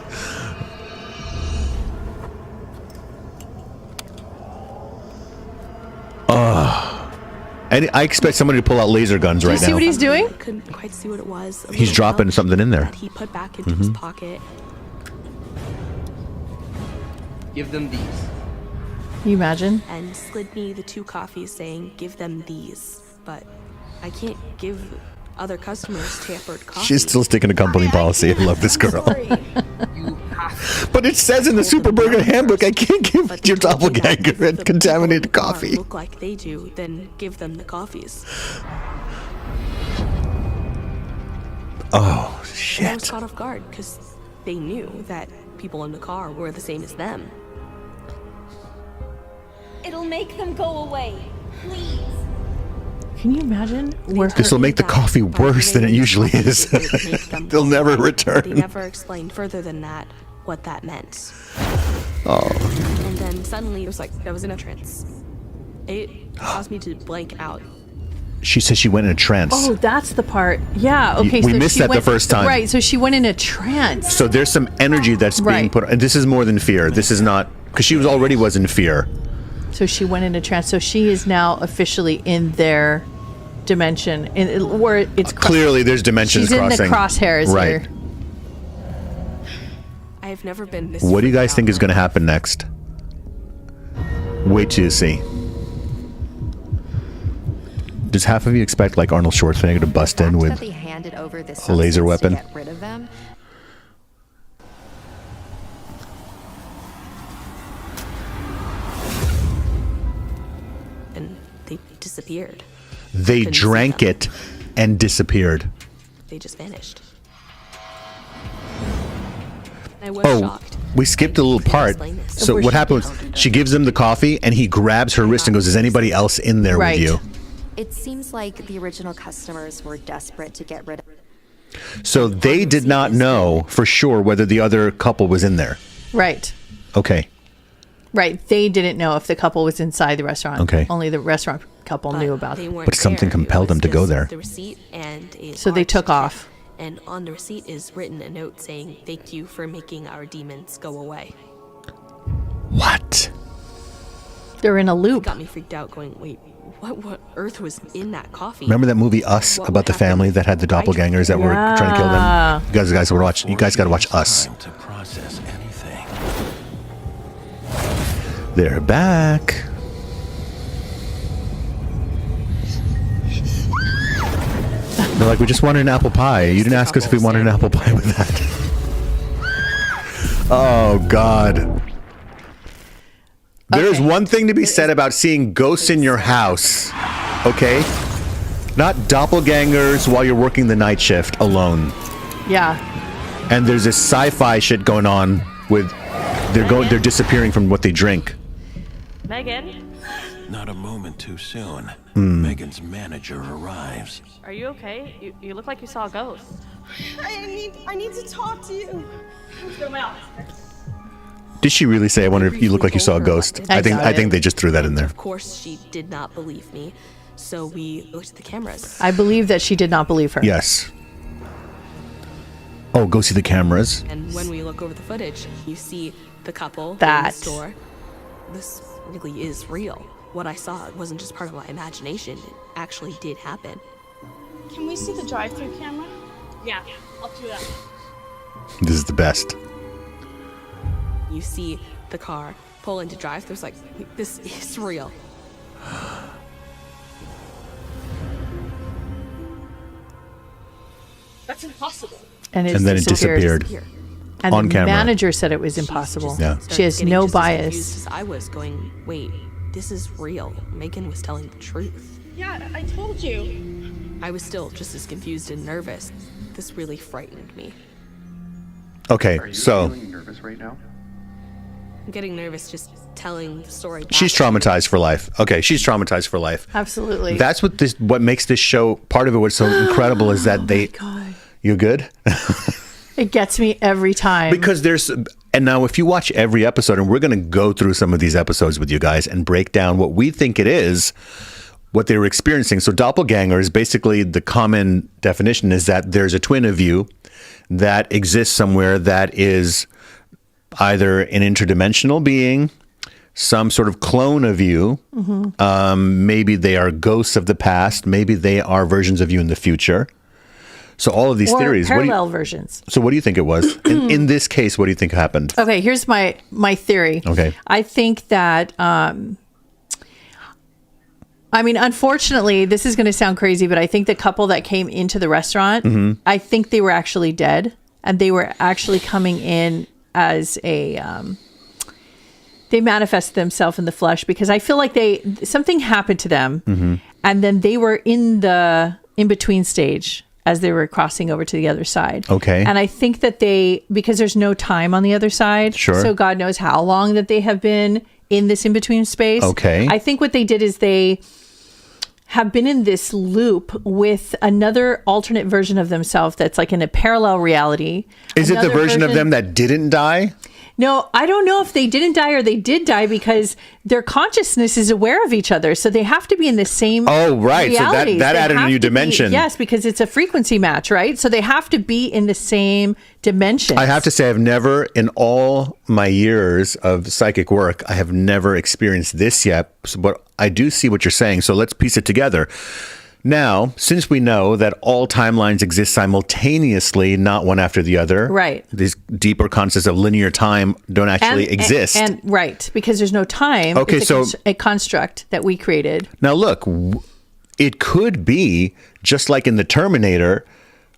And I expect somebody to pull out laser guns right now. Do you see what he's doing? I couldn't quite see what it was. A He's little dropping pouch something in there. that he put back into his pocket. Give them these. Can you imagine? And slid me the 2 coffees saying, give them these. But I can't give other customers tampered coffee. She's still sticking to company policy. I love this girl. But it says in the Super Burger handbook, I can't give your doppelganger contaminated coffee. Look like they do, then give them the coffees. Oh, And I was shit. caught off guard because they knew that people in the car were the same as them. It'll make them go away. Please. Can you imagine? This will make the coffee worse than it usually is. They'll never They return. never explained further than that what that meant. Oh. And then suddenly it was like I was in a trance. It caused me to blank out. She says she went in a trance. Oh, that's the part. Yeah. Okay. We so missed she that the went, first time. Right. So she went in a trance. So there's some energy that's being put. And this is more than fear. This is not because she was in fear. So she went in a trance. So she is now officially in their dimension, where it's Clearly, there's dimensions she's crossing. in the crosshairs right. here. I've never been this. What do you guys think is going to happen next? Wait till you see. Does half of you expect like Arnold Schwarzenegger to bust in with They handed over this a laser substance to weapon? get rid of them. And they disappeared. They Couldn't see drank them. it and disappeared. They just vanished. I was shocked. We skipped a little part. So what happened was she gives him the coffee and he grabs her wrist and goes, is anybody else in there with you? It seems like the original customers were desperate to get rid of. So they did not know for sure whether the other couple was in there. Right. Okay. Right. They didn't know if the couple was inside the restaurant. Okay. Only the restaurant couple knew about it. But something compelled them to go there. The receipt and a So they large took tip. off. And on the receipt is written a note saying, "Thank you for making our demons go away." What? They're in a loop. It got me freaked out going, wait, what earth was in that coffee? Remember that movie Us about the family that had the doppelgangers that were trying to kill them? You guys got to watch Us. To process anything. They're back. They're like, we just wanted an apple pie. You didn't ask us if we wanted an apple pie with that. Oh, God. There's one thing to be said about seeing ghosts in your house, okay? Not doppelgangers while you're working the night shift alone. Yeah. And there's this sci-fi shit going on with they're disappearing from what they drink. Megan, Not a moment too soon. Mm. Megan's manager arrives. are you okay? You look like you saw a ghost. I need to talk to you. Let's go out. Did she really say, I wonder if you look like you saw a ghost? I think they just threw that in there. Of course, she did not believe me, so we looked at the cameras. I believe that she did not believe her. Yes. Oh, go see the cameras. And when we look over the footage, you see the couple in That. the store. This really is real. What I saw wasn't just part of my imagination. It actually did happen. Can we see the drive-through camera? Yeah, I'll do that. This is the best. You see the car pull into drive. There's like, this is real. That's impossible. And then it disappeared. And on the camera. manager said it was impossible. Yeah. She has Getting no just as bias. confused as I was going, wait, this is real. Megan was telling the truth. Yeah, I told you. I was still just as confused and nervous. This really frightened me. Okay, so Feeling nervous right now? I'm getting nervous just telling the story back. she's traumatized for life. Okay, she's traumatized for life. Absolutely. That's what makes this show, part of it what's so incredible is that they... God. You good? It gets me every time. Because and now if you watch every episode, and we're going to go through some of these episodes with you guys and break down what we think it is, what they were experiencing. So doppelganger is basically, the common definition is that there's a twin of you that exists somewhere that is either an interdimensional being, some sort of clone of you. Mm-hmm. Maybe they are ghosts of the past. Maybe they are versions of you in the future. So all of these Or theories. parallel versions. So what do you think it was? In this case, what do you think happened? Okay, here's my theory. Okay. I think that unfortunately, this is going to sound crazy, but I think the couple that came into the restaurant, Mm-hmm. I think they were actually dead, and they were actually coming in as a they manifested themselves in the flesh, because I feel like something happened to them, Mm-hmm. and then they were in the in-between stage as they were crossing over to the other side. Okay. And I think that because there's no time on the other side, Sure. so God knows how long that they have been in this in-between space. Okay. I think what they did is they have been in this loop with another alternate version of themselves that's like in a parallel reality. Is it the Another version of them that didn't die? No, I don't know if they didn't die or they did die, because their consciousness is aware of each other. So they have to be in the same Oh, right. So realities. that They added a have new to be- dimension. yes, because it's a frequency match, right? So they have to be in the same dimension. I have to say, I've never, in all my years of psychic work, I have never experienced this yet. But I do see what you're saying. So let's piece it together. Now, since we know that all timelines exist simultaneously, not one after the other, Right. These deeper concepts of linear time don't actually exist. And right, because there's no time. Okay, it's so- a construct that we created. Now, look, it could be just like in the Terminator,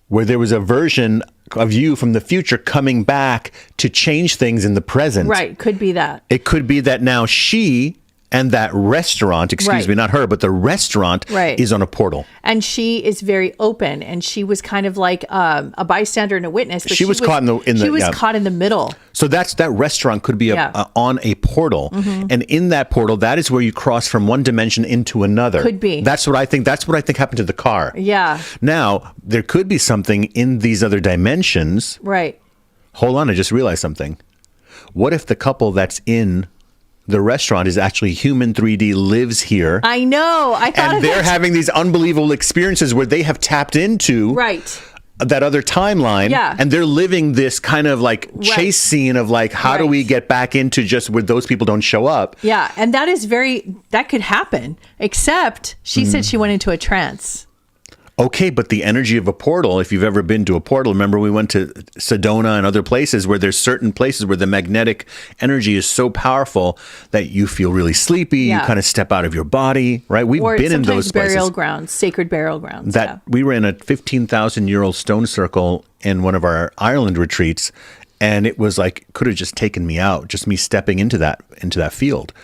where there was a version of you from the future coming back to change things in the present. Right, could be that. It could be that now she and that restaurant, excuse Right. me, not her, but the restaurant Right. is on a portal. And she is very open, and she was kind of like a bystander and a witness. But She was caught she was yeah. caught in the middle. So that restaurant could be Yeah. on a portal. Mhm. And in that portal, that is where you cross from one dimension into another. Could be. That's what I think happened to the car. Yeah, Now, there could be something in these other dimensions. right. Hold on, I just realized something. What if the couple that's in the restaurant is actually human 3D, lives here. I know. I thought and they're having these unbelievable experiences where they have tapped into that other timeline. Yeah. And they're living this kind of like chase scene of like, how do we get back into just where those people don't show up? Yeah. And that is that could happen, except she said she went into a trance. Okay, but the energy of a portal, if you've ever been to a portal, remember we went to Sedona and other places where there's certain places where the magnetic energy is so powerful that you feel really sleepy, you kind of step out of your body, right? We've been in those places. Burial grounds, sacred burial grounds. We were in a 15,000-year-old stone circle in one of our Ireland retreats, and it was like, could have just taken me out, just me stepping into that field.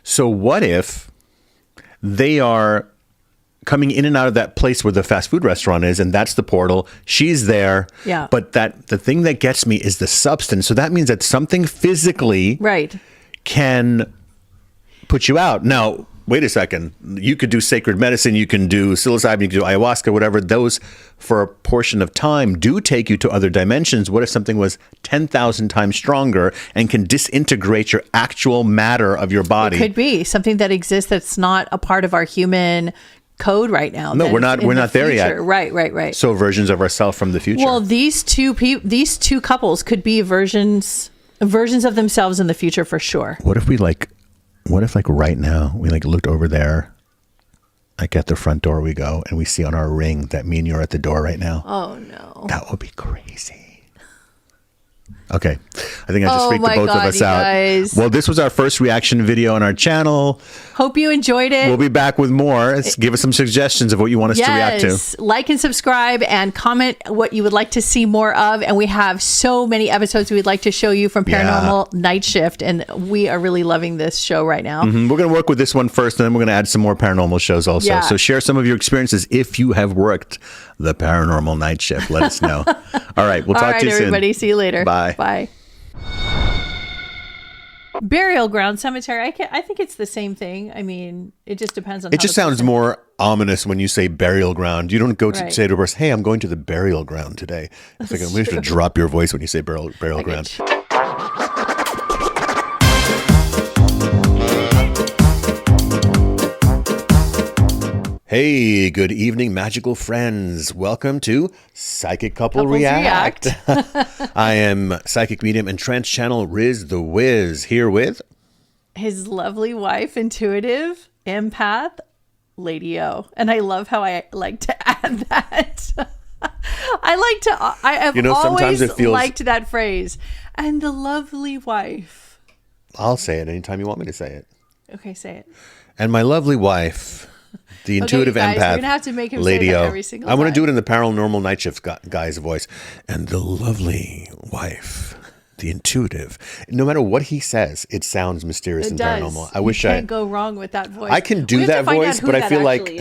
So what if they are coming in and out of that place where the fast food restaurant is, and that's the portal. She's there. Yeah. But the thing that gets me is the substance. So that means that something physically can put you out. Now, wait a second. You could do sacred medicine, you can do psilocybin, you can do ayahuasca, whatever. Those, for a portion of time, do take you to other dimensions. What if something was 10,000 times stronger and can disintegrate your actual matter of your body? It could be something that exists that's not a part of our human code right now. No, we're not there yet. Right. So versions of ourselves from the future. Well, these two couples could be versions of themselves in the future for sure. What if right now we like looked over there, like at the front door we go, and we see on our ring that me and you are at the door right now? Oh no. That would be crazy. Okay. I think I just freaked the both of us out. Guys. Well, this was our first reaction video on our channel. Hope you enjoyed it. We'll be back with more. Give us some suggestions of what you want us to react to. Like and subscribe and comment what you would like to see more of. And we have so many episodes we'd like to show you from Paranormal Night Shift. And we are really loving this show right now. We're going to work with this one first, and then we're going to add some more paranormal shows also. Yeah. So share some of your experiences if you have worked the Paranormal Night Shift. Let us know. All right. We'll talk to you soon. Everybody. See you later. Bye. Bye. Burial ground, cemetery. I think it's the same thing. I mean, it just depends on. It just sounds more ominous when you say burial ground. You don't go to say to a person, "Hey, I'm going to the burial ground today." It's like we should drop your voice when you say burial ground. Hey, good evening, magical friends. Welcome to Psychic Couple React. I am psychic medium and trance channel Riz the Wiz, here with his lovely wife, intuitive, empath, Lady O. And I love how I like to add that. I have always liked that phrase. And the lovely wife. I'll say it anytime you want me to say it. Okay, say it. And my lovely wife, the intuitive guys, empath, we're gonna have to make him Lady say that O. every single I want to time. do it in the Paranormal Night Shift guy's voice. And the lovely wife, the intuitive. No matter what he says, it sounds mysterious and paranormal. I wish you can't go wrong with that voice. I can do that voice, but I feel like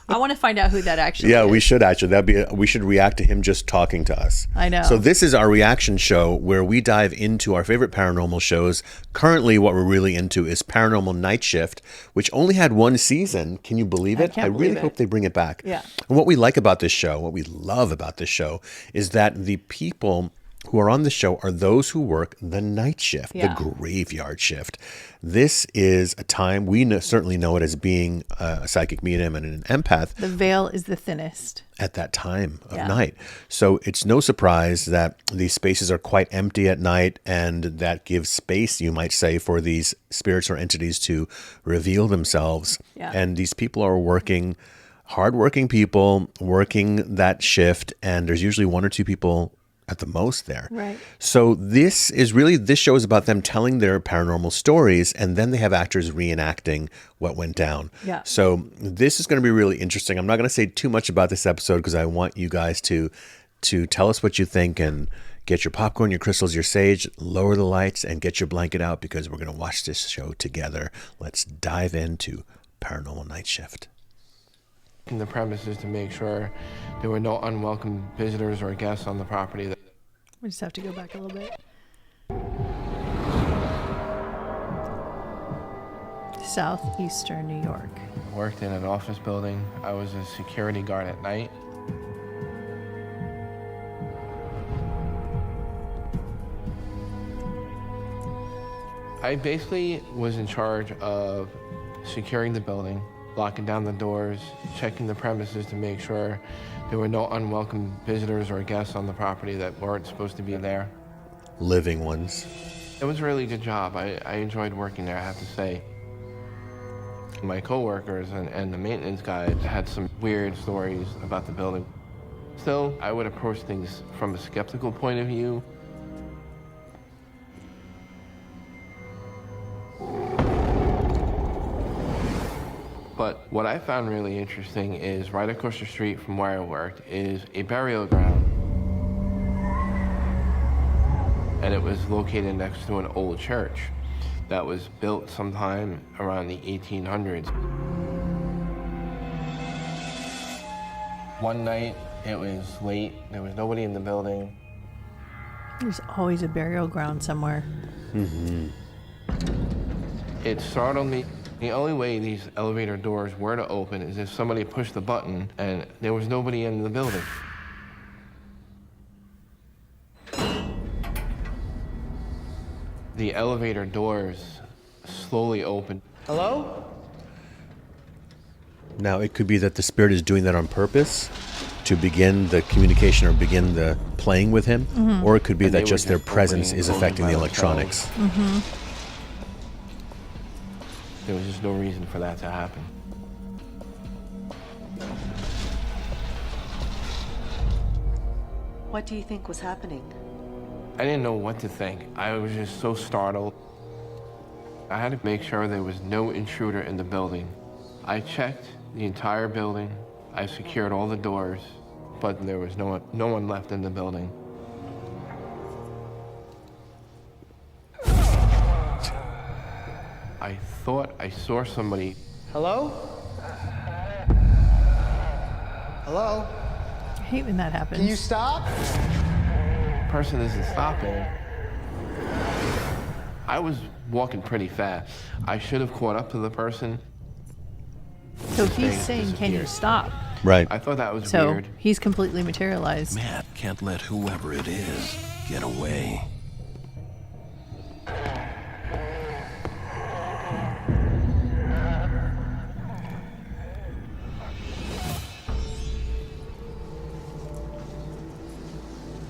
I want to find out who that actually is. Yeah, we should actually. We should react to him just talking to us. I know. So this is our reaction show where we dive into our favorite paranormal shows. Currently, what we're really into is Paranormal Night Shift, which only had one season. Can you believe it? I really hope they bring it back. Yeah. And what we like about this show, what we love about this show, is that the people who are on the show are those who work the night shift, the graveyard shift. This is a time, we certainly know it as being a psychic medium and an empath. The veil is the thinnest. At that time of night. So it's no surprise that these spaces are quite empty at night, and that gives space, you might say, for these spirits or entities to reveal themselves. Yeah. And these people are working, hardworking people, working that shift, and there's usually one or two people at the most there. Right. So this show is about them telling their paranormal stories, and then they have actors reenacting what went down. Yeah. So this is going to be really interesting. I'm not going to say too much about this episode because I want you guys to tell us what you think, and get your popcorn, your crystals, your sage, lower the lights, and get your blanket out because we're going to watch this show together. Let's dive into Paranormal Night Shift. And the premise is to make sure there were no unwelcome visitors or guests on the property. We just have to go back a little bit. Southeastern New York. I worked in an office building. I was a security guard at night. I basically was in charge of securing the building, locking down the doors, checking the premises to make sure there were no unwelcome visitors or guests on the property that weren't supposed to be there. Living ones. It was a really good job. I enjoyed working there, I have to say. My coworkers and the maintenance guys had some weird stories about the building. Still, I would approach things from a skeptical point of view. But what I found really interesting is right across the street from where I worked is a burial ground. And it was located next to an old church that was built sometime around the 1800s. One night, it was late, there was nobody in the building. There's always a burial ground somewhere. Mm-hmm. It startled me. The only way these elevator doors were to open is if somebody pushed the button and there was nobody in the building. The elevator doors slowly opened. Hello? Now, it could be that the spirit is doing that on purpose to begin the communication or begin the playing with him, Mhm. or it could be And that they just were their just presence opening is and affecting the closing by electronics. Mm-hmm. There was just no reason for that to happen. What do you think was happening? I didn't know what to think. I was just so startled. I had to make sure there was no intruder in the building. I checked the entire building. I secured all the doors, but there was no one left in the building. I thought I saw somebody. Hello? Hello? I hate when that happens. Can you stop? Person isn't stopping. I was walking pretty fast. I should have caught up to the person. So he's saying, can you stop? Right. I thought that was So weird. he's completely materialized. Matt can't let whoever it is get away.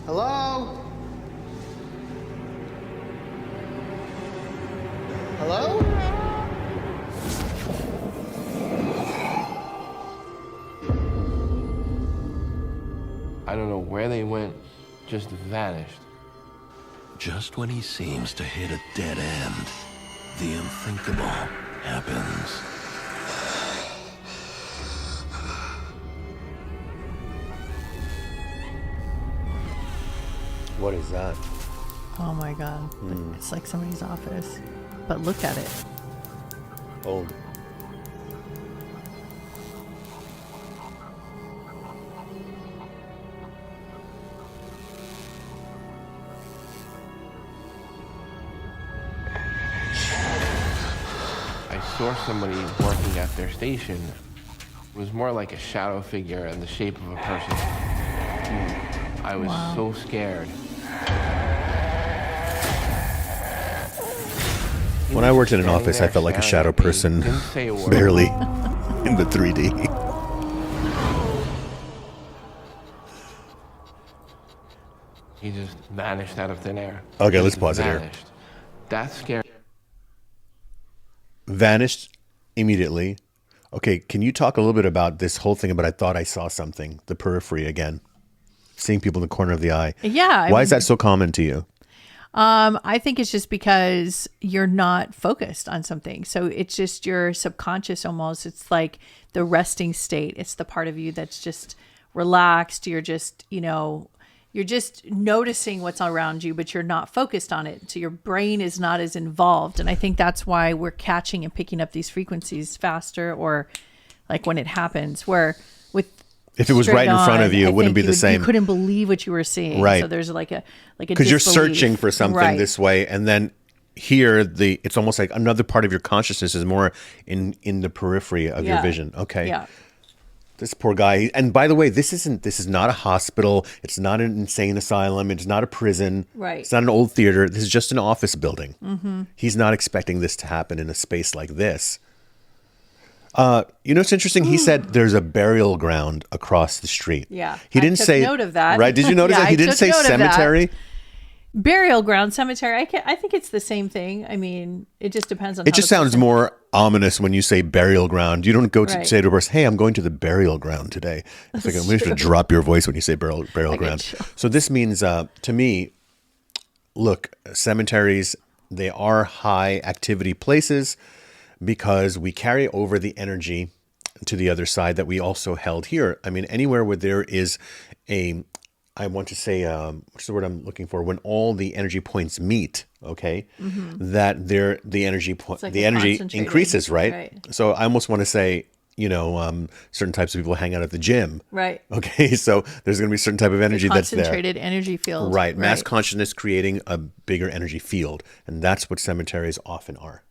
Hello? Hello? I don't know where they went, just vanished. Just when he seems to hit a dead end, the unthinkable happens. What is that? Oh my God. It's like somebody's office. But look at it. Old. I saw somebody working at their station. It was more like a shadow figure in the shape of a person. I was so scared. When I worked in an office, I felt like a shadow person, barely in the 3D. He just vanished out of thin air. Okay, let's Just pause it here. vanished. That's scary. Vanished immediately. Okay, can you talk a little bit about this whole thing about I thought I saw something, the periphery again, seeing people in the corner of the eye? Yeah. Why is that so common to you? I think it's just because you're not focused on something. So it's just your subconscious almost. It's like the resting state. It's the part of you that's just relaxed. You're just, you're just noticing what's around you, but you're not focused on it. So your brain is not as involved. And I think that's why we're catching and picking up these frequencies faster, or like when it happens, where with If it was right in front of you, it wouldn't be the same. You couldn't believe what you were seeing. Right. So there's like a Because you're disbelief. searching for something Right. this way, and then here it's almost like another part of your consciousness is more in the periphery of your Yeah. vision. Okay. Yeah. This poor guy. And by the way, this is not a hospital. It's not an insane asylum. It's not a prison. Right. It's not an old theater. This is just an office building. Mm-hmm. He's not expecting this to happen in a space like this. You know what's interesting? He said there's a burial ground across the street. Yeah. He didn't took say note of that. Right? Did you notice Yeah, that? He I didn't took say note of that. cemetery. Burial ground, cemetery. I think it's the same thing. I mean, it just depends on. It just sounds more ominous when you say burial ground. You don't go to Right. say to a person, "Hey, I'm going to the burial ground today." It's like I'm going to drop your voice when you say burial ground. So this means, to me, look, cemeteries, they are high activity places because we carry over the energy to the other side that we also held here. I mean, anywhere where there is I want to say, what's the word I'm looking for? When all the energy points meet, okay, that the energy increases, right? So I almost want to say, certain types of people hang out at the gym, right? Okay, so there's going to be a certain type of energy that's there, concentrated energy field, right? Mass consciousness creating a bigger energy field, and that's what cemeteries often are.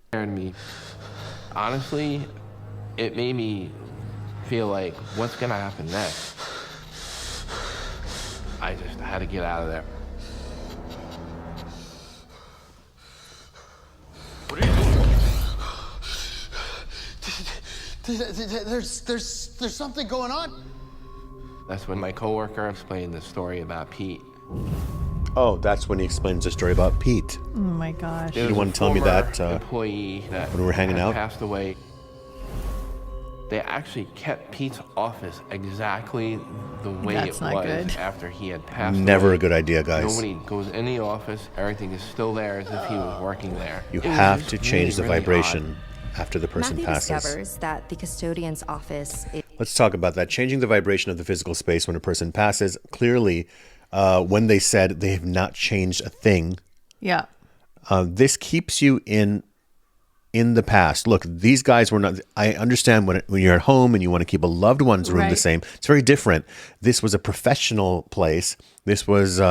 Scared me. Honestly, it made me feel like, what's gonna happen next? I just had to get out of there. What are you doing? There's something going on. That's when my coworker explained the story about Pete. Oh, that's when he explains the story about Pete. Oh my gosh! You didn't want to tell me that employee that when we were hanging out passed away. They actually kept Pete's office exactly the way That's it not was good. after he had passed away. Never a good idea, guys. Nobody goes in the office. Everything is still there as if he was working there. You It was have just to change really, the really vibration after the person Matthew passes. discovers that the custodian's office is Let's talk about that. Changing the vibration of the physical space when a person passes. Clearly, when they said they have not changed a thing, Yeah. this keeps you in the past. Look, these guys were not. I understand when you're at home and you want to keep a loved one's room the same. It's very different. This was a professional place. This was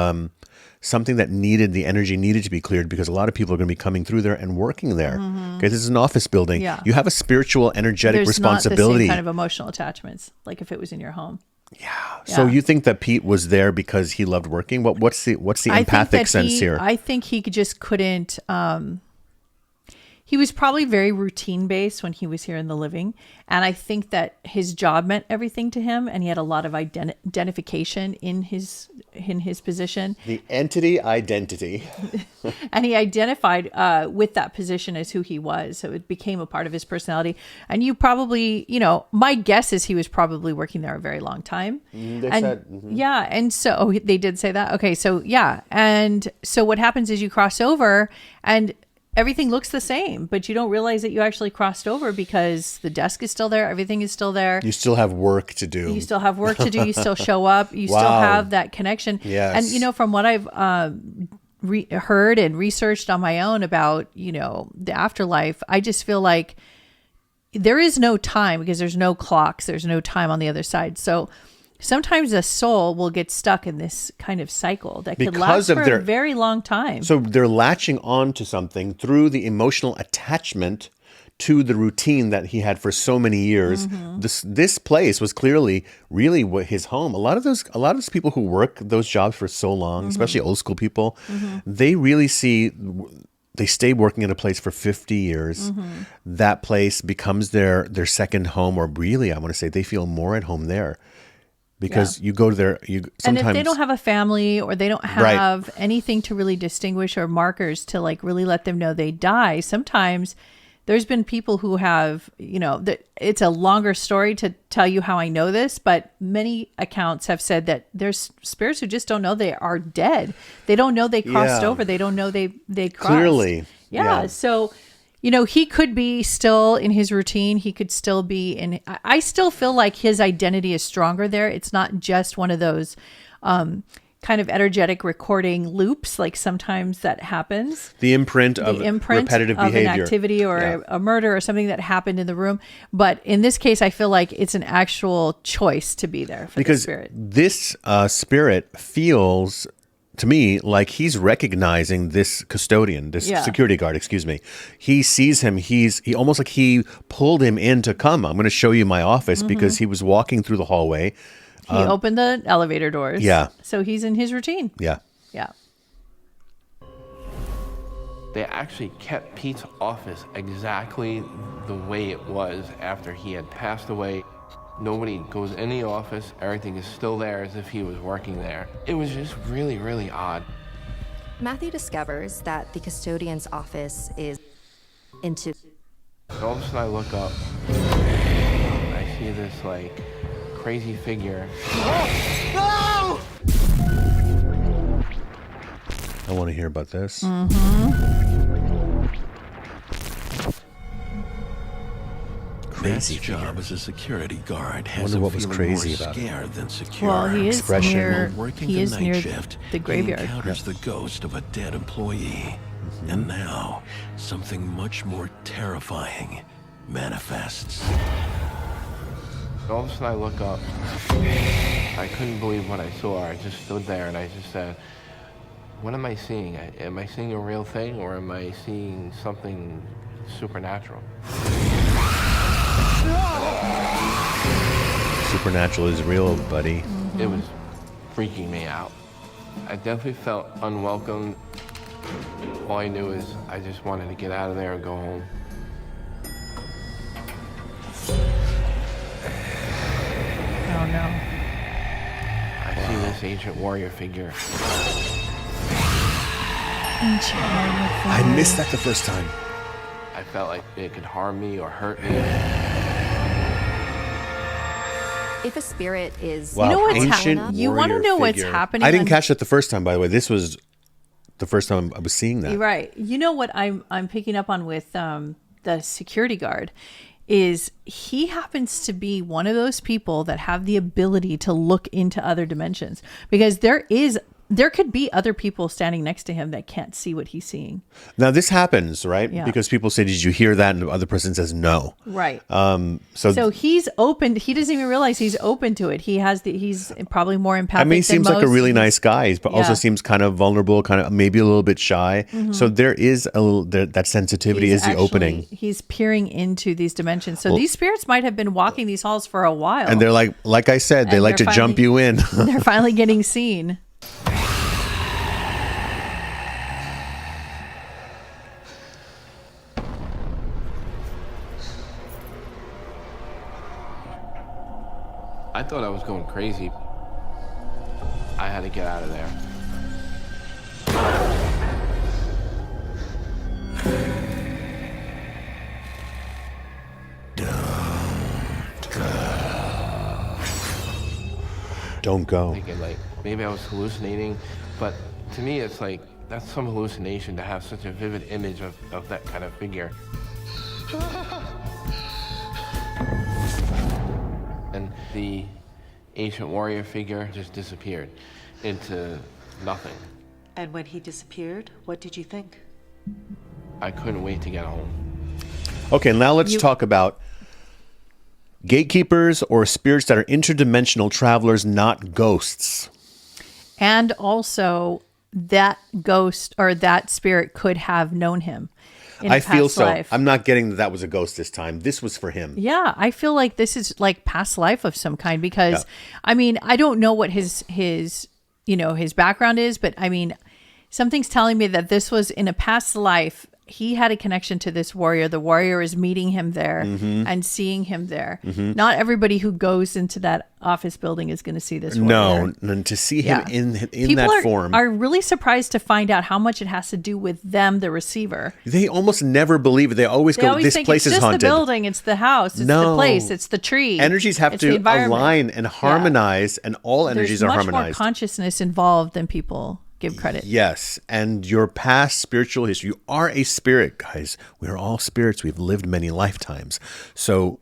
something that the energy needed to be cleared because a lot of people are going to be coming through there and working there. Okay, this is an office building. Yeah. You have a spiritual, energetic There's responsibility. not the same kind of emotional attachments like if it was in your home. So you think that Pete was there because he loved working? What's the empathic sense here? I think he just couldn't. He was probably very routine based when he was here in the living, and I think that his job meant everything to him, and he had a lot of identification in his position. The entity identity, and he identified with that position as who he was, so it became a part of his personality. And you probably, my guess is he was probably working there a very long time. Yeah, and so they did say that. Okay, so yeah, and so what happens is you cross over and everything looks the same, but you don't realize that you actually crossed over because the desk is still there. Everything is still there. You still have work to do. You still have work to do. You still show up. You still have that connection. Yes. And, from what I've heard and researched on my own about, the afterlife, I just feel like there is no time because there's no clocks. There's no time on the other side. So sometimes a soul will get stuck in this kind of cycle that could last for a very long time. So they're latching on to something through the emotional attachment to the routine that he had for so many years. This place was clearly really his home. A lot of those people who work those jobs for so long, especially old school people, they really they stay working at a place for 50 years. That place becomes their second home, or really, I want to say they feel more at home there. Because you go to sometimes, and if they don't have a family or they don't have anything to really distinguish or markers to really let them know they die, sometimes there's been people who have, it's a longer story to tell you how I know this, but many accounts have said that there's spirits who just don't know they are dead. They don't know they crossed over. They don't know they crossed. Clearly. Yeah. So, he could be still in his routine. He could still be I still feel like his identity is stronger there. It's not just one of those kind of energetic recording loops, like sometimes that happens. The imprint of repetitive behavior. An activity or a murder or something that happened in the room. But in this case, I feel like it's an actual choice to be there for the spirit. This spirit feels to me like he's recognizing this custodian, this security guard, excuse me. He sees him. He almost like he pulled him in to come. I'm going to show you my office because he was walking through the hallway. He opened the elevator doors. Yeah. So he's in his routine. Yeah. Yeah. They actually kept Pete's office exactly the way it was after he had passed away. Nobody goes in the office. Everything is still there as if he was working there. It was just really, really odd. Matthew discovers that the custodian's office is into... All of a sudden I look up. I see this, like, crazy figure. No! I want to hear about this. Crazy job as a security guard has wonder what was crazy more about it. scared than secure. Well, he is near, Working he the is night near shift, the graveyard. He encounters the ghost of a dead employee. And now, something much more terrifying manifests. All of a sudden I look up. I couldn't believe what I saw. I just stood there and I just said, what am I seeing? Am I seeing a real thing or am I seeing something supernatural? Supernatural is real, buddy. It was freaking me out. I definitely felt unwelcome. All I knew is I just wanted to get out of there and go home. Oh no. I see this ancient warrior figure. I missed that the first time. I felt like it could harm me or hurt me. If a spirit is... Wow. You know what's Ancient happening? You want to know what's figure. happening? I didn't on- catch that the first time, by the way. This was the first time I was seeing that. You're right. You know what I'm picking up on with the security guard is he happens to be one of those people that have the ability to look into other dimensions, because there could be other people standing next to him that can't see what he's seeing. Now this happens, right? Yeah. Because people say, "Did you hear that?" And the other person says, "No." Right. So he's open. He doesn't even realize he's open to it. He's probably more empathic. I mean, he seems than like a most. really nice guy, but also Yeah. seems kind of vulnerable, kind of maybe a little bit shy. Mhm. So there is a little, that sensitivity is the opening. He's peering into these dimensions. So these spirits might have been walking these halls for a while. And they're like I said, they And like to they're jump finally- you in. They're finally getting seen. I thought I was going crazy. I had to get out of there. Don't go. Thinking like maybe I was hallucinating, but to me it's like that's some hallucination to have such a vivid image of that kind of figure. And the ancient warrior figure just disappeared into nothing. And when he disappeared, what did you think? I couldn't wait to get home. Okay, now let's talk about gatekeepers or spirits that are interdimensional travelers, not ghosts. And also, that ghost or that spirit could have known him in a I feel past so. life. I'm not getting that was a ghost this time. This was for him. Yeah, I feel like this is like past life of some kind, because I mean, I don't know what his background is, but I mean, something's telling me that this was in a past life. He had a connection to this warrior. The warrior is meeting him there and seeing him there. Not everybody who goes into that office building is going to see this warrior. No, and to see him in People that form. are really surprised to find out how much it has to do with them, the receiver. They almost never believe it. They always They go, always this think place it's is just haunted. the building, it's the house, it's the place, it's the tree. Energies have it's the to environment. align and harmonize, and all energies There's are much more harmonized. consciousness involved than people give credit. Yes, and your past spiritual history. You are a spirit, guys. We are all spirits. We've lived many lifetimes. So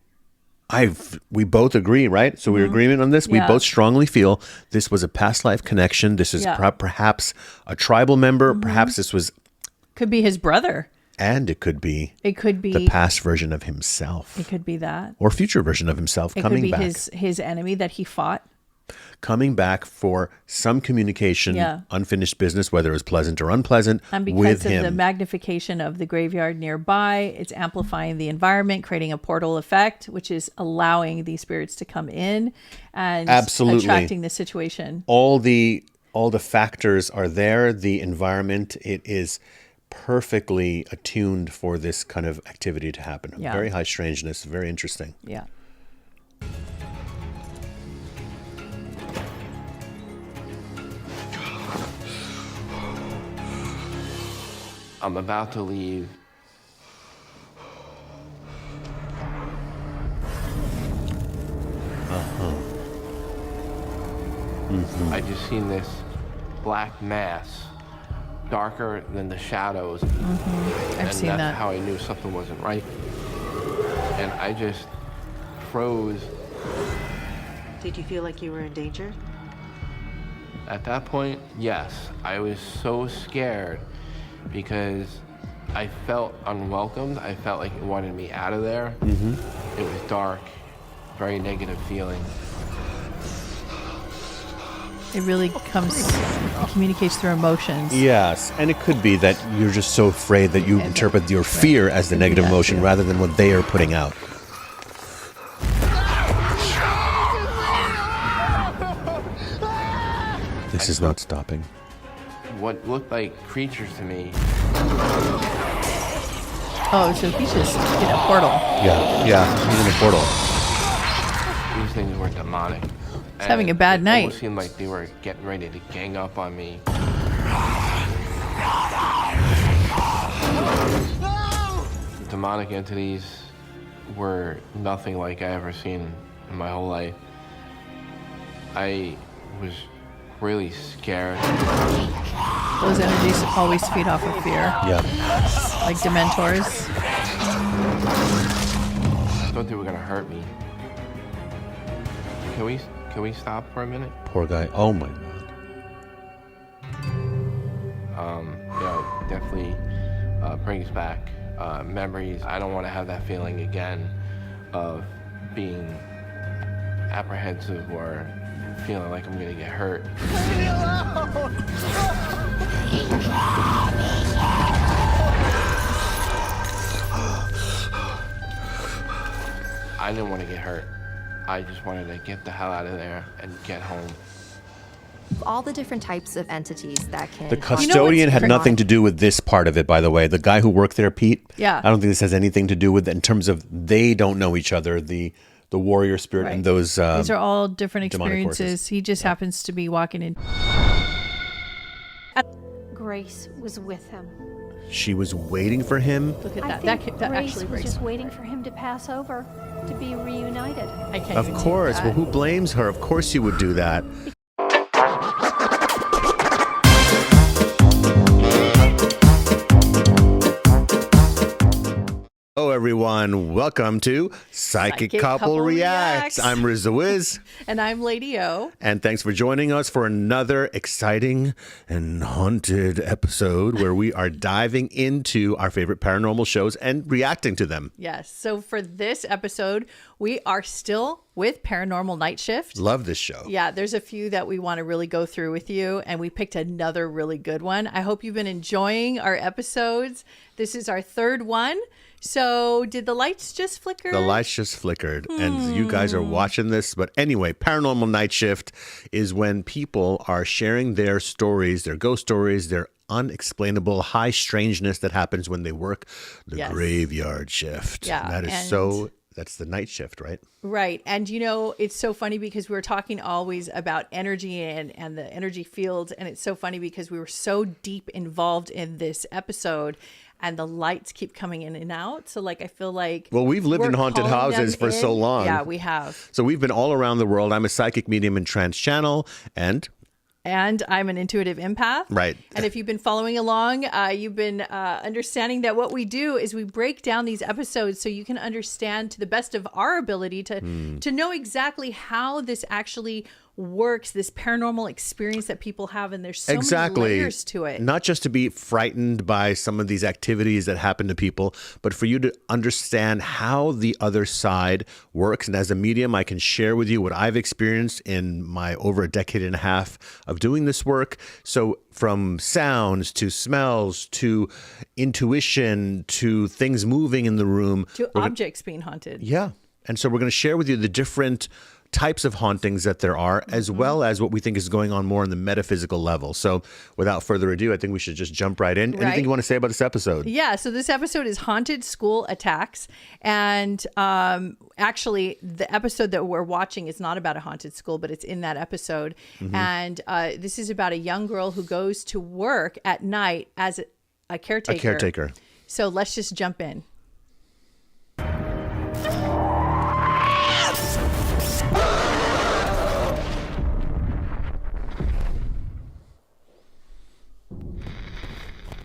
we both agree, right? So we're agreement on this. Yeah. We both strongly feel this was a past life connection. This is perhaps a tribal member. Perhaps this was... Could be his brother. And it could be... It could be... the past version of himself. It could be that. Or future version of himself It coming could be back. his enemy that he fought. coming back for some communication, unfinished business, whether it was pleasant or unpleasant, and because with of him. the magnification of the graveyard nearby, it's amplifying the environment, creating a portal effect, which is allowing these spirits to come in and attracting the situation. All the factors are there. The environment, it is perfectly attuned for this kind of activity to happen. Yeah. Very high strangeness, very interesting. Yeah. I'm about to leave. I just seen this black mass, darker than the shadows. I've seen that. That's how I knew something wasn't right. And I just froze. Did you feel like you were in danger? At that point, yes. I was so scared because I felt unwelcomed. I felt like it wanted me out of there. It was dark, very negative feeling. It really communicates through emotions. Yes, and it could be that you're just so afraid that you interpret your fear as the negative emotion rather than what they are putting out. This is not stopping. What looked like creatures to me. Oh, so he's just in a portal. Yeah, he's in a portal. These things were demonic. He's having a bad night. It almost seemed like they were getting ready to gang up on me. Demonic entities were nothing like I ever seen in my whole life. I was really scared. Those energies always feed off of fear. Yeah. Like Dementors. I thought they were gonna hurt me. Can we stop for a minute? Poor guy. Oh my God. Definitely brings back memories. I don't want to have that feeling again of being apprehensive or feeling like I'm gonna get hurt. Leave me alone! I didn't want to get hurt. I just wanted to get the hell out of there and get home. All the different types of entities that can... The custodian had nothing to do with this part of it, by the way. The guy who worked there, Pete. Yeah. I don't think this has anything to do with it in terms of they don't know each other. The warrior spirit and those. These are all different demonic experiences. forces. He just happens to be walking in. Grace was with him. She was waiting for him. Look at I that. think That Grace actually was breaks. just waiting for him to pass over, to be reunited. I can't Of even do course. that. Well, who blames her? Of course you would do that. Hello, everyone. Welcome to Psychic Couple Reacts. I'm Riz the Wiz. And I'm Lady O. And thanks for joining us for another exciting and haunted episode where we are diving into our favorite paranormal shows and reacting to them. Yes. So for this episode, we are still with Paranormal Nightshift. Love this show. Yeah, there's a few that we want to really go through with you, and we picked another really good one. I hope you've been enjoying our episodes. This is our third one. So did the lights just flicker? The lights just flickered, and you guys are watching this. But anyway, Paranormal Nightshift is when people are sharing their stories, their ghost stories, their unexplainable high strangeness that happens when they work the graveyard shift. Yeah, that is that's the night shift, right? Right. And you know, it's so funny because we were talking always about energy and the energy fields. And it's so funny because we were so deep involved in this episode and the lights keep coming in and out. So like, I feel like, well, we've lived in haunted calling houses them for in. so long. Yeah, we have. So we've been all around the world. I'm a psychic medium and trance channel, and I'm an intuitive empath. Right. And if you've been following along, you've been understanding that what we do is we break down these episodes so you can understand to the best of our ability to know exactly how this actually works, this paranormal experience that people have, and there's so exactly. many layers to it. Not just to be frightened by some of these activities that happen to people, but for you to understand how the other side works. And as a medium, I can share with you what I've experienced in my over a decade and a half of doing this work. So from sounds to smells to intuition to things moving in the room. To objects being haunted. Yeah. And so we're going to share with you the different types of hauntings that there are, as well as what we think is going on more on the metaphysical level. So without further ado, I think we should just jump right in. Right. Anything you want to say about this episode? Yeah, so this episode is Haunted School Attacks. And actually, the episode that we're watching is not about a haunted school, but it's in that episode. Mm-hmm. And this is about a young girl who goes to work at night as a caretaker. A caretaker. So let's just jump in.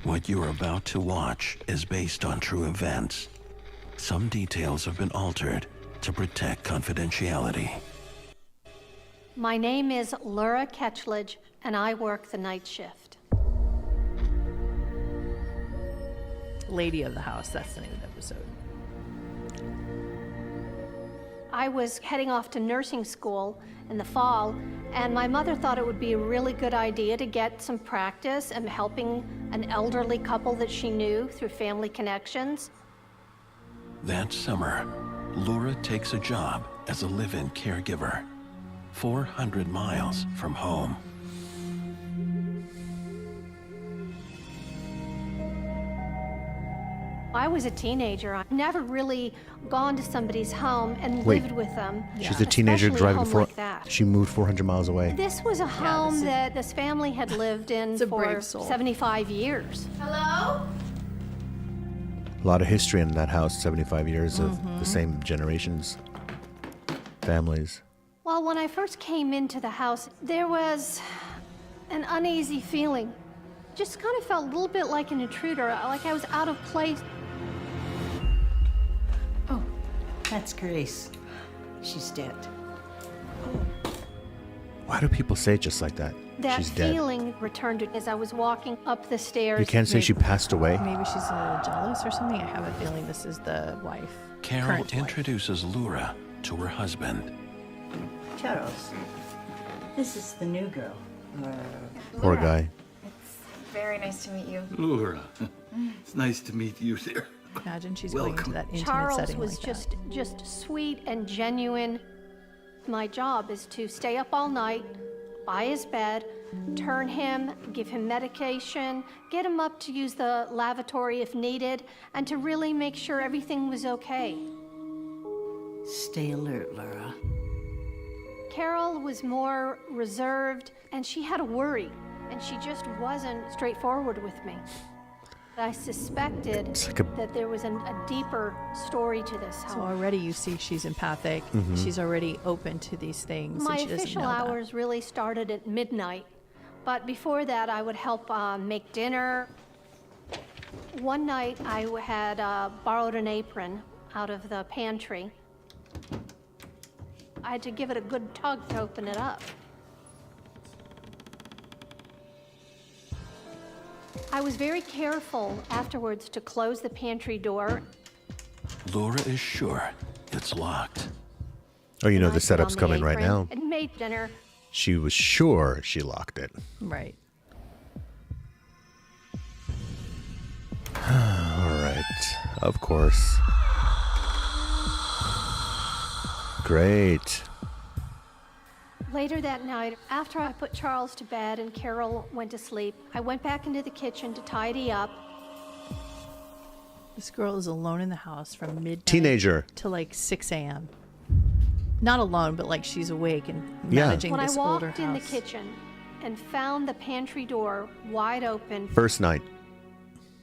What you're about to watch is based on true events. Some details have been altered to protect confidentiality. My name is Laura Ketchledge, and I work the night shift. Lady of the House, that's the name of the episode. I was heading off to nursing school in the fall, and my mother thought it would be a really good idea to get some practice and helping an elderly couple that she knew through family connections. That summer, Laura takes a job as a live-in caregiver, 400 miles from home. I was a teenager. I've never really gone to somebody's home and Wait. lived with them. She's a teenager especially a driving home like that. She moved 400 miles away. This was a home that this family had lived in a for brave soul. 75 years. Hello? A lot of history in that house, 75 years of the same generations, families. Well, when I first came into the house, there was an uneasy feeling. Just kind of felt a little bit like an intruder, like I was out of place. Oh, that's Grace. She's dead. Why do people say it just like that? That She's dead. feeling returned as I was walking up the stairs. You can't say she passed away. Maybe she's a little jealous or something. I have a feeling this is the wife. Carol current wife. introduces Laura to her husband. Charles, this is the new girl. Poor guy. Very nice to meet you. Laura, it's nice to meet you there. Imagine she's going into that intimate Charles setting was like that. just sweet and genuine. My job is to stay up all night by his bed, turn him, give him medication, get him up to use the lavatory if needed, and to really make sure everything was okay. Stay alert, Laura. Carol was more reserved, and she had a worry, and she just wasn't straightforward with me. I suspected that there was a deeper story to this So home. already you see she's empathic. She's already open to these things. My and she doesn't official know that. hours really started at midnight, but before that I would help make dinner. One night I had borrowed an apron out of the pantry. I had to give it a good tug to open it up. I was very careful afterwards to close the pantry door. Laura is sure it's locked. Oh, you know the I put setup's on the coming right apron now. and made dinner. She was sure she locked it. Right. All right. Of course. Great. Later that night, after I put Charles to bed and Carol went to sleep, I went back into the kitchen to tidy up. This girl is alone in the house from midnight Teenager. to like 6 a.m. Not alone, but like she's awake and Yeah. managing When I this older walked in the house. kitchen and found the pantry door wide open, First night.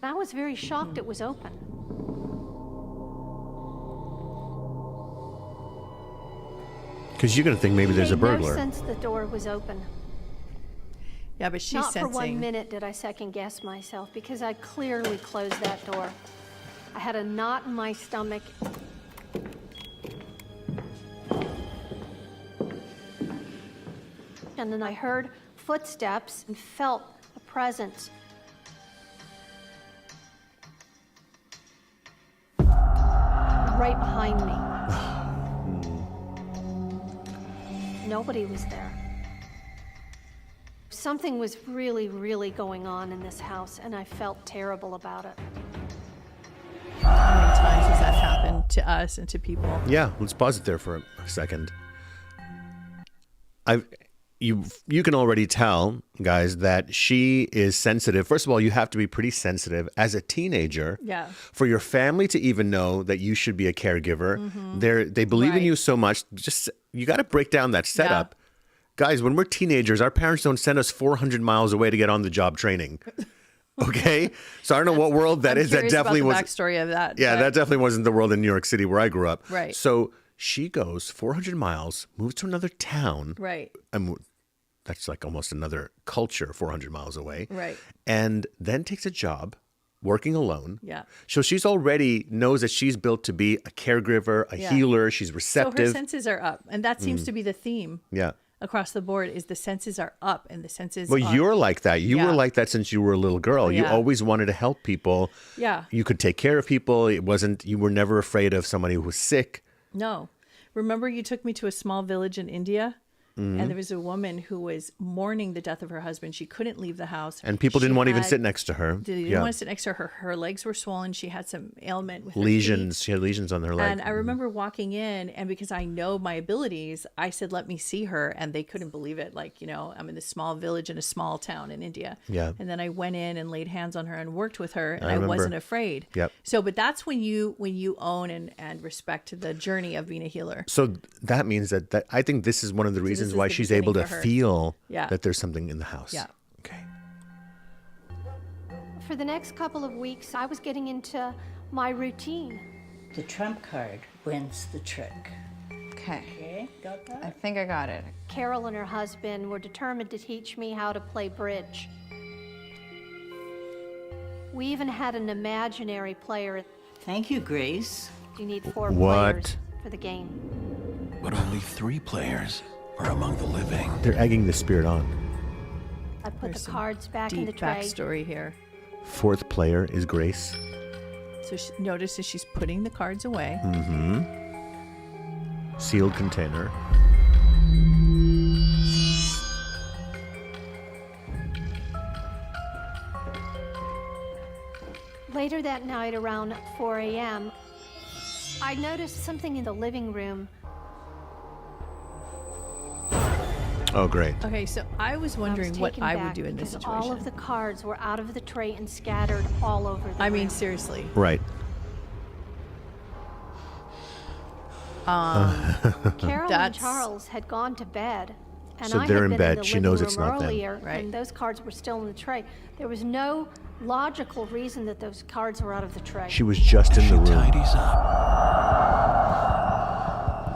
I was very shocked it was open. Because you're going to think maybe there's a It made burglar. no sense the door was open. Yeah, but she's Not sensing. for 1 minute did I second guess myself because I clearly closed that door. I had a knot in my stomach. And then I heard footsteps and felt a presence. Right behind me. Nobody was there. Something was really, really going on in this house, and I felt terrible about it. How many times has that happened to us and to people? Yeah, let's pause it there for a second. You can already tell, guys, that she is sensitive. First of all, you have to be pretty sensitive as a teenager. Yeah. For your family to even know that you should be a caregiver. They believe in you so much. Just you got to break down that setup. Guys, when we're teenagers, our parents don't send us 400 miles away to get on the job training. Okay? So I don't know what world that is. That definitely was the backstory of that. Yeah, that definitely wasn't the world in New York City where I grew up. Right. So she goes 400 miles, moves to another town. Right. And that's like almost another culture 400 miles away. Right. And then takes a job working alone. Yeah. So she's already knows that she's built to be a caregiver, a healer. She's receptive. So her senses are up. And that seems to be the theme. Yeah. Across the board is the senses are up and the senses Well, are... you're like that. You were like that since you were a little girl. You Yeah. always wanted to help people. Yeah. You could take care of people. You were never afraid of somebody who was sick. No. Remember you took me to a small village in India? Mhm. And there was a woman who was mourning the death of her husband. She couldn't leave the house. And people didn't want to even sit next to her. They didn't want to sit next to her. Her legs were swollen. She had some ailment with her Lesions. feet. She had lesions on her leg. And I remember walking in, and because I know my abilities, I said, let me see her. And they couldn't believe it. Like, you know, I'm in this small village in a small town in India. Yeah. And then I went in and laid hands on her and worked with her, and I I remember. wasn't afraid. Yep. So, but that's when you own and respect the journey of being a healer. So that means that I think this is one of the reasons is why the she's beginning able to for her. feel Yeah. that there's something in the house. Yeah. For the next couple of weeks, I was getting into my routine. The trump card wins the trick. Okay. I think I got it. Carol and her husband were determined to teach me how to play bridge. We even had an imaginary player. Thank you, Grace. You need 4 What? players for the game. But only 3 players are among the living. They're egging the spirit on. I put There's the cards back in the Deep tray. backstory here. 4th player is Grace. So she notices she's putting the cards away. Mm-hmm. Sealed container. Later that night, around 4 a.m., I noticed something in the living room. Oh, great. Okay, so I was wondering what taken I would back do in this because situation. all of the cards were out of the tray and scattered all over the I mean, room. seriously. Right. Carol and That's- Charles had gone to bed, and So I they're had in been bed. the She living knows room it's not them. earlier, Right. and those cards were still in the tray. There was no logical reason that those cards were out of the tray. She was just in the room. Tidies up.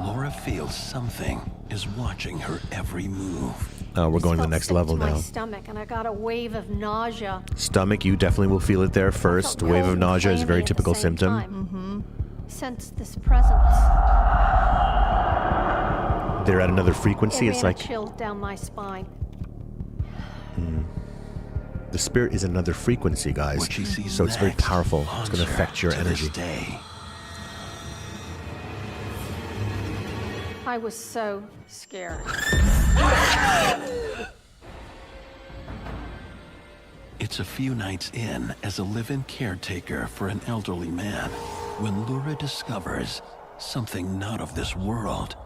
Laura feels something is watching her every move. Oh, we're going to the Felt next sick level to my now. stomach, and I got a wave of nausea. Stomach, you definitely will feel it there first. Wave of nausea is a very typical symptom. Mm-hmm. Sensed this presence. They're at another frequency. It It's ran like a chill down my spine. the spirit is another frequency, guys. What she sees So it's very next powerful. It's haunts going to her affect your to this energy. day. I was so scared. It's a few nights in as a live-in caretaker for an elderly man when Laura discovers something not of this world.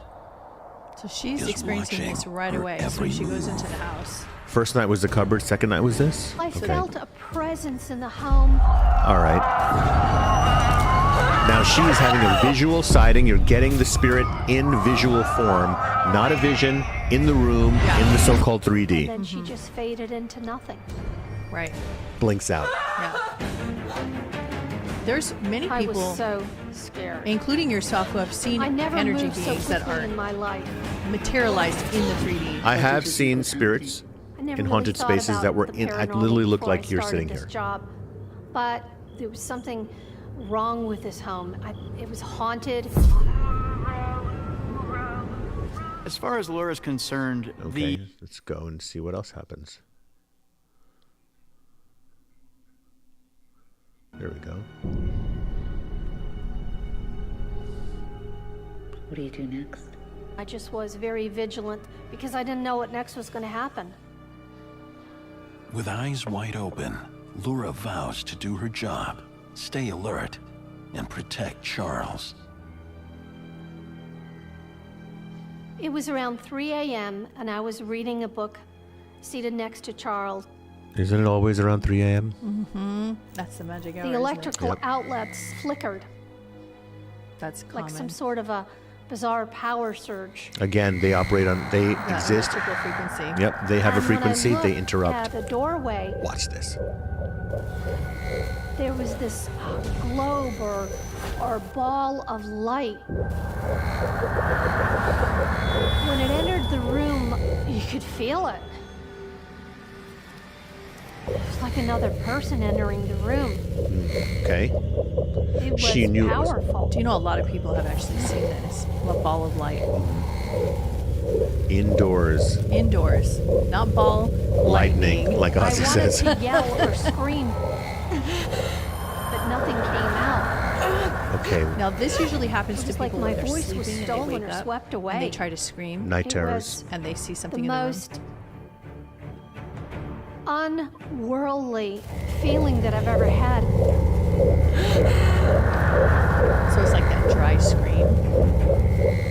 So she's Is experiencing this watching right her away. So every she goes move. into the house. First night was the cupboard. Second night was this? I Okay. felt a presence in the home. All right. Now she is having a visual sighting. You're getting the spirit in visual form, not a vision in the room, in the so-called 3D. And then she just faded into nothing. Right. Blinks out. Yeah. There's many I people, was so scared. including yourself, who have seen I never energy moved so beings that quickly are in my life. materialized in the 3D. I have seen spirits I never in really haunted thought spaces about that were the in. I paranormal literally look before like I you're started sitting this here. Job, but there was something wrong with this home. It was haunted. As far as Laura's concerned, Okay, let's go and see what else happens. There we go. What do you do next? I just was very vigilant because I didn't know what next was going to happen. With eyes wide open, Laura vows to do her job, stay alert, and protect Charles. It was around 3 a.m. and I was reading a book seated next to Charles. Isn't it always around 3 a.m.? Mm-hmm. That's the magic hour. The electrical outlets flickered That's common. like some sort of a bizarre power surge. Again, they operate on, they exist. Electrical frequency. Yep, they have a And when I frequency, they looked interrupt. at the doorway, Watch this. there was this globe or ball of light. When it entered the room, you could feel it. It was like another person entering the room. Okay. It was She knew it was- powerful. Do you know a lot of people have actually seen this? A ball of light. Indoors. Indoors. Not ball, Lightning, like I Ozzy wanted says. to yell or scream, but nothing came out. Okay. Now, this usually happens to It was people like my when they're voice was sleeping and stolen they or wake up swept and away. they try to scream. Night It terrors. was And they see something the in the room. most unworldly feeling that I've ever had. So it's like that dry scream.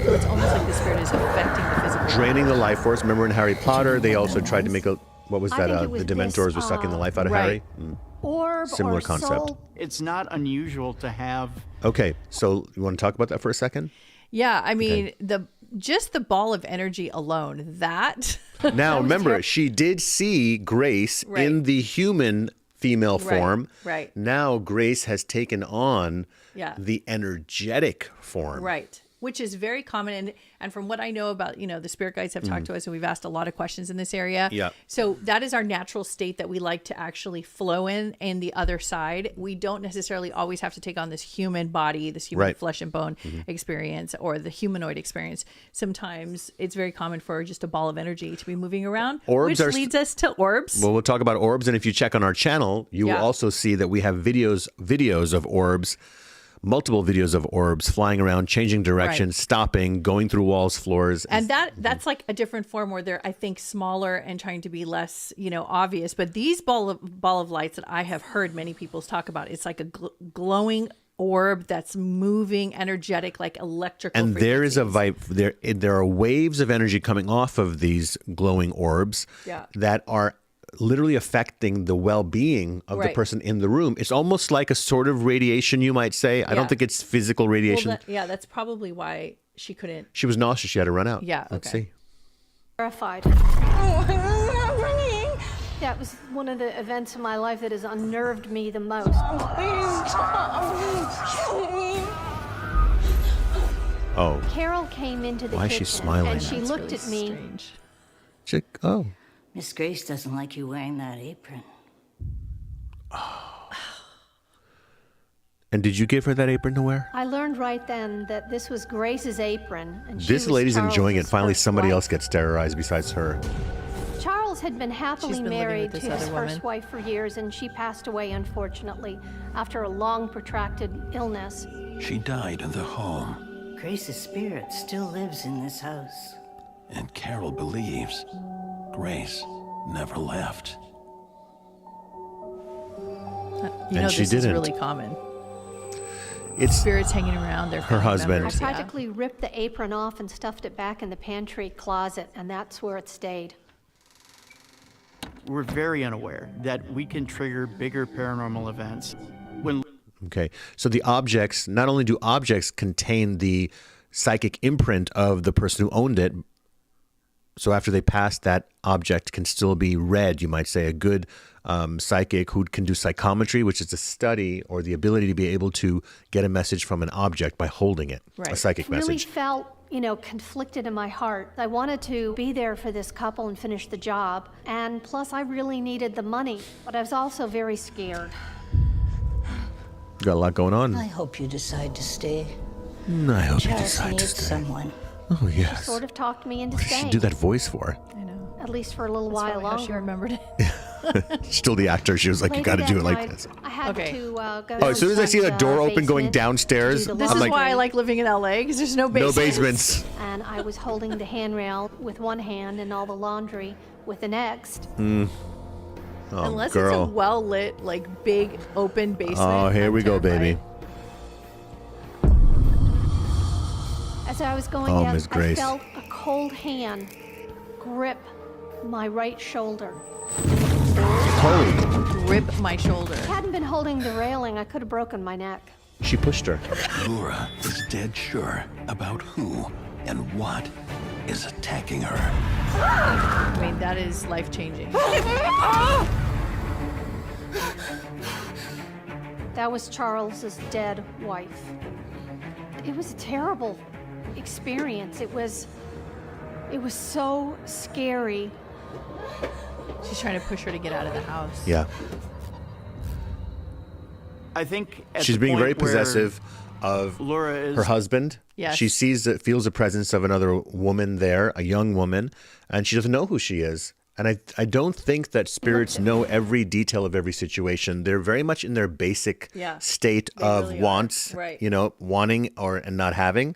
So it's almost like the spirit is affecting the physical. Draining the life force. Remember in Harry Potter, they also tried to make a, what was I that? think it The was Dementors this, were sucking the life out of right. Harry? Mm. Orb Similar or concept. soul. It's not unusual to have. Okay, so you want to talk about that for a second? Yeah, I mean, Okay. just the ball of energy alone, that. Now, remember, she did see Grace Right. in the human female Right, form. right. Now, Grace has taken on Yeah. the energetic form. Right. Which is very common. And from what I know about, the spirit guides have talked to us and we've asked a lot of questions in this area. Yeah. So that is our natural state that we like to actually flow in. And the other side, we don't necessarily always have to take on this human body, this human Right. flesh and bone experience or the humanoid experience. Sometimes it's very common for just a ball of energy to be moving around, Orbs which are- leads us to orbs. Well, we'll talk about orbs, and if you check on our channel, you will Yeah. also see that we have videos of orbs, multiple videos of orbs flying around, changing direction, Right. stopping, going through walls, floors. And that's like a different form where they're, I think, smaller and trying to be less, obvious. But these ball of lights that I have heard many people talk about, it's like a glowing orb that's moving, energetic, like electrical. And there is a there are waves of energy coming off of these glowing orbs Yeah. that are literally affecting the well-being of the Right. person in the room. It's almost like a sort of radiation, you might say. I Yeah. don't think it's physical radiation. Well, that's probably why she couldn't. She was nauseous. She had to run out. Yeah, Let's okay. see. Terrified. That was one of the events in my life that has unnerved me the most. Oh. Carol came into the Why is kitchen she smiling? and she That's looked really at me. strange. Oh. Miss Grace doesn't like you wearing that apron. And did you give her that apron to wear? I learned right then that this was Grace's apron, and she This was lady's enjoying it. Charles's Finally, first somebody wife. else gets terrorized besides her. Charles had been happily She's been living married with to this his other woman. first wife for years, and she passed away, unfortunately, after a long, protracted illness. She died in the home, Grace's spirit still lives in this house. and Carol believes Grace never left. And she this didn't. is really common. It's Spirits hanging around. Their her family husband. I members, yeah. practically ripped the apron off and stuffed it back in the pantry closet, and that's where it stayed. We're very unaware that we can trigger bigger paranormal events. When Okay. So the objects, not only do objects contain the psychic imprint of the person who owned it, so after they pass, that object can still be read. You might say a good psychic who can do psychometry, which is a study or the ability to be able to get a message from an object by holding it, a psychic I really message. felt, conflicted in my heart. I wanted to be there for this couple and finish the job, and plus I really needed the money, but I was also very scared. Got a lot going on. I hope you decide to stay. I hope you Charles decide to needs stay. someone. Oh, She yes. sort of talked me into What did staying. she do that voice for? At least for a little That's while probably how longer. she remembered it. Still the actor. She was like, you Later got to do it that like night, this. I had to go Oh, as soon as I see that door open going downstairs, do the This I'm is like, why I like living in LA, because there's no no basements. basements. And I was holding the handrail with one hand and all the laundry with the next. Mm. Oh, Unless girl. it's a well lit, like big open basement. Oh, here I'm we go, baby. As I was going Oh, down, Miss I Grace. felt a cold hand grip my right shoulder. Grip my shoulder. If I hadn't been holding the railing, I could have broken my neck. She pushed her. Laura is dead sure about who and what is attacking her. I mean, that is life changing. That was Charles's dead wife. It was a terrible experience. It was so scary. She's trying to push her to get out of the house. Yeah. I think at She's the being point very where possessive of Laura is her husband. Yes. She feels the presence of another woman there, a young woman, and she doesn't know who she is. And I don't think that spirits know every detail of every situation. They're very much in their basic state of really are. wants, Right. you know, wanting and not having,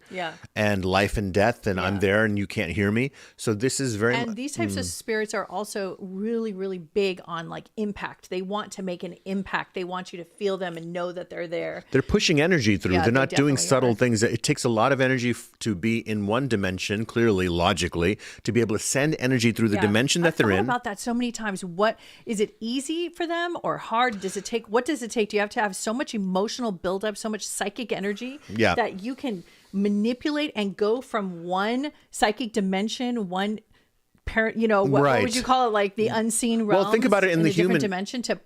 and life and death, and I'm there and you can't hear me. So this is very And these types of spirits are also really, really big on like impact. They want to make an impact. They want you to feel them and know that they're there. They're pushing energy through. Yeah, They're they not doing definitely subtle are. things. It takes a lot of energy to be in one dimension, clearly, logically, to be able to send energy through the dimension that they're I've thought in. about that so many times. What is it easy for them or hard? Does it take? What does it take? Do you have to have so much emotional buildup, so much psychic energy that you can manipulate and go from one psychic dimension, one parent? You know, what would you call it? Like the unseen realms. Well, think about it in the a different human dimension. To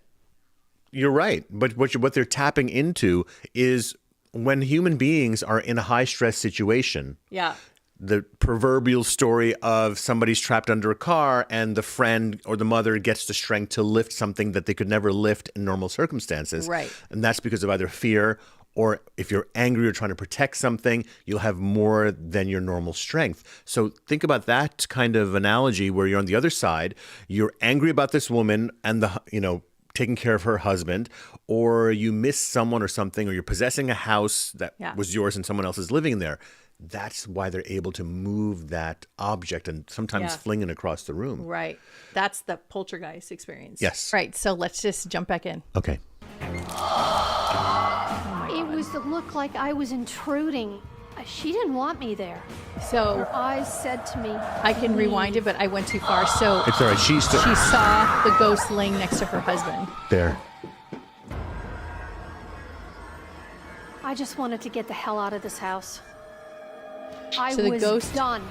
You're right. But what they're tapping into is when human beings are in a high stress situation. yeah. The proverbial story of somebody's trapped under a car and the friend or the mother gets the strength to lift something that they could never lift in normal circumstances. Right. And that's because of either fear or if you're angry or trying to protect something, you'll have more than your normal strength. So think about that kind of analogy where you're on the other side, you're angry about this woman and taking care of her husband, or you miss someone or something, or you're possessing a house that was yours and someone else is living there. That's why they're able to move that object and sometimes fling it across the room. Right. That's the poltergeist experience. Yes. Right. So let's just jump back in. Okay. It was the look like I was intruding. She didn't want me there. So her eyes said to me, I can rewind it, but I went too far. So It's all right. She saw the ghost laying next to her husband. There. I just wanted to get the hell out of this house. I So the was ghost- done.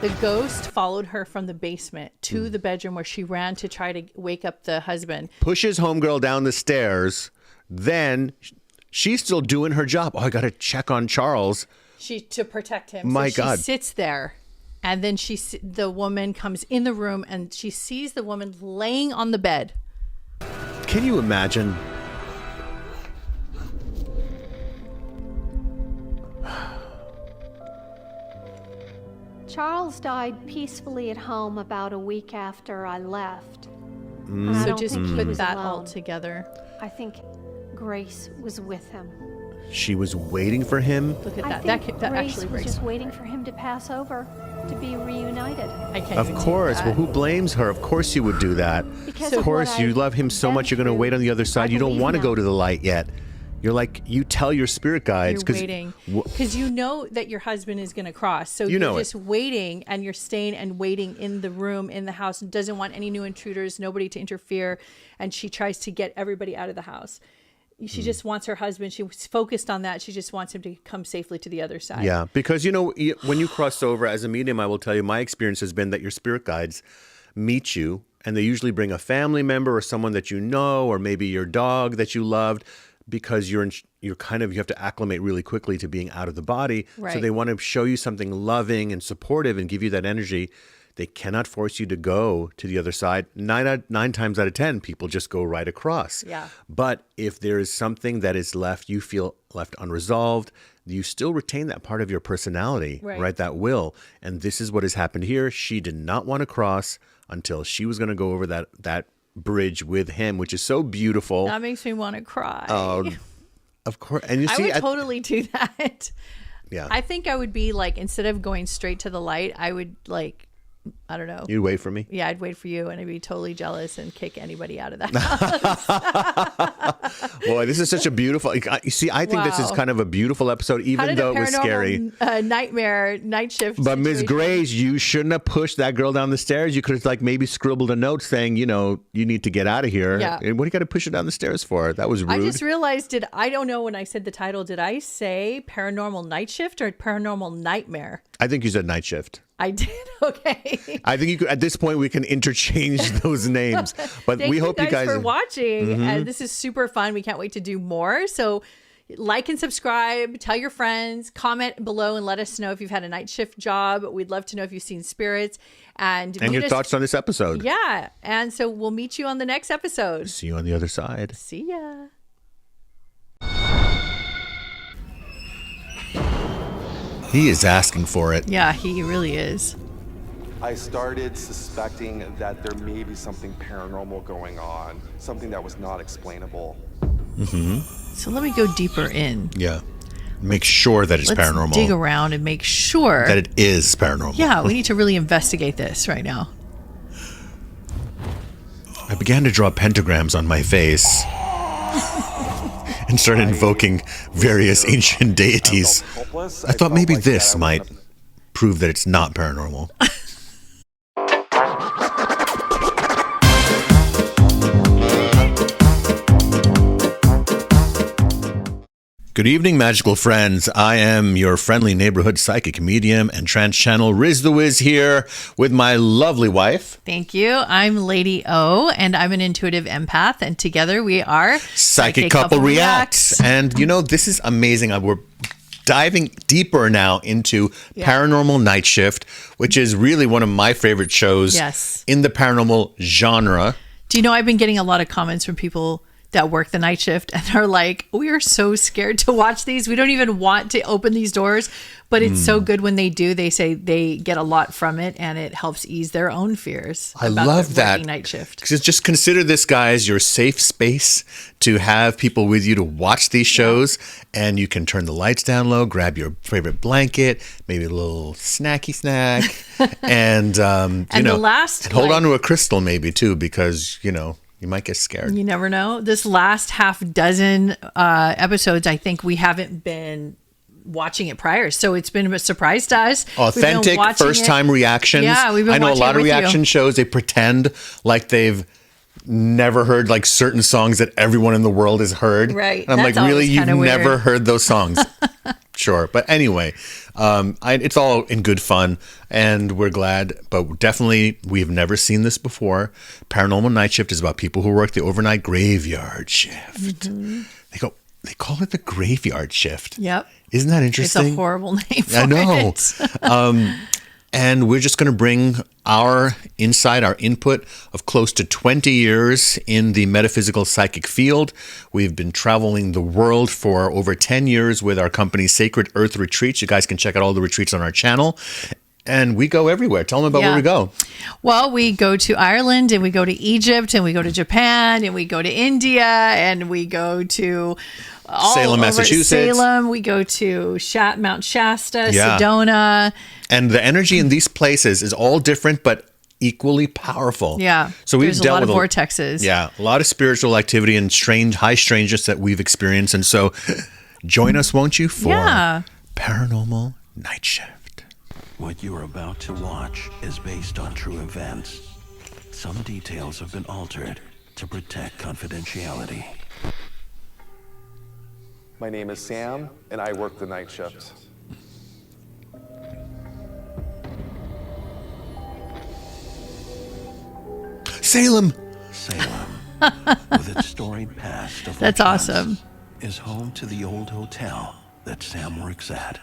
The ghost followed her from the basement to the bedroom where she ran to try to wake up the husband. Pushes homegirl down the stairs. Then she's still doing her job. Oh, I got to check on Charles. To protect him. My so God. She sits there, and then the woman comes in the room, and she sees the woman laying on the bed. Can you imagine? Charles died peacefully at home about a week after I left. Mm. And I So don't just think he put was that all alone. together. I think Grace was with him. She was waiting for him. Look at I that. think That Grace actually was breaks. just waiting for him to pass over to be reunited. I can't. Of course. Well, who blames her? Of course you would do that. Because Of of course, what you I've love him so been much, you're going to wait on the other side. You don't believe want to now. go to the light yet. You're like, you tell your spirit guides. You're waiting because you know that your husband is going to cross. So You you're know it. just waiting, and you're staying and waiting in the room, in the house, and doesn't want any new intruders, nobody to interfere. And she tries to get everybody out of the house. She just wants her husband. She was focused on that. She just wants him to come safely to the other side. Yeah, because when you cross over as a medium, I will tell you, my experience has been that your spirit guides meet you, and they usually bring a family member or someone that you know, or maybe your dog that you loved, because you have to acclimate really quickly to being out of the body. So Right. they want to show you something loving and supportive and give you that energy. They cannot force you to go to the other side. 9 times out of 10, people just go right across. Yeah. But if there is something that is left, you feel left unresolved, you still retain that part of your personality, right? That will. And this is what has happened here. She did not want to cross until she was going to go over that bridge with him, which is so beautiful. That makes me want to cry. Of course. And you see, I would totally do that. Yeah. I think I would be like, instead of going straight to the light, I would like, I don't know. You'd wait for me? Yeah, I'd wait for you, and I'd be totally jealous and kick anybody out of that house. Boy, this is such a beautiful. You see, I think this is kind of a beautiful episode, even though it was scary. Nightmare, night shift. But Ms. Grace, you shouldn't have pushed that girl down the stairs. You could have like maybe scribbled a note saying, you know, you need to get out of here. Yeah. And what do you got to push her down the stairs for? That was rude. I just realized, I don't know when I said the title, did I say Paranormal Night Shift or Paranormal Nightmare? I think you said Night Shift. I did. Okay. I think you could, at this point we can interchange those names. But we hope you guys for watching. This is super fun. We can't wait to do more. So like and subscribe, tell your friends, comment below and let us know if you've had a night shift job. We'd love to know if you've seen spirits and your thoughts on this episode. Yeah. And so we'll meet you on the next episode. See you on the other side. See ya. He is asking for it. Yeah, he really is. I started suspecting that there may be something paranormal going on, something that was not explainable. So let me go deeper in. Yeah. Make sure that it's paranormal. Dig around and make sure that it is paranormal. Yeah, we need to really investigate this right now. I began to draw pentagrams on my face and started invoking various ancient deities. I thought maybe this might prove that it's not paranormal. Good evening, magical friends. I am your friendly neighborhood psychic medium and trance channel Riz the Wiz here with my lovely wife. Thank you. I'm Lady O, and I'm an intuitive empath, and together we are Psychic Couple Reacts. And you know, this is amazing. We're diving deeper now into Paranormal Night Shift, which is really one of my favorite shows in the paranormal genre. Do you know, I've been getting a lot of comments from people that work the night shift and are like, we are so scared to watch these. We don't even want to open these doors, but it's so good when they do. They say they get a lot from it and it helps ease their own fears. I love that. Night shift. Just consider this, guys, your safe space to have people with you to watch these shows, and you can turn the lights down low, grab your favorite blanket, maybe a little snacky snack, and you know, hold on to a crystal maybe too, because you know, you might get scared. You never know. This last half dozen episodes, I think we haven't been watching it prior, so it's been a surprise to us. Authentic first-time reactions. Yeah, we've been. I know a lot of reaction shows. They pretend like they've never heard like certain songs that everyone in the world has heard. Right. And I'm like, really, you've never heard those songs? Sure, but anyway, it's all in good fun, and we're glad. But definitely, we've never seen this before. Paranormal Night Shift is about people who work the overnight graveyard shift. They call it the graveyard shift. Yep. Isn't that interesting? It's a horrible name for I know. it. And we're just going to bring our insight, our input of close to 20 years in the metaphysical psychic field. We've been traveling the world for over 10 years with our company, Sacred Earth Retreats. You guys can check out all the retreats on our channel. And we go everywhere. Tell them about where we go. Well, we go to Ireland, and we go to Egypt, and we go to Japan, and we go to India, and we go to Salem, Massachusetts. Salem. We go to Mount Shasta, Sedona. And the energy in these places is all different, but equally powerful. Yeah. So we've There's dealt a lot with of vortexes. Yeah. A lot of spiritual activity and high strangeness that we've experienced. And so join us, won't you, for Paranormal Night Shift. What you're about to watch is based on true events. Some details have been altered to protect confidentiality. My name is Sam, and I work the night shift. Salem, with its storied past of That's legends, awesome. is home to the old hotel that Sam works at.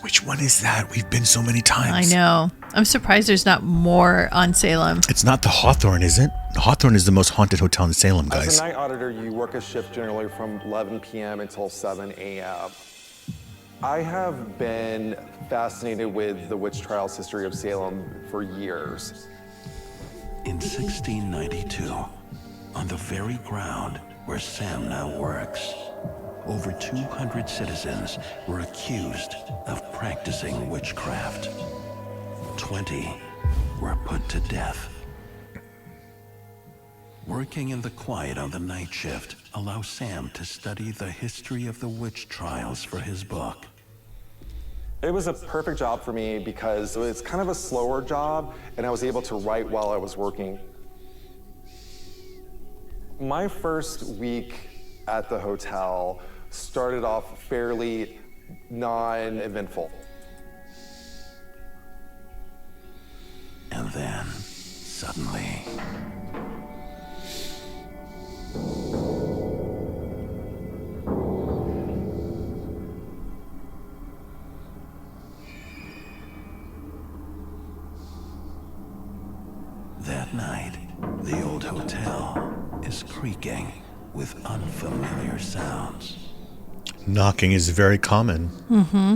Which one is that? We've been so many times. I know. I'm surprised there's not more on Salem. It's not the Hawthorne, is it? The Hawthorne is the most haunted hotel in Salem, guys. As a night auditor, you work a shift generally from 11 p.m. until 7 a.m. I have been fascinated with the witch trials history of Salem for years. In 1692, on the very ground where Sam now works, over 200 citizens were accused of practicing witchcraft. 20 were put to death. Working in the quiet on the night shift allows Sam to study the history of the witch trials for his book. It was a perfect job for me because it was kind of a slower job, and I was able to write while I was working. My first week at the hotel started off fairly non-eventful. And then, suddenly... That night, the old hotel is creaking with unfamiliar sounds. Knocking is very common. Mm-hmm.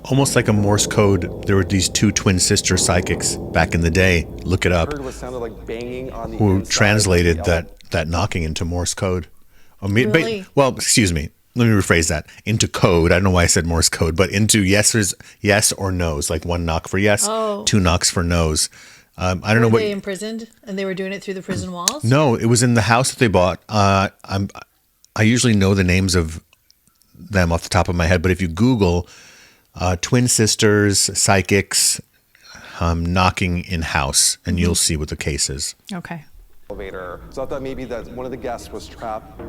Almost like a Morse code. There were these two twin sister psychics back in the day. Look it up. I heard what sounded like banging on the Who inside translated of the that knocking into Morse code. Really? Well, excuse me. Let me rephrase that. Into code. I don't know why I said Morse code, but into yes or no's. Like one knock for yes, two knocks for no's. I don't know Were what. they imprisoned and they were doing it through the prison walls? No, it was in the house that they bought. I usually know the names of them off the top of my head, but if you Google twin sisters, psychics, knocking in house, and you'll see what the case is. Okay. elevator. So I thought maybe that one of the guests was trapped.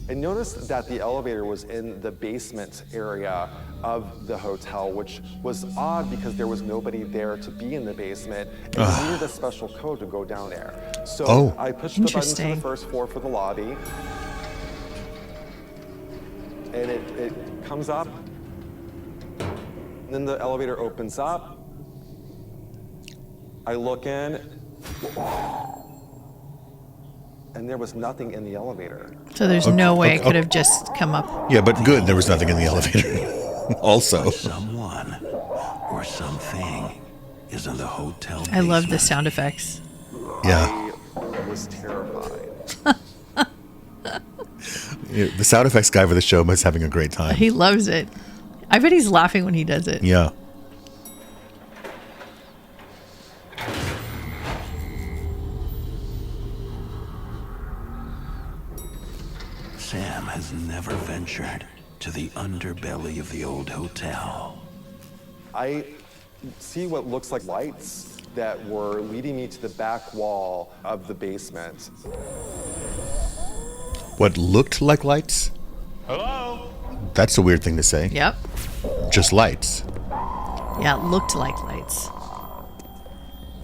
I noticed that the elevator was in the basement area of the hotel, which was odd because there was nobody there to be in the basement, and you needed a special code to go down there. So I pushed the button to the first floor for the lobby, and it comes up, and then the elevator opens up. I look in, and there was nothing in the elevator. So there's no way it could have just come up. Yeah, but good, there was nothing in the elevator. Also. Someone or something is in the hotel I love the sound effects. Yeah. I was terrified. Yeah, the sound effects guy for the show was having a great time. He loves it. I bet he's laughing when he does it. Yeah. Sam has never ventured to the underbelly of the old hotel. I see what looks like lights that were leading me to the back wall of the basement. What looked like lights? Hello? That's a weird thing to say. Yep. Just lights. Yeah, it looked like lights.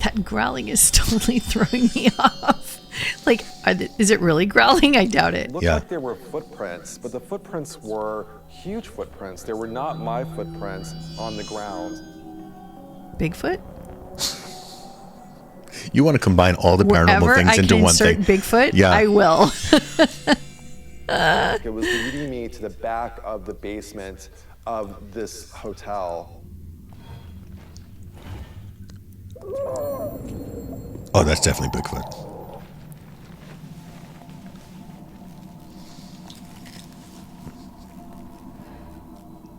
That growling is totally throwing me off. Like, is it really growling? I doubt it. It looked like there were footprints, but the footprints were huge footprints. They were not my footprints on the ground. Bigfoot? You want to combine all the paranormal Wherever things I into can one insert thing. Bigfoot, Yeah. I will. It was leading me to the back of the basement of this hotel. Oh, that's definitely Bigfoot.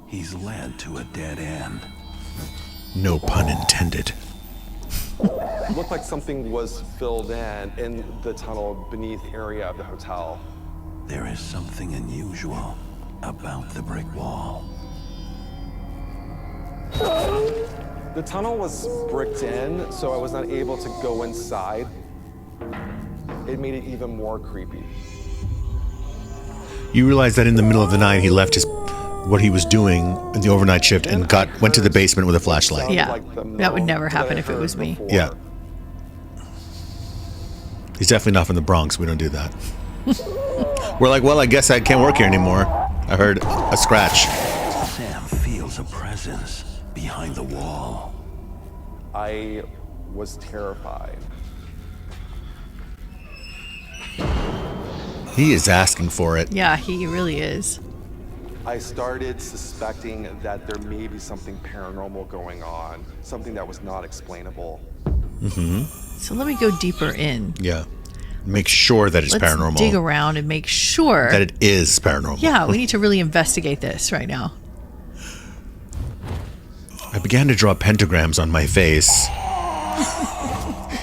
He's led to a dead end. No pun intended. It looked like something was filled in the tunnel beneath area of the hotel. There is something unusual about the brick wall. The tunnel was bricked in, so I was not able to go inside. It made it even more creepy. You realize that in the middle of the night he left what he was doing in the overnight shift and went to the basement with a flashlight. Yeah, that would never happen if it was me. Yeah. He's definitely not from the Bronx. We don't do that. We're like, well, I guess I can't work here anymore. I heard a scratch. Sam feels a presence behind the wall. I was terrified. He is asking for it. Yeah, he really is. I started suspecting that there may be something paranormal going on, something that was not explainable. So let me go deeper in. Yeah. Make sure that it's Let's paranormal. dig around and make sure that it is paranormal. Yeah, we need to really investigate this right now. I began to draw pentagrams on my face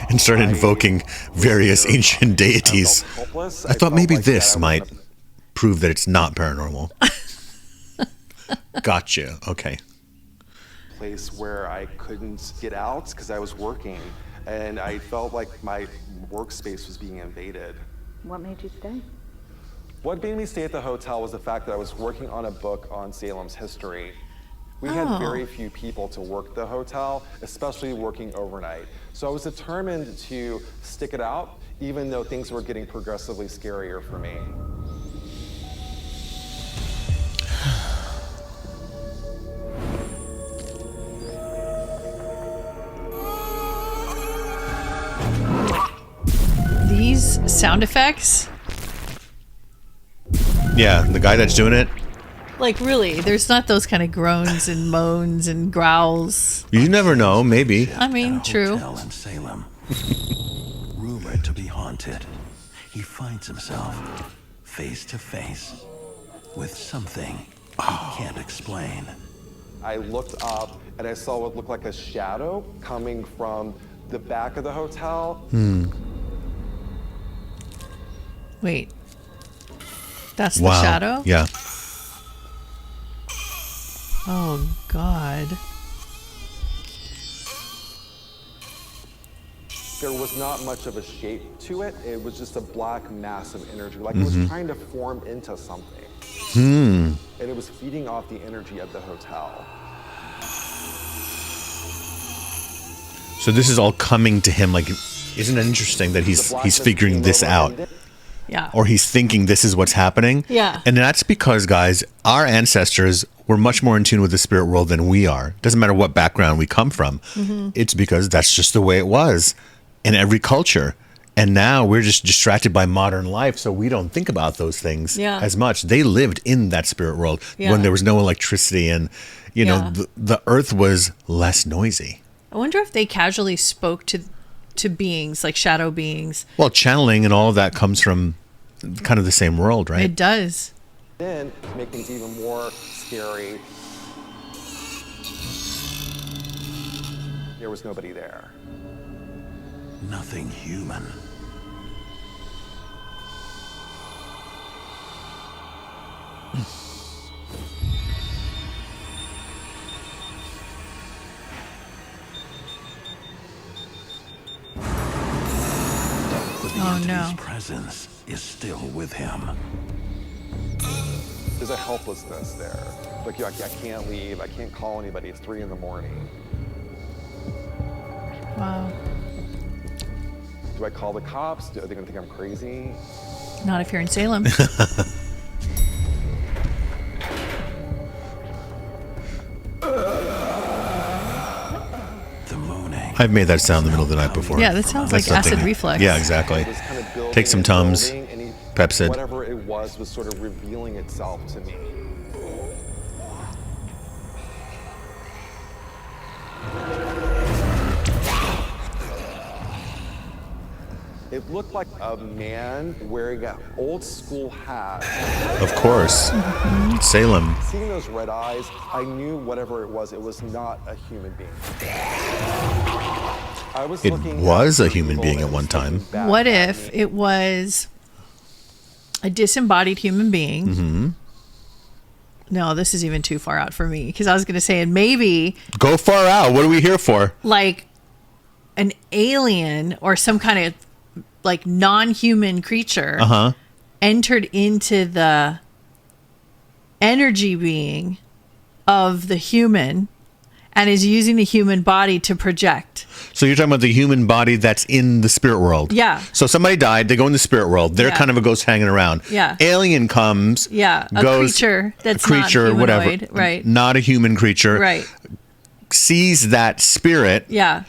and started invoking various ancient deities. I thought maybe this might prove that it's not paranormal. Gotcha. Okay. Place where I couldn't get out because I was working, and I felt like my workspace was being invaded. What made you stay? What made me stay at the hotel was the fact that I was working on a book on Salem's history. We had very few people to work the hotel, especially working overnight. So I was determined to stick it out, even though things were getting progressively scarier for me. These sound effects, Yeah, the guy that's doing it, like really, there's not those kind of groans and moans and growls. you never know, maybe. I mean, true. Hotel in Salem, rumored to be haunted. He finds himself face to face with something he can't explain. I looked up and I saw what looked like a shadow coming from the back of the hotel. Wait. That's the Wow. shadow? Yeah. Oh, God. There was not much of a shape to it. It was just a black mass of energy, like it was trying to form into something. And it was feeding off the energy of the hotel. So this is all coming to him. Like, isn't it interesting that he's figuring this out? Yeah. Or he's thinking this is what's happening. Yeah. And that's because, guys, our ancestors were much more in tune with the spirit world than we are. Doesn't matter what background we come from. It's because that's just the way it was in every culture. And now we're just distracted by modern life, so we don't think about those things as much. They lived in that spirit world when there was no electricity and, you know, the earth was less noisy. I wonder if they casually spoke to beings, like shadow beings. Well, channeling and all of that comes from kind of the same world, right? It does. Then, to make things even more scary, there was nobody there. Nothing human. Oh, no. His presence is still with him. There's a helplessness there. Like, I can't leave, I can't call anybody, it's 3 in the morning. Wow. Do I call the cops? Are they gonna think I'm crazy? Not if you're in Salem. The moaning. I've made that sound in the middle of the night before. Yeah, that sounds like That's acid nothing. reflux. Yeah, exactly. It was kind of building Take some and Tums, building, and Pepsid. whatever it was sort of revealing itself to me. It looked like a man wearing an old school hat. Of course. Salem. Seeing those red eyes, I knew whatever it was not a human being. I was It looking was at a human people being and at one time. looking back What at if me. it was a disembodied human being? No, this is even too far out for me, because I was going to say, and maybe Go far out. What are we here for? like an alien or some kind of like non-human creature entered into the energy being of the human and is using the human body to project. So you're talking about the human body that's in the spirit world. Yeah. So somebody died, they go in the spirit world. They're Yeah. kind of a ghost hanging around. Yeah. Alien comes. Yeah. A goes, creature that's creature, not whatever. humanoid. Right. Not a human creature. Right. Sees that spirit. Yeah.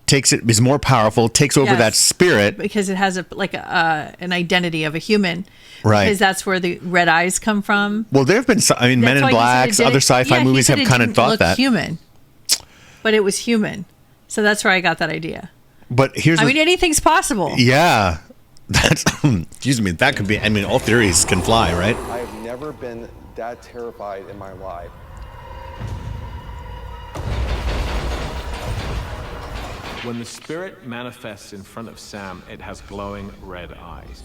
Takes it, is more powerful, takes over Yes. that spirit. Because it has an identity of a human. Right. Because that's where the red eyes come from. Well, there have been, Men That's in why he said Blacks, it other didn't- sci-fi yeah, he movies said have it kind of didn't thought look that. human. But it was human. So that's where I got that idea. But here's I mean, anything's possible. Yeah. That's, excuse me, that could be, I mean, all theories can fly, right? I've never been that terrified in my life. When the spirit manifests in front of Sam, it has glowing red eyes.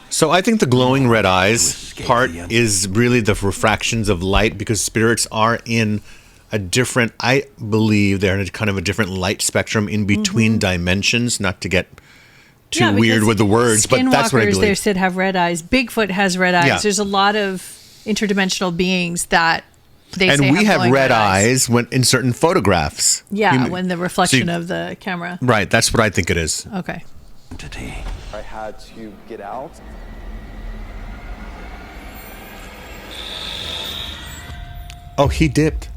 So I think the glowing red eyes part is really the refractions of light, because spirits are in a different, I believe they're in a kind of a different light spectrum in between dimensions, not to get too weird because with the words, but that's what I skinwalkers, they believe. said, have red eyes. Bigfoot has red eyes. Yeah. There's a lot of interdimensional beings that they say And we have glowing red eyes when in certain photographs. Yeah, You- when the reflection of the camera. Right, that's what I think it is. Okay. I had to get out. Oh, he dipped.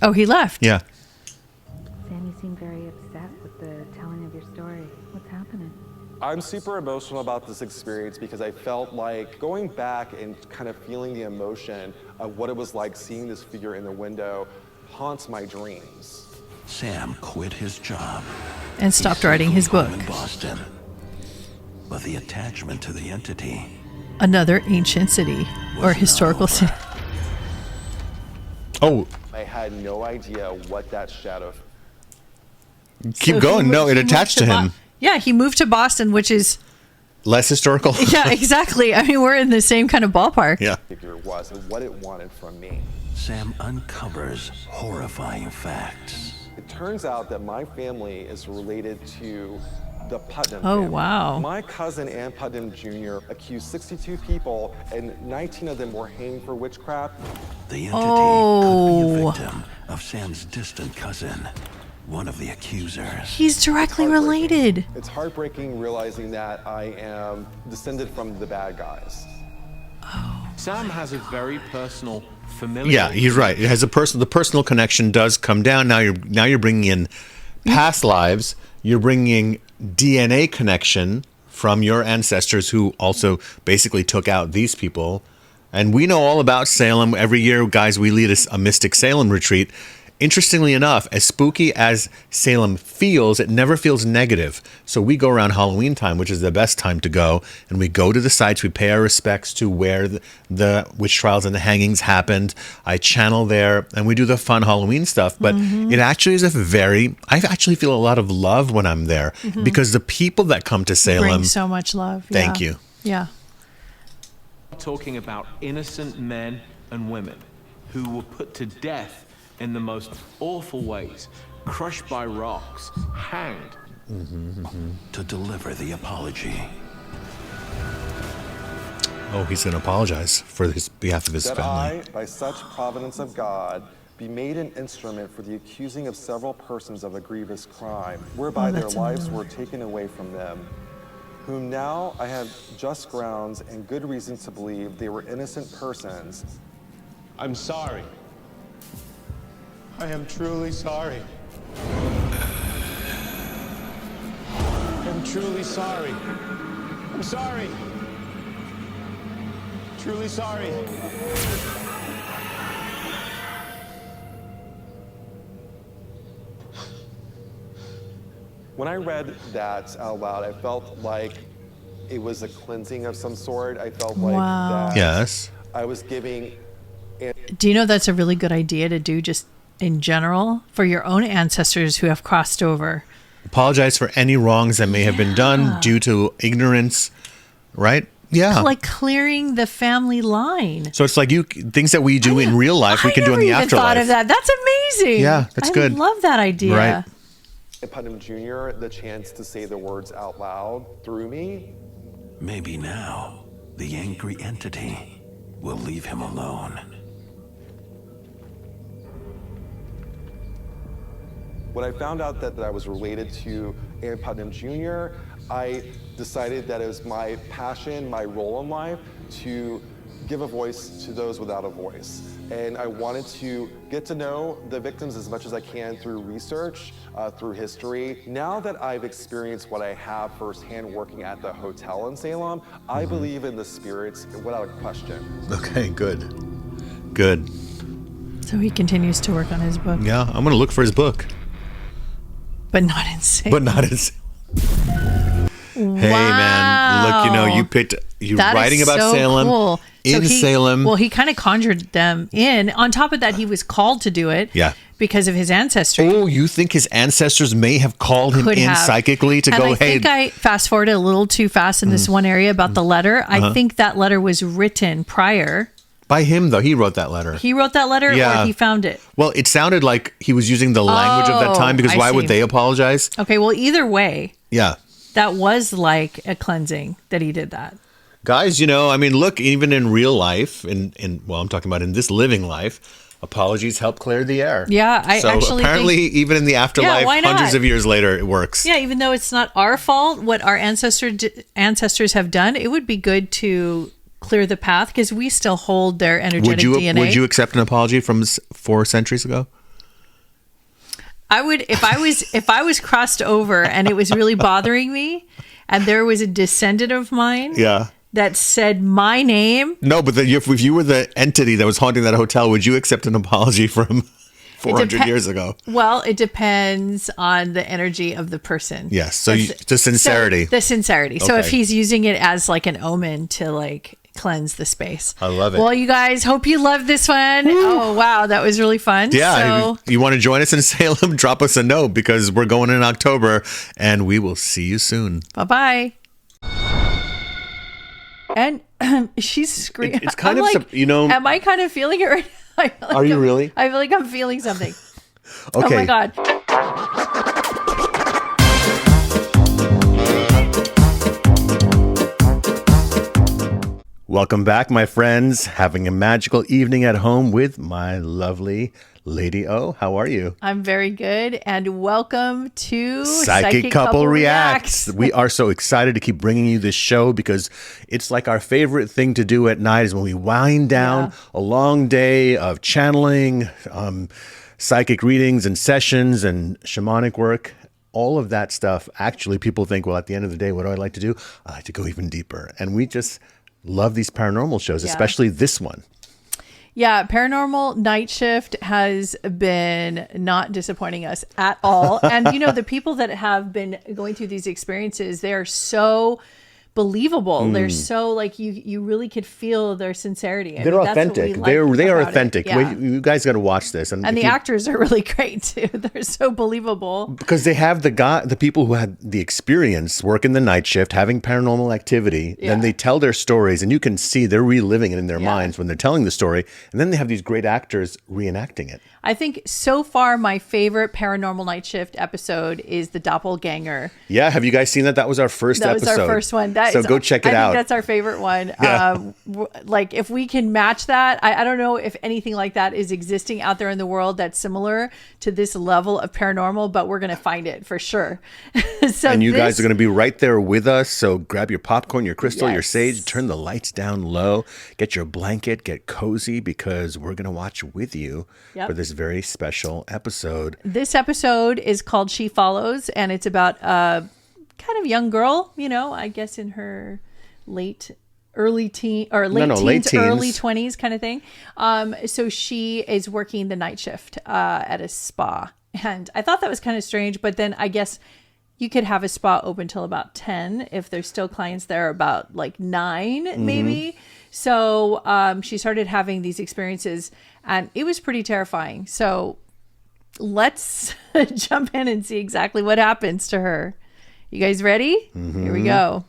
Oh, he left. Yeah. Sam, you seem very upset with the telling of your story. What's happening? I'm super emotional about this experience because I felt like going back and kind of feeling the emotion of what it was like seeing this figure in the window haunts my dreams. Sam quit his job And stopped writing his book. in Boston. But the attachment to the entity Another ancient city or historical city. Oh, I had no idea what that shadow. keep So going. he No, it moved attached to him. Yeah, he moved to Boston, which is Less historical. yeah, exactly. I mean, we're in the same kind of ballpark. Yeah. Figure was and what it wanted from me. Sam uncovers horrifying facts. It turns out that my family is related to the Putnam Oh, family. wow. My cousin Ann Putnam Jr. accused 62 people, and 19 of them were hanged for witchcraft. The entity could be a victim of Sam's distant cousin, one of the accusers. He's directly related. It's heartbreaking realizing that I am descended from the bad guys. Sam has a very personal, familiar. Yeah, he's right. It has a the personal connection does come down. Now you're bringing in past lives. You're bringing DNA connection from your ancestors who also basically took out these people. And we know all about Salem. Every year, guys, we lead a mystic Salem retreat. Interestingly enough, as spooky as Salem feels, it never feels negative. So we go around Halloween time, which is the best time to go, and we go to the sites, we pay our respects to where the witch trials and the hangings happened. I channel there, and we do the fun Halloween stuff. But it actually is I actually feel a lot of love when I'm there, because the people that come to Salem Bring so much love. Thank Yeah. you. Yeah. Talking about innocent men and women who were put to death in the most awful ways, crushed by rocks, hanged. To deliver the apology. Oh, he's going to apologize for his behalf of his That family. I, by such providence of God, be made an instrument for the accusing of several persons of a grievous crime, whereby their that's lives another were taken away from them, whom now I have just grounds and good reason to believe they were innocent persons. I'm sorry. I am truly sorry. I'm truly sorry. I'm sorry. Truly sorry. When I read that out loud, I felt like it was a cleansing of some sort. I felt like Wow. that Yes. I was giving. Do you know that's a really good idea to do just in general for your own ancestors who have crossed over? Apologize for any wrongs that may have been done due to ignorance, right? Yeah. Like clearing the family line. So it's like things that we do in real life, we can do in the I never even thought afterlife. of that. That's amazing. Yeah, that's good. I love that idea. Right. Putnam Jr. the chance to say the words out loud through me. Maybe now, the angry entity will leave him alone. When I found out that I was related to Ann Putnam Jr., I decided that it was my passion, my role in life, to give a voice to those without a voice. And I wanted to get to know the victims as much as I can through research, through history. Now that I've experienced what I have firsthand working at the hotel in Salem, I believe in the spirits without a question. Okay, good. Good. So he continues to work on his book. Yeah, I'm going to look for his book. But not in Salem. But not in Salem. Hey, man. Look, you're writing about so Salem. Cool. Salem. Well, he kind of conjured them in. On top of that, he was called to do it. Yeah. Because of his ancestry. Oh, you think his ancestors may have called him psychically to go, hey. I think I fast forwarded a little too fast in this one area about the letter. I think that letter was written prior. By him, though. He wrote that letter. He wrote that letter or he found it? Well, it sounded like he was using the language of that time because why would they apologize? Okay, well, either way. Yeah. That was like a cleansing that he did that. Guys, look, even in real life, I'm talking about in this living life, apologies help clear the air. Yeah, apparently even in the afterlife, hundreds of years later, it works. Yeah, even though it's not our fault, what our ancestors have done, it would be good to clear the path because we still hold their energetic DNA. Would you accept an apology from 4 centuries ago? I would if I was crossed over and it was really bothering me, and there was a descendant of mine. Yeah. That said my name. No, but if you were the entity that was haunting that hotel, would you accept an apology from 400 years ago? Well, it depends on the energy of the person. Yes. So the sincerity. The sincerity. Okay. So if he's using it as like an omen to like cleanse the space. I love it. Well, you guys, hope you loved this one. Woo. Oh, wow. That was really fun. Yeah. So, if you want to join us in Salem, drop us a note because we're going in October and we will see you soon. Bye-bye. And she's screaming. It's kind of, am I kind of feeling it right now? Are you really? I feel like I'm feeling something. Okay. Oh my God. Welcome back, my friends. Having a magical evening at home with my lovely Lady O. How are you? I'm very good. And welcome to Psychic Couple Reacts. We are so excited to keep bringing you this show because it's like our favorite thing to do at night is when we wind down a long day of channeling, psychic readings and sessions and shamanic work. All of that stuff. Actually, people think, well, at the end of the day, what do I like to do? I like to go even deeper. And we just love these paranormal shows, especially this one. Yeah, Paranormal Nightshift has been not disappointing us at all. And, the people that have been going through these experiences, they are so believable. They're so like you really could feel their sincerity. They're authentic. They are authentic. Yeah. You guys got to watch this. And the actors are really great too. They're so believable. Because they have the people who had the experience working the night shift, having paranormal activity. Then they tell their stories and you can see they're reliving it in their minds when they're telling the story. And then they have these great actors reenacting it. I think so far my favorite Paranormal Night Shift episode is the Doppelganger. Yeah, have you guys seen that? That was our first episode. That was our first one. So go check it out. I think that's our favorite one. Yeah. Like if we can match that, I don't know if anything like that is existing out there in the world that's similar to this level of paranormal, but we're going to find it for sure. And you guys are going to be right there with us. So grab your popcorn, your crystal, your sage, turn the lights down low, get your blanket, get cozy because we're going to watch with you for this very special episode. This episode is called She Follows, and it's about a kind of young girl, I guess in her late teens, early 20s kind of thing. So she is working the night shift at a spa. And I thought that was kind of strange, but then I guess you could have a spa open till about 10 if there's still clients there, about like 9 maybe. So she started having these experiences and it was pretty terrifying. So let's jump in and see exactly what happens to her. You guys ready? Here we go.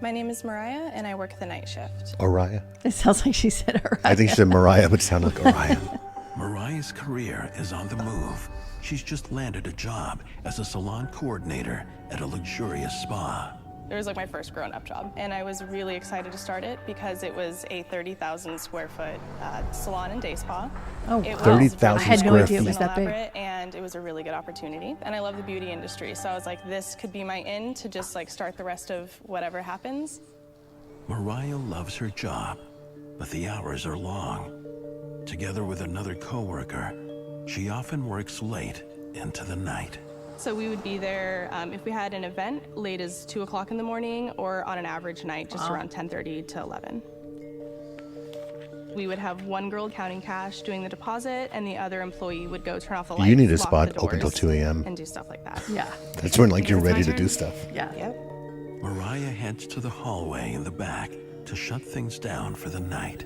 My name is Mariah, and I work the night shift. Oriah. It sounds like she said Oriah. I think she said Mariah, but it sounded like Oriah. Mariah's career is on the move. She's just landed a job as a salon coordinator at a luxurious spa. It was like my first grown-up job, and I was really excited to start it because it was a 30,000 square foot salon and day spa. Oh, it 30,000 I had no idea it was that big. And it was a really good opportunity. And I love the beauty industry, so I was like, this could be my in to just like start the rest of whatever happens. Mariah loves her job, but the hours are long. Together with another coworker, she often works late into the night. So we would be there if we had an event late as 2 o'clock in the morning, or on an average night just around 10:30 to 11. We would have one girl counting cash, doing the deposit, and the other employee would go turn off the lights. You need a lock spot the open till doors, 2 a.m. and do stuff like that. Yeah. That's when like you're ready to do stuff. Yeah. Yep. Mariah heads to the hallway in the back to shut things down for the night.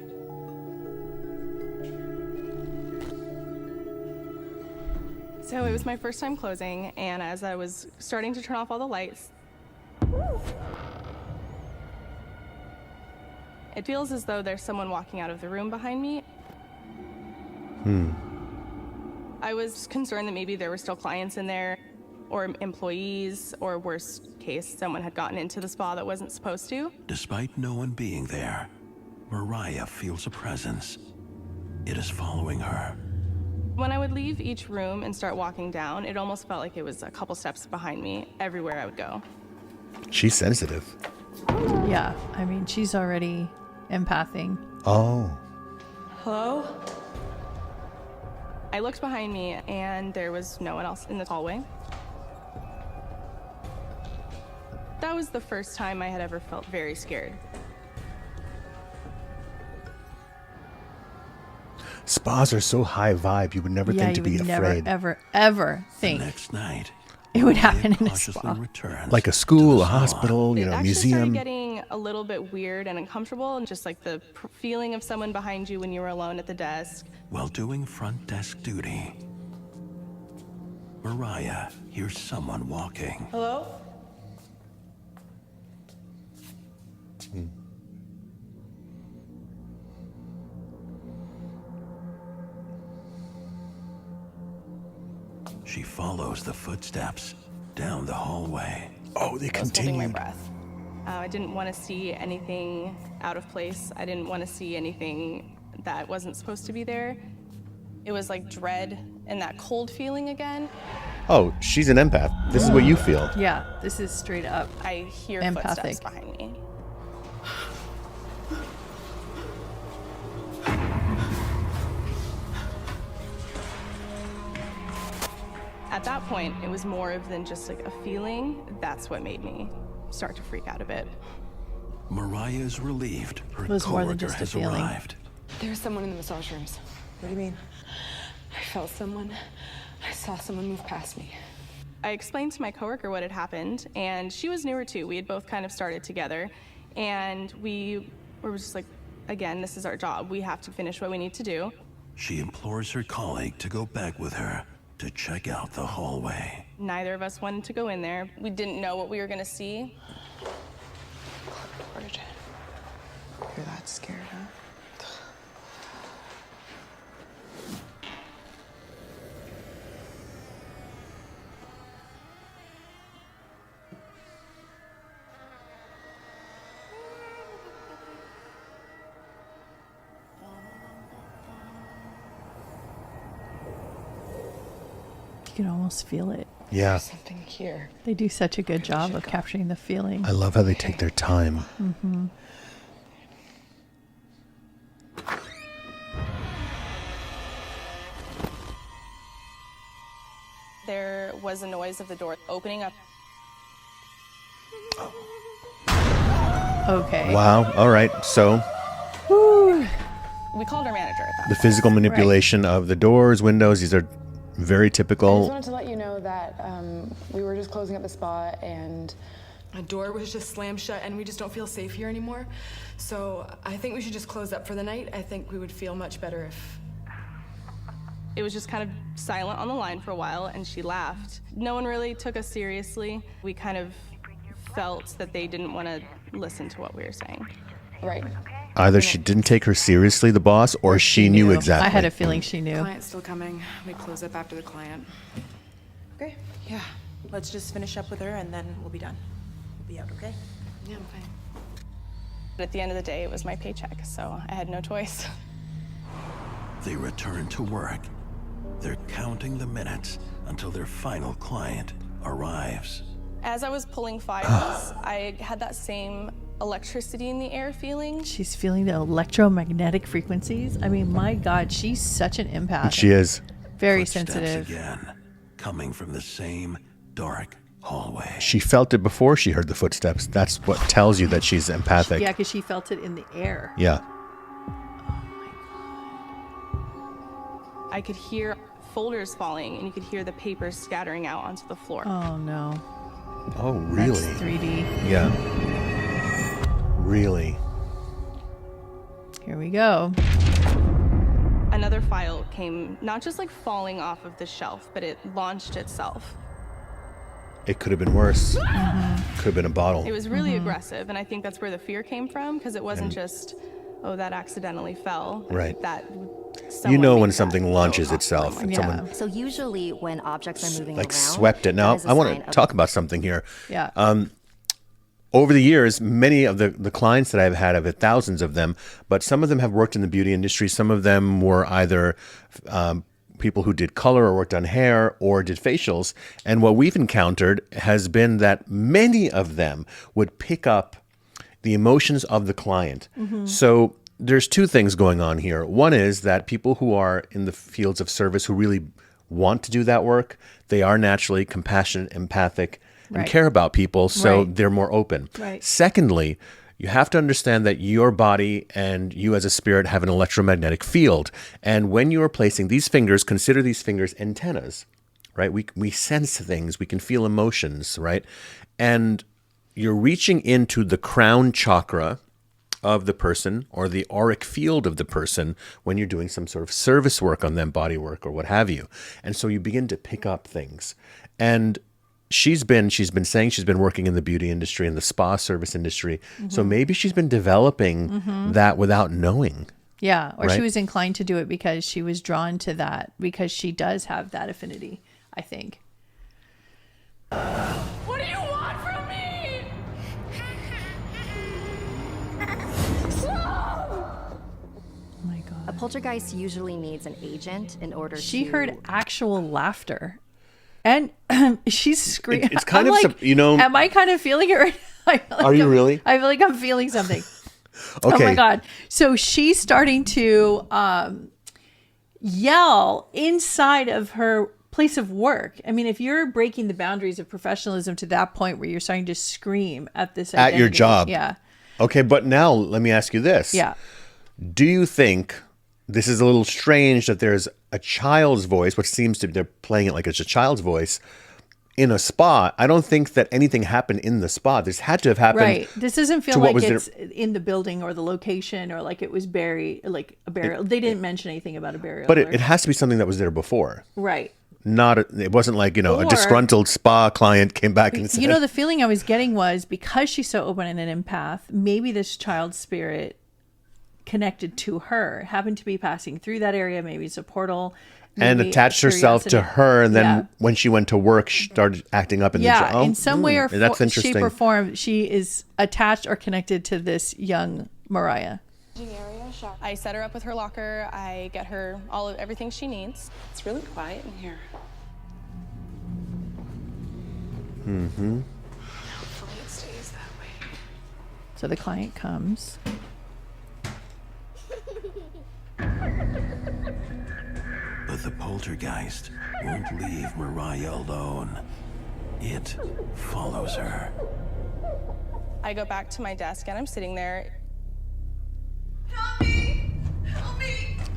So it was my first time closing, and as I was starting to turn off all the lights, it feels as though there's someone walking out of the room behind me. I was concerned that maybe there were still clients in there, or employees, or worst case, someone had gotten into the spa that wasn't supposed to. Despite no one being there, Mariah feels a presence. It is following her. When I would leave each room and start walking down, it almost felt like it was a couple steps behind me everywhere I would go. She's sensitive. Yeah. I mean, she's already empathing. Oh. Hello? I looked behind me and there was no one else in the hallway. That was the first time I had ever felt very scared. Spas are so high vibe, you would never think to be afraid. Never, ever think The next night, it would Mariah happen in a cautiously spa. returns Like a school, to a the hospital, you It know, actually started museum. getting a little bit weird and uncomfortable, and just like the feeling of someone behind you when you were alone at the desk. While doing front desk duty, Mariah hears someone walking. Hello? She follows the footsteps down the hallway. Oh, they I was holding my continued. breath. I didn't want to see anything out of place. I didn't want to see anything that wasn't supposed to be there. It was like dread and that cold feeling again. Oh, she's an empath. This is what you feel. Yeah, this is straight up I hear empathic. footsteps behind me. At that point, it was more than just like a feeling. That's what made me start to freak out a bit. Mariah is relieved her It was more than coworker just a has feeling. arrived. There's someone in the massage rooms. What do you mean? I felt someone. I saw someone move past me. I explained to my coworker what had happened, and she was newer too. We had both kind of started together, and we were just like, again, this is our job. We have to finish what we need to do. She implores her colleague to go back with her to check out the hallway. Neither of us wanted to go in there. We didn't know what we were gonna see. Lord. You're that scared, huh? You can almost feel it. Yeah. There's something here. They do such a good job of capturing the feeling. I love how they take their time. Mm-hmm. There was a noise of the door opening up. Okay. Wow. All right. So We called our manager at that the point. physical manipulation of the doors, windows, these are very I just typical. wanted to let you know that we were just closing up the spa and A door was just slammed shut and we just don't feel safe here anymore. So I think we should just close up for the night. I think we would feel much better if... It was just kind of silent on the line for a while, and she laughed. No one really took us seriously. We kind of felt that they didn't want to listen to what we were saying. Right. Either she didn't take her seriously, the boss, or she knew exactly. I had a feeling she knew. Client's still coming. We close up after the client. Okay, yeah. Let's just finish up with her and then we'll be done. We'll be out, okay? Yeah, I'm fine. But at the end of the day, it was my paycheck, so I had no choice. They return to work. They're counting the minutes until their final client arrives. As I was pulling files, I had that same electricity in the air feeling. She's feeling the electromagnetic frequencies. I mean, my God, she's such an empath. She is. Very Footsteps sensitive. Again, coming from the same dark hallway. She felt it before she heard the footsteps. That's what tells you that she's empathic. Yeah, because she felt it in the air. Yeah. I could hear folders falling, and you could hear the papers scattering out onto the floor. Oh, no. Oh, really? That's 3D. Yeah. Really? Here we go. Another file came, not just like falling off of the shelf, but it launched itself. It could have been worse. Could have been a bottle. It was really aggressive, and I think that's where the fear came from, because it wasn't just, oh, that accidentally fell. Right. That You know when something launches itself. And someone So usually when objects are moving like around, swept it. Now, that is a I want sign to of- talk about something here. Yeah. Over the years, many of the clients that I've had thousands of them, but some of them have worked in the beauty industry. Some of them were either people who did color or worked on hair or did facials. And what we've encountered has been that many of them would pick up the emotions of the client. So there's two things going on here. One is that people who are in the fields of service who really want to do that work, they are naturally compassionate, empathic, and Right. care about people, so Right. they're more open. Right. Secondly, you have to understand that your body and you as a spirit have an electromagnetic field. And when you are placing these fingers, consider these fingers antennas, right? We sense things, we can feel emotions, right? And you're reaching into the crown chakra of the person or the auric field of the person when you're doing some sort of service work on them, body work or what have you. And so you begin to pick up things. And she's been saying she's been working in the beauty industry and the spa service industry. So maybe she's been developing that without knowing. Yeah. Or Right? she was inclined to do it because she was drawn to that, because she does have that affinity, I think. What do you want from me? A poltergeist usually needs an agent in order She to... heard actual laughter. And she's screaming. It's kind I'm of, like, you know. am I kind of feeling it right now? I feel like Are you I'm- really? I feel like I'm feeling something. Okay. Oh my God. So she's starting to yell inside of her place of work. I mean, if you're breaking the boundaries of professionalism to that point where you're starting to scream at this At your identity. job. Yeah. Okay, but now let me ask you this. Yeah. Do you think this is a little strange that there's a child's voice, which seems to they're playing it like it's a child's voice, in a spa? I don't think that anything happened in the spa. This had to have happened. Right. This doesn't feel to what like was it's in the building or the location or like it was buried, like a burial. They didn't mention anything about a burial. But or- it has to be something that was there before. right. It wasn't like, a Or- disgruntled spa client came back and said, You know, the feeling I was getting was because she's so open and an empath, maybe this child spirit connected to her, happened to be passing through that area. Maybe it's a portal. and maybe attached herself to curiosity. her. And then Yeah. when she went to work, she started acting up in the Yeah, job. in some way or that's interesting. shape or form, she is attached or connected to this young Mariah. I set her up with her locker. I get her everything she needs. It's really quiet in here. Mm-hmm. Hopefully it stays that way. So the client comes. But the poltergeist won't leave Mariah alone. It follows her. I go back to my desk and I'm sitting there.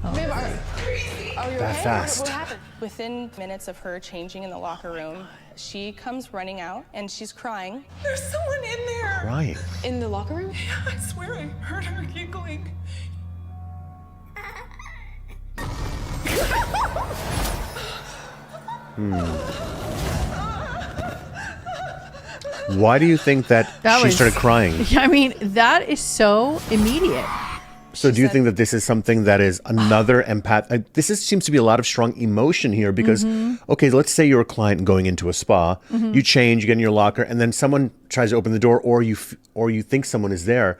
Ma'am, are you That okay? fast. What happened? Within minutes of her changing in the locker room, she comes running out and she's crying. There's someone in there. Crying. In the locker room? Yeah, I swear I heard her giggling. Why do you think that she started crying? I mean, that is so immediate. So do you think that this is something that is another empath? Seems to be a lot of strong emotion here because, okay, let's say you're a client going into a spa, you change, you get in your locker, and then someone tries to open the door, or you think someone is there.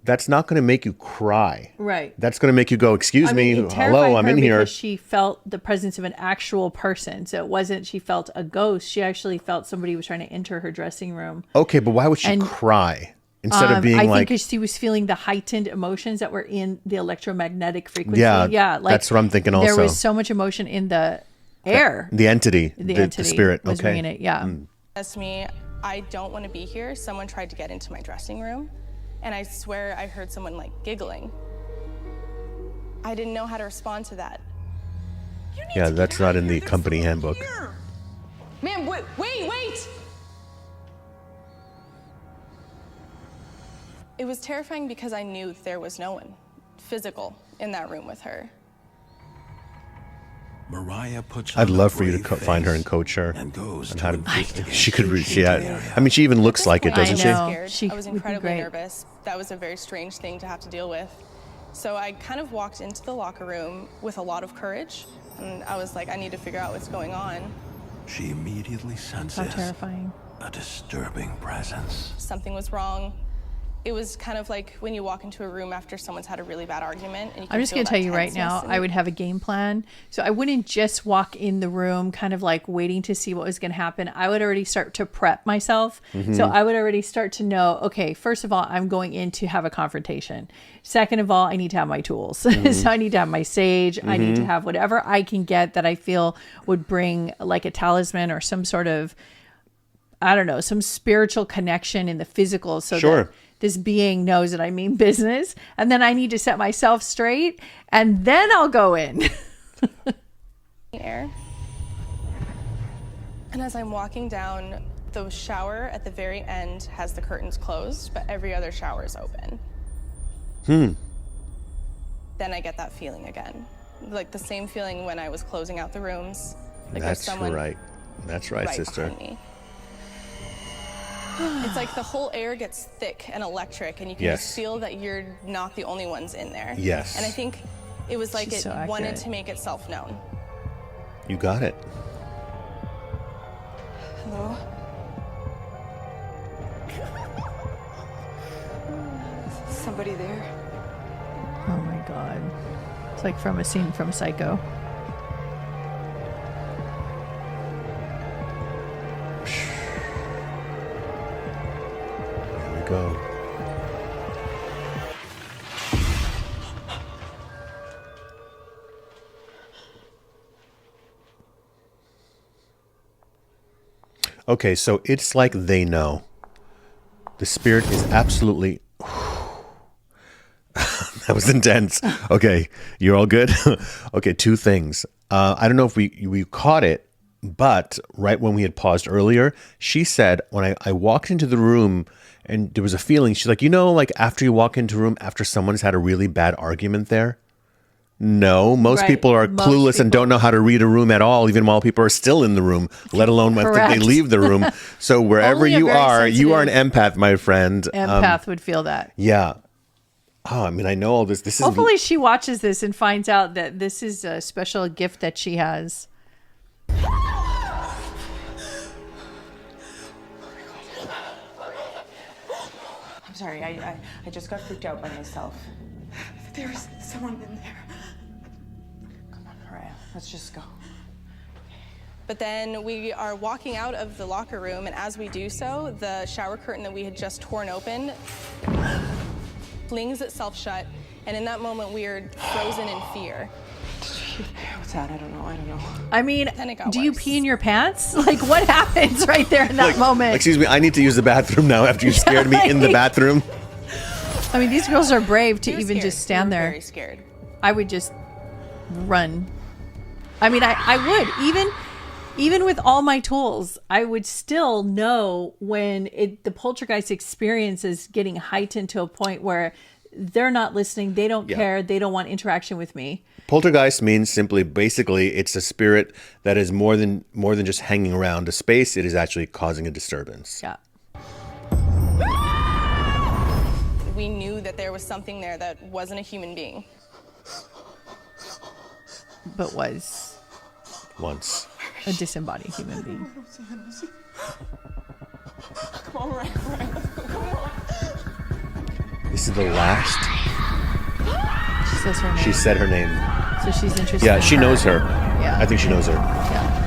That's not going to make you cry. Right. That's going to make you go, excuse me, it terrified hello, I'm her in here. because she felt the presence of an actual person. So it wasn't she felt a ghost. She actually felt somebody was trying to enter her dressing room. Okay, but why would she cry? Instead of being I like... think because she was feeling the heightened emotions that were in the electromagnetic frequency. Yeah, like that's what I'm thinking also. There was so much emotion in the air. The entity, the spirit. Was okay. doing it, yeah. That's me. I don't want to be here. Someone tried to get into my dressing room, and I swear I heard someone like giggling. I didn't know how to respond to that. Yeah, that's not in the company handbook. Ma'am, wait! It was terrifying because I knew there was no one physical in that room with her. Mariah puts I'd on love a for you to brave find her and face coach her and goes on to how to. investigate She could. area. I mean, she even looks like it, doesn't she? I was scared. I was would be incredibly great. nervous. That was a very strange thing to have to deal with. So I kind of walked into the locker room with a lot of courage, and I was like, I need to figure out what's going on. She immediately senses How terrifying. a disturbing presence. Something was wrong. It was kind of like when you walk into a room after someone's had a really bad argument. And you I'm just going to tell you right now, I would have a game plan. So I wouldn't just walk in the room kind of like waiting to see what was going to happen. I would already start to prep myself. So I would already start to know, okay, first of all, I'm going in to have a confrontation. Second of all, I need to have my tools. So I need to have my sage. I need to have whatever I can get that I feel would bring like a talisman or some sort of, I don't know, some spiritual connection in the physical. So that this being knows that I mean business, and then I need to set myself straight, and then I'll go in. Air. And as I'm walking down, the shower at the very end has the curtains closed, but every other shower is open. Then I get that feeling again. Like the same feeling when I was closing out the rooms. Like there's That's someone right. That's right, sister. behind me. It's like the whole air gets thick and electric, and you can just feel that you're not the only ones in there. Yes. And I think it was like She's so it wanted accurate. to make itself known. You got it. Hello? Somebody there? Oh my God. It's like from a scene from Psycho. Here we go. Okay, so it's like they know. The spirit is absolutely... That was intense. Okay, you're all good? Okay, two things. I don't know if we caught it, but right when we had paused earlier, she said, when I walked into the room and there was a feeling, she's like, you know, like after you walk into a room after someone's had a really bad argument there? No, most people are clueless and don't know how to read a room at all, even while people are still in the room, let alone when they leave the room. So wherever you are an empath, my friend. Empath would feel that. Yeah. Oh, I mean, I know all this. This is Hopefully she watches this and finds out that this is a special gift that she has. I'm sorry, I just got freaked out by myself. There's someone in there. Come on, Mariah, let's just go. But then we are walking out of the locker room, and as we do so, the shower curtain that we had just torn open flings itself shut, and in that moment we are frozen in fear. What's that? I don't know. I mean, Then it got do you worse. pee in your pants? Like, what happens right there in that moment? Excuse me, I need to use the bathroom now after you scared me in the bathroom. I mean, these girls are brave to You're even scared. just stand You're there. Very scared. I would just run. I mean, I would. Even with all my tools, I would still know when the poltergeist experience is getting heightened to a point where they're not listening, they don't care, they don't want interaction with me. Poltergeist means basically, it's a spirit that is more than just hanging around a space. It is actually causing a disturbance. Yeah. that there was something there that wasn't a human being. But was once a disembodied human being. Come on, Mariah. Come on. This is the last. She says her name. She said her name. So she's interested. Yeah, in she knows her. Yeah. I think she knows her. Yeah.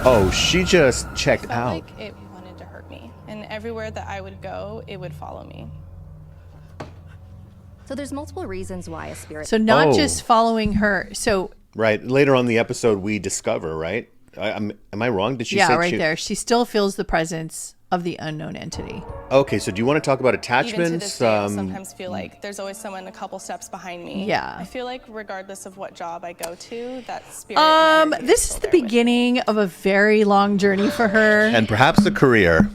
Oh, she just checked Felt out. like it wanted to hurt me, and everywhere that I would go, it would follow me. So there's multiple reasons why a spirit. So not just following her. So Right. Later on in the episode, we discover, right? Am I wrong? Did she say right there. She still feels the presence of the unknown entity. Okay, so do you want to talk about Even to attachments? this day, I'll sometimes feel like there's always someone a couple steps behind me. Yeah. I feel like regardless of what job I go to, that spirit. and energy This is still the there with me. beginning of a very long journey for her. And perhaps the career.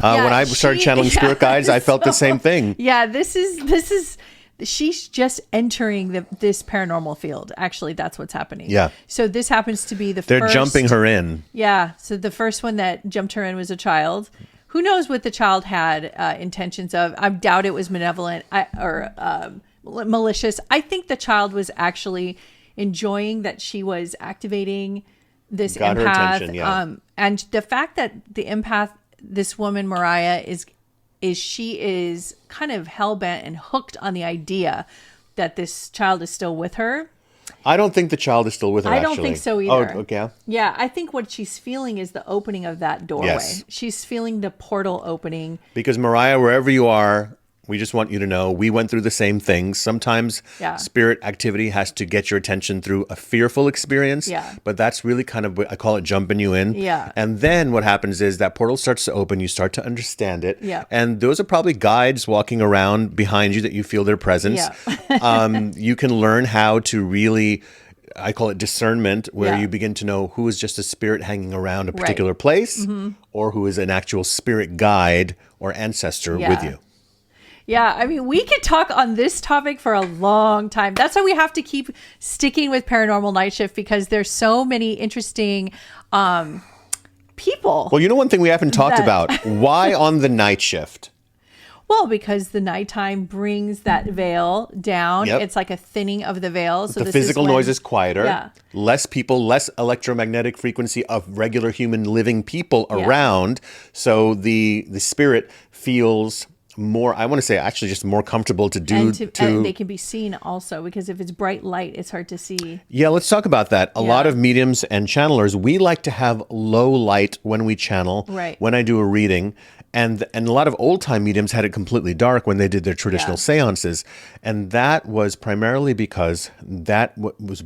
When I started channeling spirit guides, I felt the same thing. Yeah, this is she's just entering this paranormal field. Actually, that's what's happening. Yeah. So this happens to be the They're first. jumping her in. Yeah. So the first one that jumped her in was a child. Who knows what the child had intentions of? I doubt it was malevolent or malicious. I think the child was actually enjoying that she was activating this Got her empath. attention, yeah. And the fact that the empath, this woman Mariah, is she is kind of hell-bent and hooked on the idea that this child is still with her. I don't think the child is still with her, I actually. don't think so either. Oh, okay. Yeah, I think what she's feeling is the opening of that doorway. Yes. She's feeling the portal opening. Because Mariah, wherever you are, we just want you to know we went through the same things. Sometimes Yeah. spirit activity has to get your attention through a fearful experience. Yeah. But that's really kind of, I call it jumping you in. Yeah. And then what happens is that portal starts to open. You start to understand it. Yeah. And those are probably guides walking around behind you that you feel their presence. Yeah. You can learn how to really, I call it discernment, where Yeah. you begin to know who is just a spirit hanging around a Right. particular place Mhm. or who is an actual spirit guide or ancestor Yeah. with you. Yeah, I mean, we could talk on this topic for a long time. That's why we have to keep sticking with Paranormal Night Shift, because there's so many interesting people. Well, you know one thing we haven't talked that- about? Why on the night shift? Well, because the nighttime brings that veil down. Yep. It's like a thinning of the veil. So The this physical is when- noise is quieter. Yeah. Less people, less electromagnetic frequency of regular human living people Yeah. around. So the spirit feels more, I want to say actually just more comfortable to do. and they can be seen also, because if it's bright light, it's hard to see. Yeah, let's talk about that. A lot Yeah. of mediums and channelers, we like to have low light when we channel, Right. when I do a reading. And a lot of old time mediums had it completely dark when they did their traditional seances. And that was primarily because that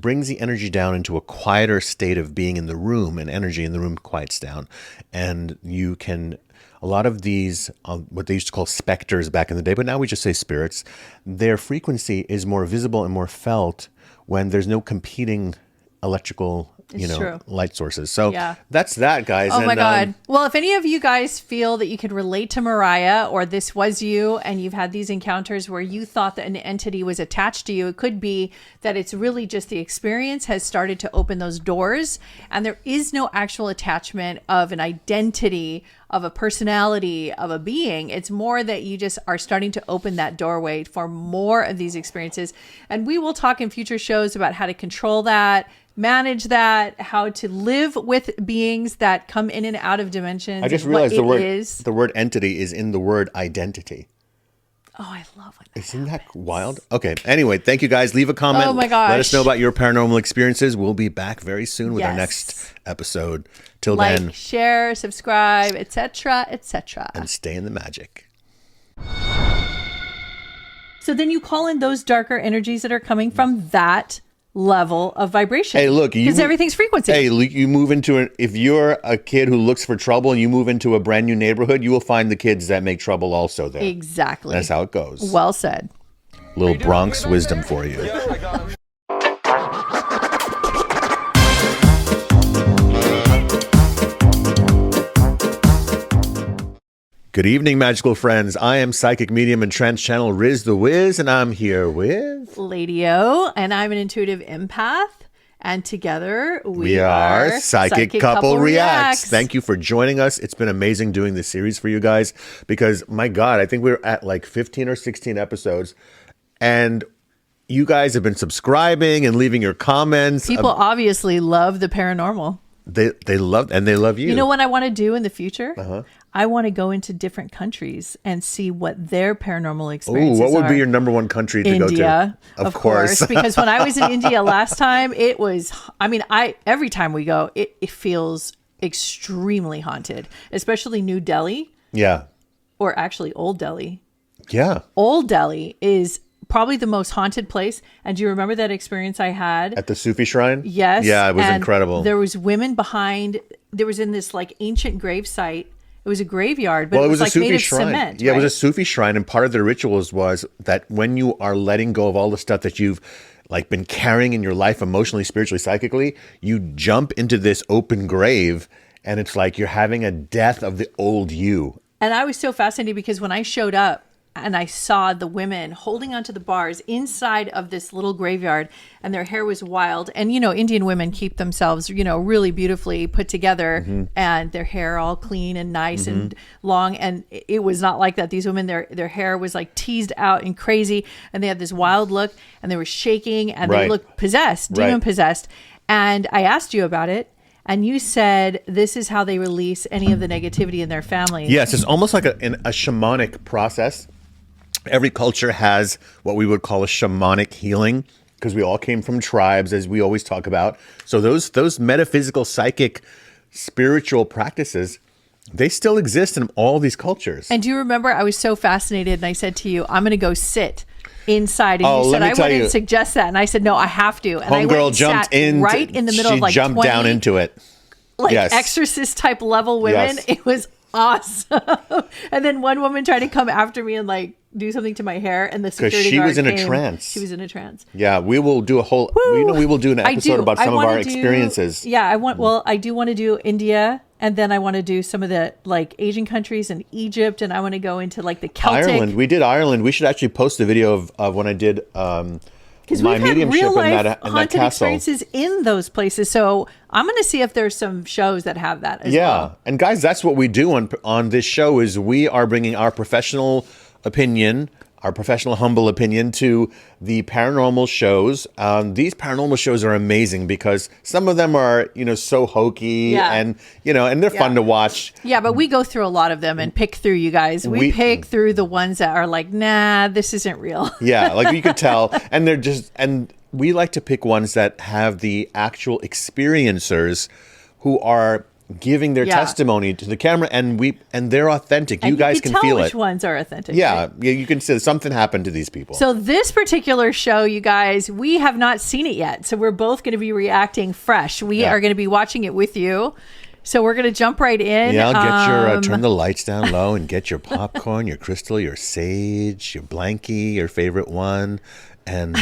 brings the energy down into a quieter state of being in the room, and energy in the room quiets down. And you can, a lot of these, what they used to call specters back in the day, but now we just say spirits, their frequency is more visible and more felt when there's no competing electrical, It's true. light sources. So Yeah. that's that, guys. Oh my And, God. Well, if any of you guys feel that you could relate to Mariah, or this was you and you've had these encounters where you thought that an entity was attached to you, it could be that it's really just the experience has started to open those doors, and there is no actual attachment of an identity, of a personality, of a being. It's more that you just are starting to open that doorway for more of these experiences. And we will talk in future shows about how to control that, manage that, how to live with beings that come in and out of dimensions. I just and what realized it the word entity is in the word identity. Oh, I love it. Isn't that wild? Okay. Anyway, thank you guys. Leave a comment. Oh my gosh. Let us know about your paranormal experiences. We'll be back very soon with our Yes. next episode. Till like, then, share, subscribe, etc., etc. and stay in the magic. So then you call in those darker energies that are coming from that level of vibration. Hey, look, because everything's frequency. Hey, you move into if you're a kid who looks for trouble and you move into a brand new neighborhood, you will find the kids that make trouble also there. Exactly. That's how it goes. Well said. Little Bronx wisdom for you. Good evening, magical friends. I am psychic medium and trance channel Riz the Wiz, and I'm here with Lady O, and I'm an intuitive empath. And together we are Psychic Couple Reacts. Thank you for joining us. It's been amazing doing this series for you guys because, my God, I think we're at like 15 or 16 episodes. And you guys have been subscribing and leaving your comments. People obviously love the paranormal. They love, and they love you. You know what I want to do in the future? I want to go into different countries and see what their paranormal experiences are. What would be your number one country to go to? India, of course. Because when I was in India last time, it was, I mean, every time we go, it feels extremely haunted, especially New Delhi. Yeah. Or actually Old Delhi. Yeah. Old Delhi is probably the most haunted place. And do you remember that experience I had? At the Sufi shrine? Yes. Yeah, it was incredible. There was women behind, there was in this like ancient gravesite. It was a graveyard, but it was like a Sufi made of shrine. cement. Yeah, right? it was a Sufi shrine, and part of their rituals was that when you are letting go of all the stuff that you've like been carrying in your life emotionally, spiritually, psychically, you jump into this open grave, and it's like you're having a death of the old you. And I was so fascinated because when I showed up and I saw the women holding onto the bars inside of this little graveyard, and their hair was wild. And, you know, Indian women keep themselves, you know, really beautifully put together, and their hair all clean and nice and long. And it was not like that. These women, their hair was like teased out and crazy, and they had this wild look, and they were shaking, and they looked possessed, demon possessed. And I asked you about it. And you said this is how they release any of the negativity in their family. Yes, it's almost like a shamanic process. Every culture has what we would call a shamanic healing because we all came from tribes, as we always talk about. So those metaphysical, psychic, spiritual practices, they still exist in all these cultures. And do you remember I was so fascinated and I said to you, I'm going to go sit inside. And you said, I wouldn't suggest that. And I said, no, I have to. And Homegirl jumped in right in the middle of like jumped 20, down into it. Like exorcist type level women. Yes. It was awesome. And then one woman tried to come after me and like do something to my hair, and the security guard was in came. a trance. She was in a trance. Yeah, we will do a whole. We will do an episode about some of our experiences. Yeah, I do want to do India, and then I want to do some of the like Asian countries and Egypt, and I want to go into like the Celtic. Ireland. We did Ireland. We should actually post a video of when I did because my we've had mediumship real life in that haunted castle. experiences in those places. So I'm going to see if there's some shows that have that as well. And guys, that's what we do on this show is we are bringing our professional opinion, our professional humble opinion to the paranormal shows. These paranormal shows are amazing because some of them are, you know, so hokey and, you know, and they're fun to watch. Yeah, but we go through a lot of them and pick through, you guys. We pick through the ones that are like, nah, this isn't real. Yeah, like you could tell. And they're just, and we like to pick ones that have the actual experiencers who are giving their testimony to the camera, and they're authentic. You guys can feel it. Which ones are authentic? Yeah, you can see something happened to these people. So this particular show, you guys, we have not seen it yet. So we're both going to be reacting fresh. We are going to be watching it with you. So we're going to jump right in. Yeah, I'll get turn the lights down low and get your popcorn, your crystal, your sage, your blankie, your favorite one, and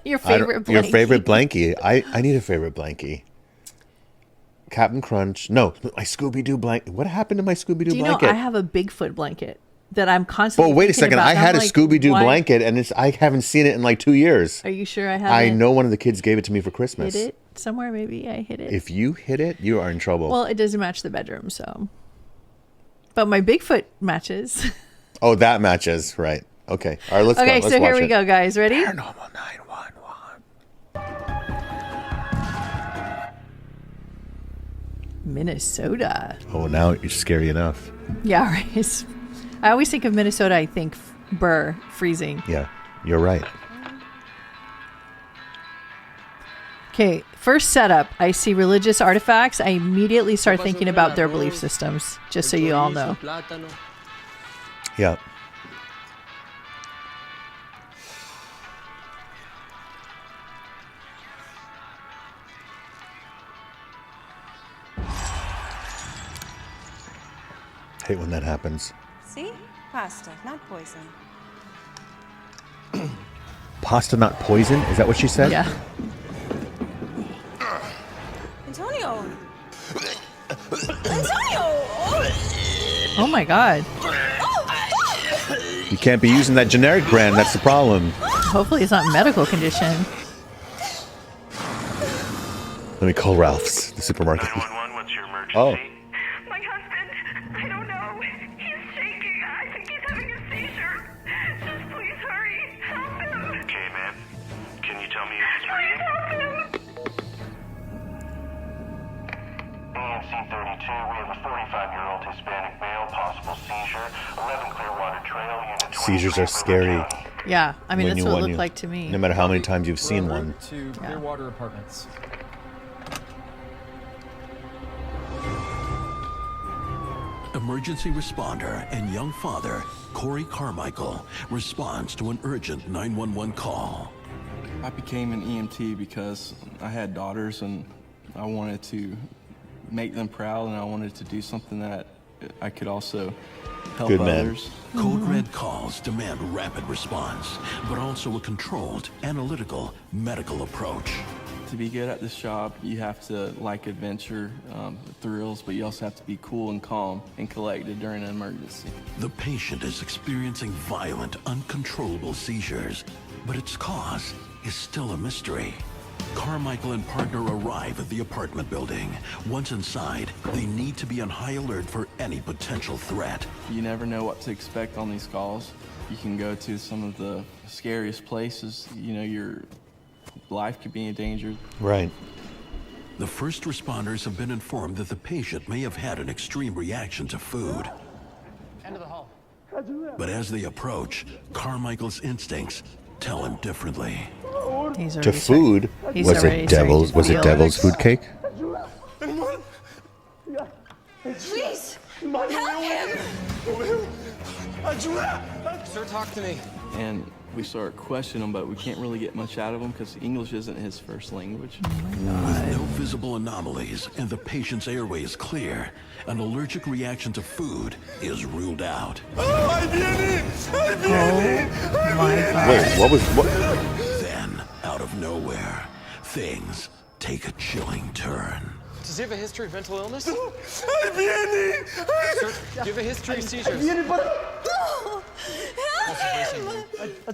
your favorite blankie. Your favorite blankie. I need a favorite blankie. Captain Crunch. No, my Scooby-Doo blanket. What happened to my Scooby-Doo blanket? blanket? You know, I have a Bigfoot blanket that I'm constantly wait a second. About. I had a Scooby-Doo blanket, and I haven't seen it in like 2 years. Are you sure I have I know one of the kids gave it to me for Christmas. Hid it somewhere, maybe I hid it. If you hid it, you are in trouble. Well, it doesn't match the bedroom, so. But my Bigfoot matches. Oh, that matches. Right. Okay. All right, let's go. Okay, Let's so here we it. go, guys. Ready? Paranormal 911. Minnesota. Oh, now you're scary enough. Yeah, right. I always think of Minnesota, I think burr, freezing. Yeah, you're right. Okay, first setup. I see religious artifacts. I immediately start thinking about their belief systems, just so you all know. Yeah. Hate when that happens. See? Pasta, not poison. Pasta, not poison? Is that what she said? Yeah. Antonio! Antonio! Oh my God. You can't be using that generic brand. That's the problem. Hopefully it's not a medical condition. Let me call Ralph's, the supermarket. 911, what's your emergency? Oh. My husband, I don't know. He's shaking. I think he's having a seizure. Just please hurry. Help him. Okay, ma'am. Can you tell me if he's breathing? Help him. EMC 32, we have a 45-year-old Hispanic male, possible seizure. 11 Clearwater Trail, unit 20. Seizures are scary. Yeah, I mean, When that's you- what it when looked you- like to me. No matter how many times you've seen one. To Clearwater Apartments. Emergency responder and young father, Corey Carmichael, responds to an urgent 911 call. I became an EMT because I had daughters and I wanted to make them proud and I wanted to do something that I could also help Good man. others. Code red calls demand rapid response, but also a controlled, analytical, medical approach. To be good at this job, you have to like adventure, thrills, but you also have to be cool and calm and collected during an emergency. The patient is experiencing violent, uncontrollable seizures, but its cause is still a mystery. Carmichael and partner arrive at the apartment building. Once inside, they need to be on high alert for any potential threat. You never know what to expect on these calls. You can go to some of the scariest places. You know, your life could be in danger. Right. The first responders have been informed that the patient may have had an extreme reaction to food. End of the hall. But as they approach, Carmichael's instincts tell him differently. He's To already food? He's Was already it devil's? starting Was to it feel devil's it. food cake? Please. Help him. Sir, talk to me. And we start questioning him, but we can't really get much out of him because English isn't his first language. With no visible anomalies and the patient's airway is clear, an allergic reaction to food is ruled out. Wait, what was what? Then, out of nowhere, things take a chilling turn. Does he have a history of mental illness? Sir, do you have a history of seizures?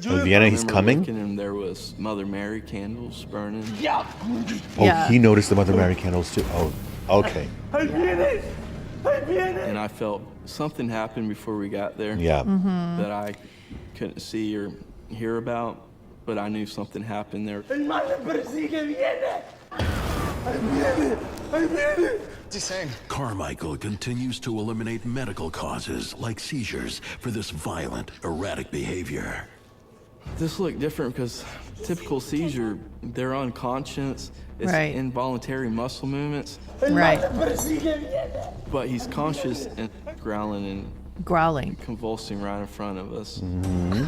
Oh, Vienna, he's coming? And there was Mother Mary candles burning. Oh, he noticed the Mother Mary candles too. Oh, okay. And I felt something happened before we got there. Yeah. That I couldn't see or hear about, but I knew something happened there. What's he saying? Carmichael continues to eliminate medical causes like seizures for this violent, erratic behavior. This looked different because typical seizure, they're unconscious. It's Right. involuntary muscle movements. Right. But he's conscious and growling Growling. and convulsing right in front of us.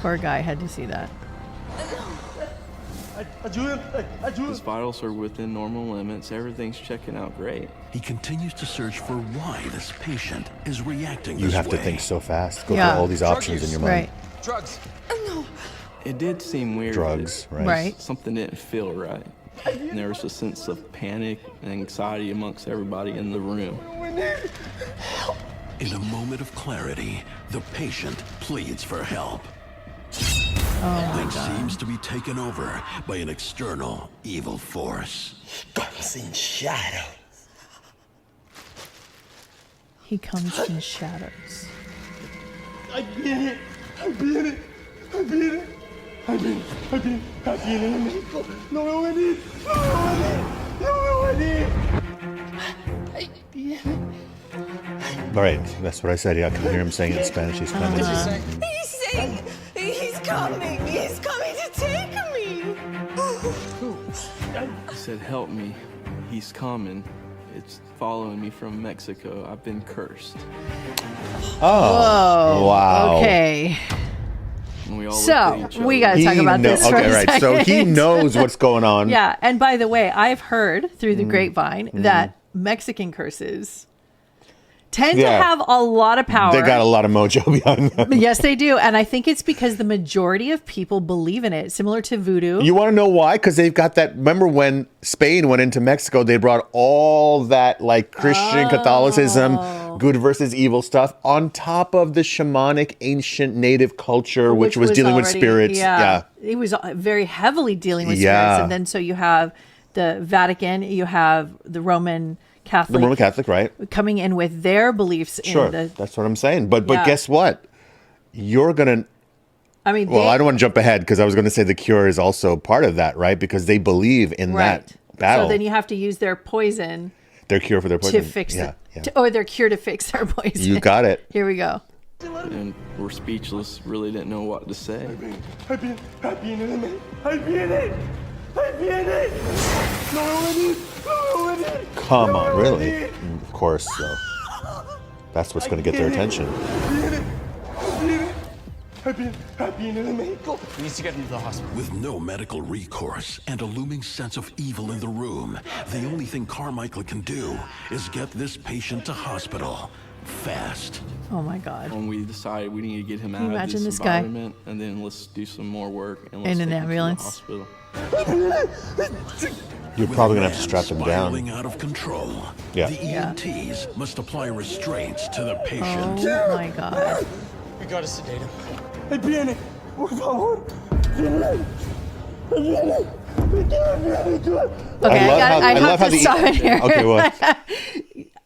Poor guy had to see that. His vitals are within normal limits. Everything's checking out great. He continues to search for why this patient is reacting You this have way. to think so fast. Go Yeah. through all these Drug options in use. your mind. Right. Drugs. It did seem weird. Drugs, right? Right. Something didn't feel right. And there was a sense of panic and anxiety amongst everybody in the room. In a moment of clarity, the patient pleads for help. Then seems to be taken over by an external evil force. Comes in shadow. He comes in shadows. I beat it. I beat it. I beat it. I beat it. I beat it. I beat it. No me voy I beat it. Right, that's what I said. Yeah, I can hear him saying it in Spanish. He's coming. He's saying he's coming. He's coming to take me. He said, "Help me. He's coming. It's following me from Mexico. I've been cursed." Oh, Whoa. wow. Okay. And we all looked So at each other. we got to talk about this for Okay, a right. So he second. knows what's going on. Yeah, and by the way, I've heard through the grapevine that Mexican curses tend to Yeah. have a lot of power. They got a lot of mojo behind them. Yes, they do. And I think it's because the majority of people believe in it, similar to voodoo. You want to know why? Because they've got that. Remember when Spain went into Mexico, they brought all that like Christian Catholicism, good versus evil stuff on top of the shamanic ancient native culture, which was dealing with already- spirits. Yeah. It was very heavily dealing with Yeah. spirits. And then so you have the Vatican, you have the Roman Catholic. The Roman Catholic, right? Coming in with their beliefs. Sure, in the, that's what I'm saying. But Yeah. guess what? You're going to... I mean, Well, I don't want to jump ahead because I was going to say the cure is also part of that, right? Because they believe in that battle. So then you have to use their poison Their cure for their poison. to fix yeah, it. Or their cure to fix their poison. You got it. Here we go. And we're speechless, really didn't know what to say. Come on, really? Of course, so. That's what's going to get their attention. He needs to get into the hospital. With no medical recourse and a looming sense of evil in the room, the only thing Carmichael can do is get this patient to hospital fast. Oh my God. When we decided we need to get him Can you out of imagine this this guy? environment, and then let's do some more work and let's In an take him to the ambulance. hospital. You're probably going to have to strap them Spiraling down. out of control. Yeah. The EMTs must apply restraints to the patient. Oh my God. We gotta sedate him. Viene, por favor. Okay, I love have how to the- stop it here. Okay, what?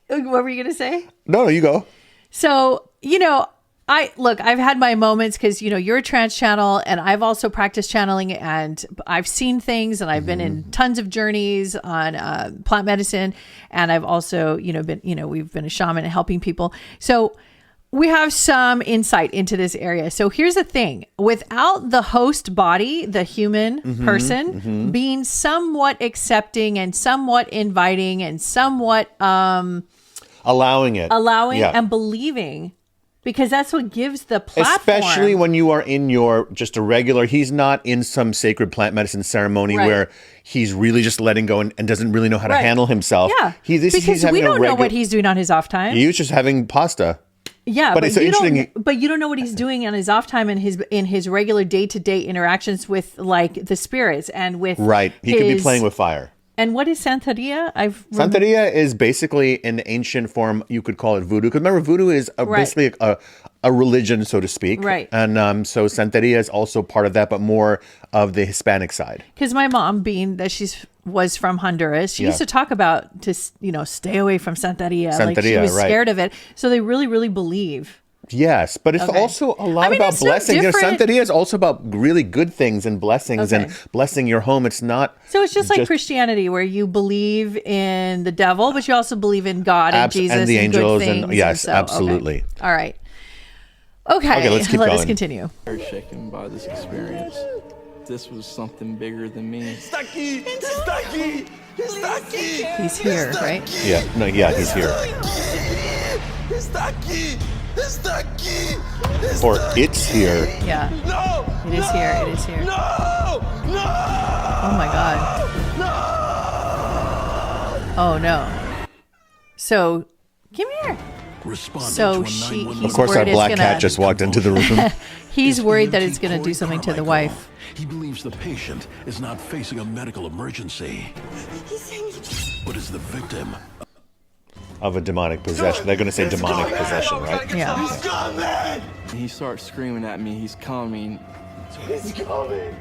What were you going to say? No, you go. So, I've had my moments because, you're a trance channel and I've also practiced channeling and I've seen things and I've been in tons of journeys on plant medicine. And I've also, we've been a shaman and helping people. So we have some insight into this area. So here's the thing. Without the host body, the human person being somewhat accepting and somewhat inviting and somewhat Allowing it. Yeah. and believing, because that's what gives the platform. Especially when you are in your just a regular, he's not in some sacred plant medicine ceremony Right. where he's really just letting go and doesn't really know how to Right. handle himself. Yeah, he's because having we don't know regular, what he's doing on his off time. He was just having pasta. Yeah, but it's so you interesting. But you don't know what he's doing on his off time and in his regular day-to-day interactions with like the spirits and with Right. He could be playing with fire. And what is Santeria? Santeria is basically an ancient form. You could call it voodoo. Because remember, voodoo is basically a religion, so to speak. Right. And so Santeria is also part of that, but more of the Hispanic side. Because my mom, being that was from Honduras, she used to talk about to stay away from Santeria. Like she Santeria, was right. scared of it. So they really, really believe. Yes, but it's Okay. also a lot I mean, about it's no blessings. different- Santeria is also about really good things and blessings and blessing your home. It's not. So it's just like Christianity, where you believe in the devil, but you also believe in God and Jesus and the angels good things. and yes, so, absolutely. Okay. All right. Okay, let's keep let us going. continue. Very shaken by this experience. This was something bigger than me. He's here, right? Yeah, no, yeah, he's here. Or it's here. Yeah. It is here. It is here. Oh my God. Oh no. So, give me here. So he's Of course, our worried it's black gonna, cat just walked into the room. He's worried that it's going to do something to the wife. He believes the patient is not facing a medical emergency, but is the victim Of a demonic possession. They're going to say demonic possession, right? Yeah. He's coming! He starts screaming at me. He's coming. He's coming.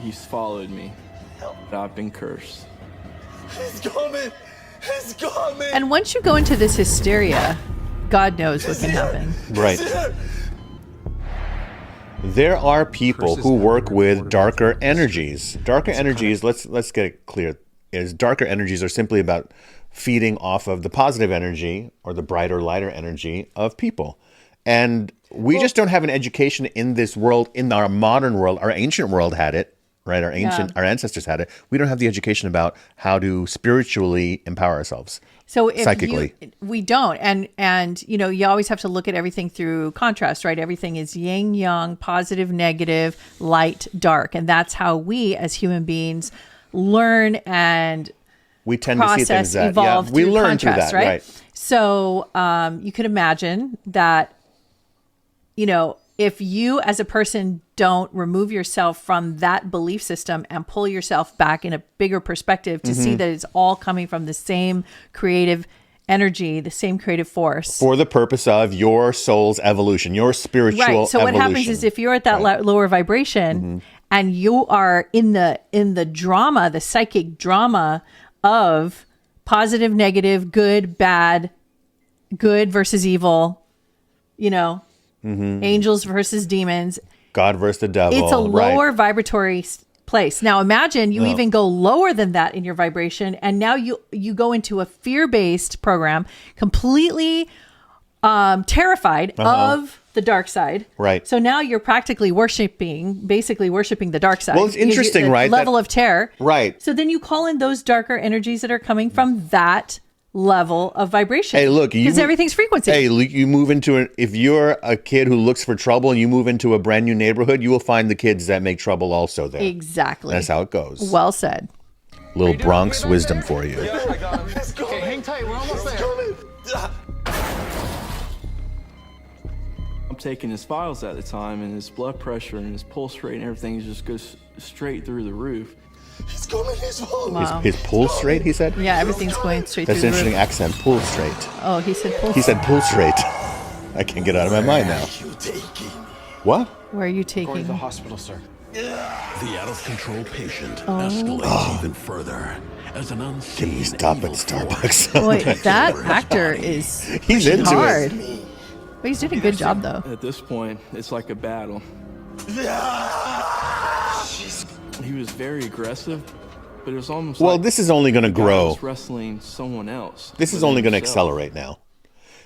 He's followed me. I've been cursed. He's coming. He's coming. And once you go into this hysteria, God knows what can happen. Right. There are people who work with darker energies. Darker energies, let's get it clear, is darker energies are simply about feeding off of the positive energy or the brighter, lighter energy of people. And we just don't have an education in this world, in our modern world. Our ancient world had it, right? Our ancestors had it. We don't have the education about how to spiritually empower ourselves. So if psychically. we don't, and you always have to look at everything through contrast, right? Everything is yin, yang, positive, negative, light, dark, and that's how we as human beings learn and we tend to see things that evolve we through learn contrast, through that, right? So you could imagine that, if you as a person don't remove yourself from that belief system and pull yourself back in a bigger perspective to see that it's all coming from the same creative energy, the same creative force. For the purpose of your soul's evolution, your spiritual evolution. Right. So what happens is if you're at that lower vibration and you are in the drama, the psychic drama of positive, negative, good, bad, good versus evil, angels versus demons, God versus the devil. it's a lower vibratory place. Now imagine you even go lower than that in your vibration, and now you go into a fear-based program, completely terrified of the dark side. Right. So now you're practically basically worshiping the dark side. Well, it's interesting, the right? Level of terror. Right. So then you call in those darker energies that are coming from that level of vibration. Hey, look, because everything's frequency. Hey, you move into if you're a kid who looks for trouble and you move into a brand new neighborhood, you will find the kids that make trouble also there. Exactly. That's how it goes. Well said. Little Bronx wisdom for you. Okay, hang tight. We're almost there. I'm taking his files at the time, and his blood pressure and his pulse rate and everything just goes straight through the roof. He's coming his way. Wow. His pulse rate, he said? Yeah, everything's going straight That's through an the interesting roof. accent. Pull straight. Oh, he said pulse. He said pulse rate. I can't get it out of my mind now. What? Where are you taking? Going to the hospital, sir. The out-of-control patient escalates escalates even further as an unseen Give me stop at Starbucks. Boy, that actor is He's pushing into hard. it. But he's doing a good job, though. At this point, it's like a battle. He was very aggressive, but it was almost Well, like this is only going to the guy grow. was wrestling someone else. This is within only going to himself. accelerate now.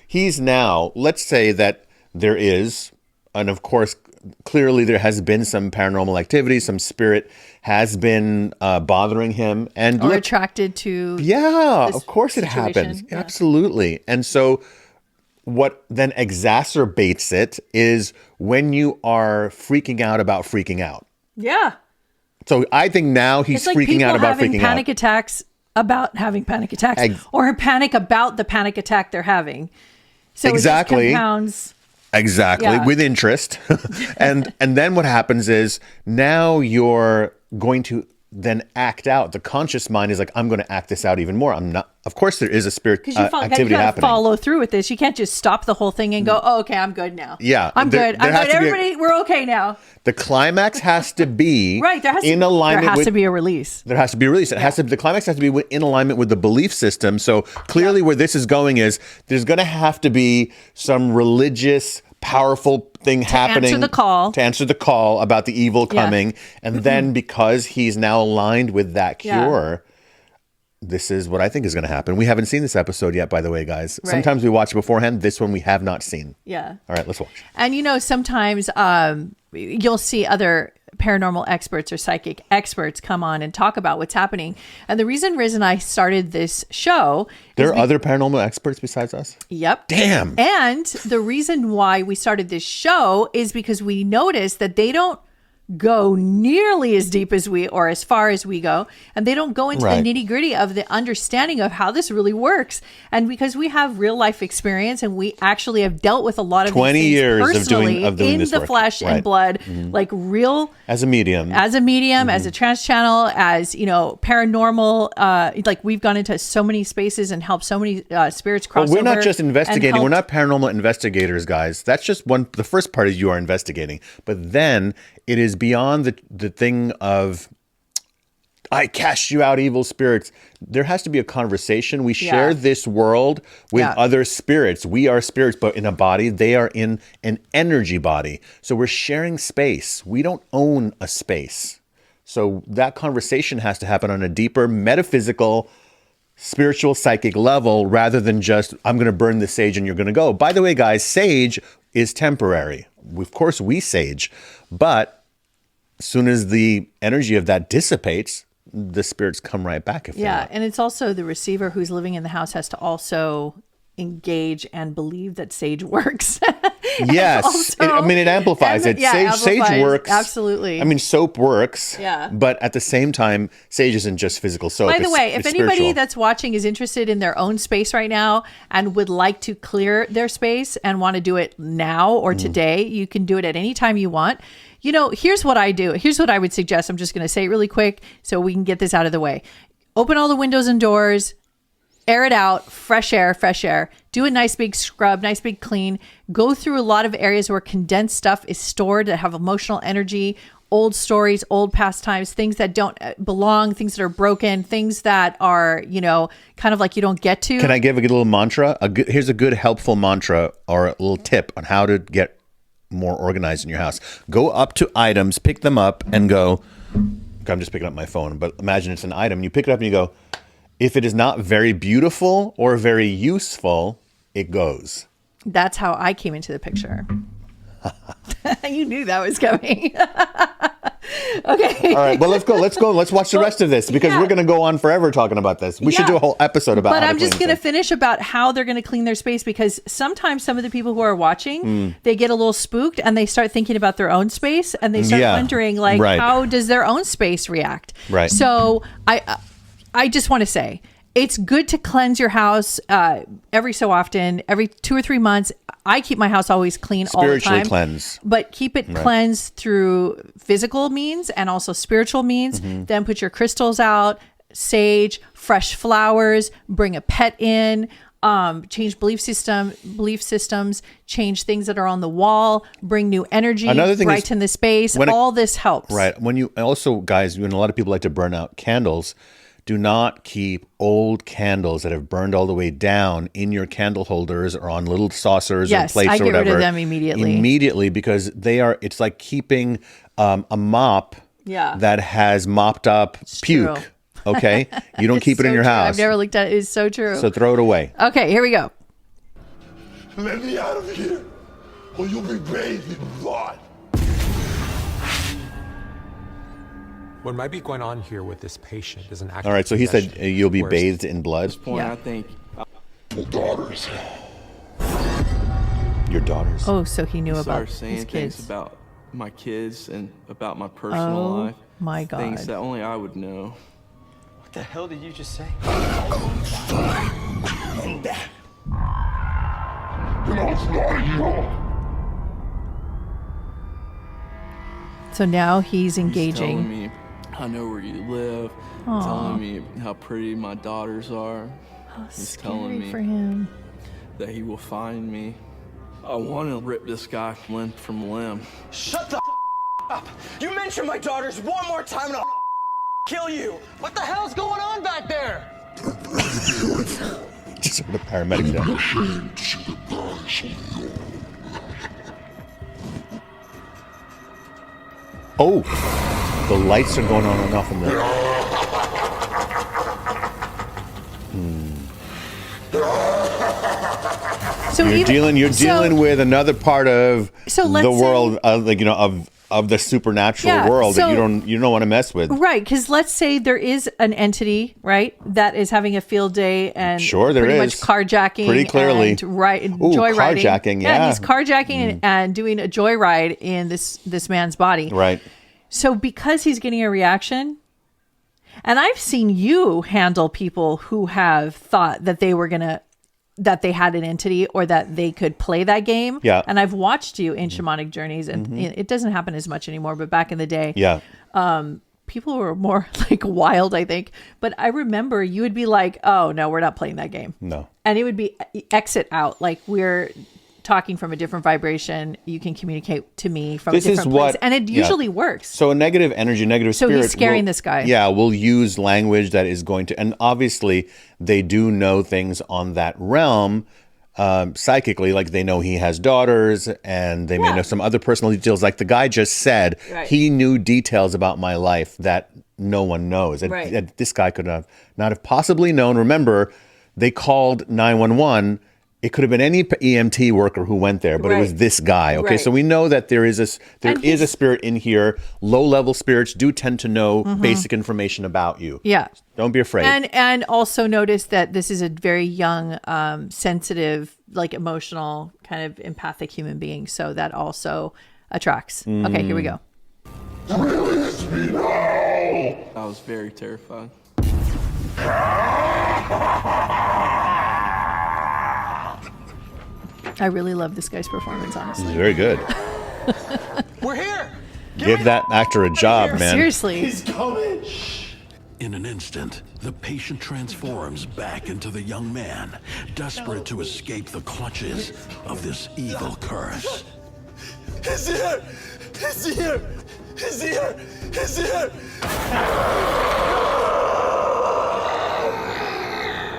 He's now, let's say that there is, and of course, clearly there has been some paranormal activity, some spirit has been bothering him. And Or look, attracted to. yeah, this of course it situation. happens. Yeah. Absolutely. And so what then exacerbates it is when you are freaking out about freaking out. Yeah. So I think now he's It's like freaking people out about having freaking panic out. attacks about having panic attacks, or a panic about the panic attack they're having. So Exactly. it just compounds. Exactly, Yeah. with interest. and then what happens is now you're going to then act out. The conscious mind is like, I'm going to act this out even more. I'm not. Of course, there is a spirit Because you activity gotta happening. follow through with this. You can't just stop the whole thing and go, "Oh, okay, I'm good now." Yeah, I'm there- good. there I'm has good. to be a- Everybody, we're okay now. The climax has to be Right. There has in to, alignment there has with. to be a release. There has to be a release. It has to. The climax has to be in alignment with the belief system. So clearly, where this is going is there's going to have to be some religious, powerful thing happening answer the call. to answer the call about the evil Yeah. coming, and then because he's now aligned with that Yeah. cure. This is what I think is going to happen. We haven't seen this episode yet, by the way, guys. Right. Sometimes we watch it beforehand. This one we have not seen. Yeah. All right, let's watch. And sometimes you'll see other paranormal experts or psychic experts come on and talk about what's happening. And the reason I started this show There is are other paranormal experts besides us? Yep. Damn. And the reason why we started this show is because we noticed that they don't go nearly as deep as we or as far as we go, and they don't go into Right. the nitty-gritty of the understanding of how this really works. And because we have real life experience and we actually have dealt with a lot of 20 these things years of personally doing in this the work. flesh Right. and blood, Mhm. like real As a medium. as a medium, as a trans channel, as paranormal, like we've gone into so many spaces and helped so many spirits cross Well, we're not over just and investigating. We're helped- not paranormal investigators, guys. That's just one. The first part is you are investigating, but then it is beyond the thing of I cast you out, evil spirits. There has to be a conversation. We share this world with other spirits. We are spirits, but in a body. They are in an energy body. So we're sharing space. We don't own a space. So that conversation has to happen on a deeper metaphysical, spiritual, psychic level rather than just, I'm going to burn the sage and you're going to go. By the way, guys, sage is temporary. Of course, we sage. But as soon as the energy of that dissipates, the spirits come right back. If they're not. and it's also the receiver who's living in the house has to also engage and believe that sage works. Yes. It amplifies it. Sage works. Absolutely. I mean, soap works. Yeah. But at the same time, sage isn't just physical soap. By the way, if it's anybody spiritual. that's watching is interested in their own space right now and would like to clear their space and want to do it now or today, you can do it at any time you want. Here's what I do. Here's what I would suggest. I'm just going to say it really quick so we can get this out of the way. Open all the windows and doors, air it out, fresh air. Do a nice big scrub, nice big clean. Go through a lot of areas where condensed stuff is stored that have emotional energy old stories, old pastimes, things that don't belong, things that are broken, things that are, you know, kind of like you don't get to. Can I give a little mantra? Here's a good helpful mantra or a little tip on how to get more organized in your house. Go up to items, pick them up, and go. I'm just picking up my phone, but imagine it's an item. You pick it up and you go, if it is not very beautiful or very useful, it goes. That's how I came into the picture. You knew that was coming. Okay. All right. Well, let's go. Let's watch the rest of this because we're going to go on forever talking about this. We should do a whole episode about. But how I'm to just going to finish about how they're going to clean their space, because sometimes some of the people who are watching, they get a little spooked and they start thinking about their own space and they start wondering, like, how does their own space react? Right. So I just want to say, it's good to cleanse your house every so often, every 2 or 3 months. I keep my house always clean all the time. Spiritually cleanse. But keep it cleansed through physical means and also spiritual means. Then put your crystals out, sage, fresh flowers, bring a pet in, change belief systems, change things that are on the wall, bring new energy, brighten the space. All this helps. Right. When you also, guys, when a lot of people like to burn out candles, do not keep old candles that have burned all the way down in your candle holders or on little saucers or plates or whatever. Yes, I get rid of them immediately. Immediately, because it's like keeping a mop that has mopped up puke. True. Okay? You don't keep it in your house. I've never looked at it. It's so true. So throw it away. Okay, here we go. Let me out of here, or you'll be bathed in blood. What might be going on here with this patient is an active All right, so he said possession. you'll be bathed in blood. At this point, I think my daughters. Your daughters. Oh, so he knew about started his saying kids. things about my kids and about my personal life. My God. Things that only I would know. What the hell did you just say? So now he's engaging. He's telling me I know where you live. Telling me how pretty my daughters are. He's telling me for him that he will find me. I want to rip this guy limb from limb. Shut the up! You mention my daughters one more time and I'll kill you! What the hell's going on back there? Just the paramedics down. Oh, the lights are going on and off in there. So you're dealing with another part of the world, of the supernatural world that you don't want to mess with. Right, because let's say there is an entity, right, that is having a field day and pretty much carjacking. Pretty clearly. And joyriding. Carjacking, yeah. He's carjacking and doing a joyride in this man's body. Right. So because he's getting a reaction, and I've seen you handle people who have thought that that they had an entity or that they could play that game. Yeah. And I've watched you in shamanic journeys, and it doesn't happen as much anymore, but back in the day, people were more like wild, I think. But I remember you would be like, oh no, we're not playing that game. No. And it would be exit out. Like, we're talking from a different vibration. You can communicate to me from a different place. And it usually works. So a negative energy, negative spirit. So he's scaring this guy. Yeah, we'll use language that is going to, and obviously they do know things on that realm psychically, like they know he has daughters and they may know some other personal details. Like the guy just said, he knew details about my life that no one knows. That this guy could not have possibly known. Remember, they called 911. It could have been any EMT worker who went there, but it was this guy. Okay, so we know that there is a spirit in here. Low-level spirits do tend to know basic information about you. Yeah, don't be afraid. And also notice that this is a very young, sensitive, like emotional, kind of empathic human being. So that also attracts. Okay, here we go. Release me now! I was very terrified. I really love this guy's performance, honestly. He's very good. We're here! Give that actor a job, man. Seriously. He's coming! In an instant, the patient transforms back into the young man, desperate to escape the clutches of this evil curse. He's here! He's here! He's here! He's here!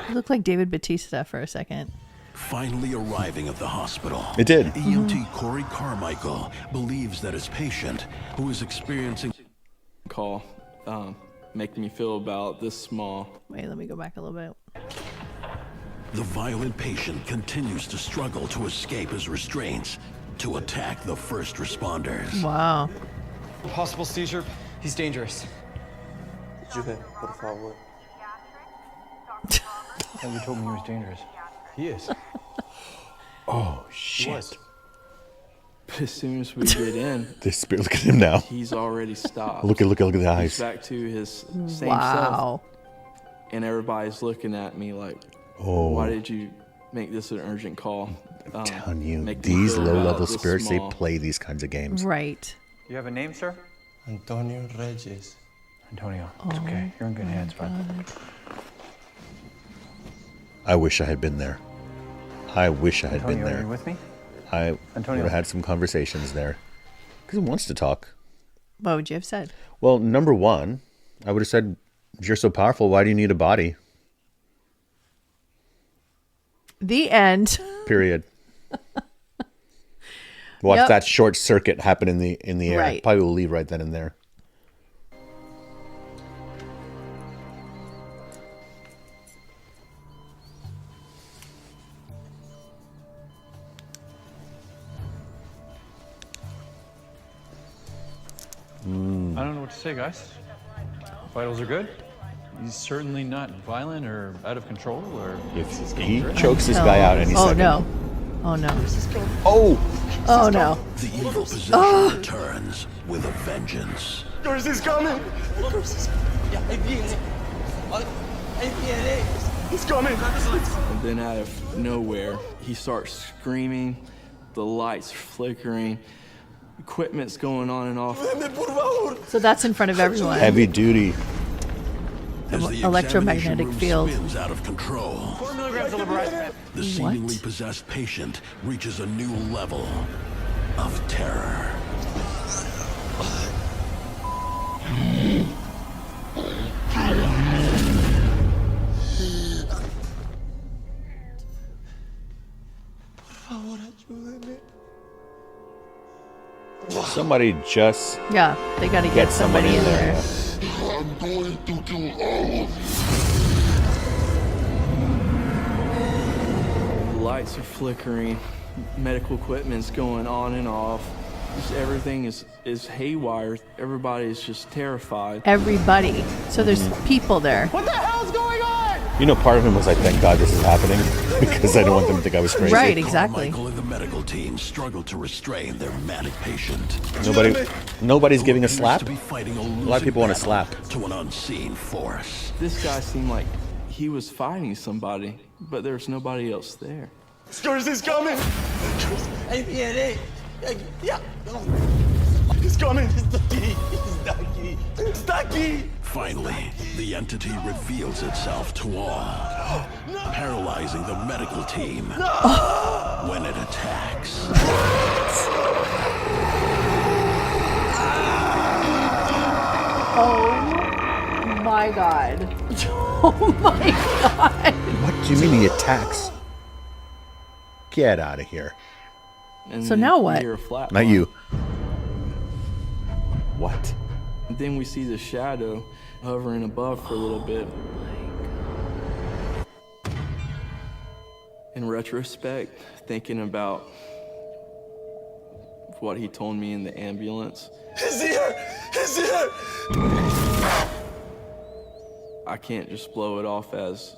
You look like David Bautista for a second. Finally arriving at the hospital. It did. EMT Corey Carmichael believes that his patient, who is experiencing call, making me feel about this small. Wait, let me go back a little bit. the violent patient continues to struggle to escape his restraints to attack the first responders. Wow. Possible seizure. He's dangerous. Juve, por favor. Oh, you told me he was dangerous. He is. Oh, shit. He was. But as soon as we get in, The spirit, look at him now. he's already stopped. Look at the He's eyes. back to his same Wow. self. And everybody's looking at me like, Oh. why did you make this an urgent call? I'm telling you, make me these feel low-level about this spirits, small. they play these kinds of games. Right. You have a name, sir? Antonio Reyes. Antonio. It's okay. You're in good hands, bud. I wish I had been there. I wish I had Antonio, been there. are you with me? I would Antonio. have had some conversations there. Because he wants to talk. What would you have said? Well, number one, I would have said, if you're so powerful, why do you need a body? The end. Period. Watch Yep. that short circuit happen in the air. Right. Probably will leave right then and there. I don't know what to say, guys. Vitals are good. He's certainly not violent or out of control or If he chokes this guy out any Oh second. no. Oh no. Oh! Oh no. The evil possession Oh. returns with a vengeance. Curse is coming! Curse is He's coming! And then out of nowhere, he starts screaming, the lights flickering, equipment's going on and off. So that's in front of everyone. Heavy duty. As the Electromagnetic examination room field. spins out of control. 4 milligrams of liberized. The seemingly possessed patient reaches a new level of terror. Somebody just Yeah, they got to get somebody in there. I'm going to kill all of The lights are flickering, medical equipment's going on and off. Just everything is haywire. Everybody is just terrified. Everybody. So there's people there. What the hell's going on? You know, part of him was like, thank God this is happening. Because I don't want them to think I was crazy. Right, exactly. Michael and the medical team struggle to restrain their manic patient. Nobody's giving a slap. To be fighting A lot of people want to slap. to an unseen force. This guy seemed like he was fighting somebody, but there's nobody else there. Curse is coming! Yeah. He's coming! It's Ducky! Finally, the entity reveals itself to all, paralyzing the medical team when it attacks. Oh my god. Oh my god. What do you mean he attacks? Get out of here. And So then now you what? hear a flat Not line. you. What? And then we see the shadow hovering above for a little bit. In retrospect, thinking about what he told me in the ambulance, He's here! He's here! I can't just blow it off as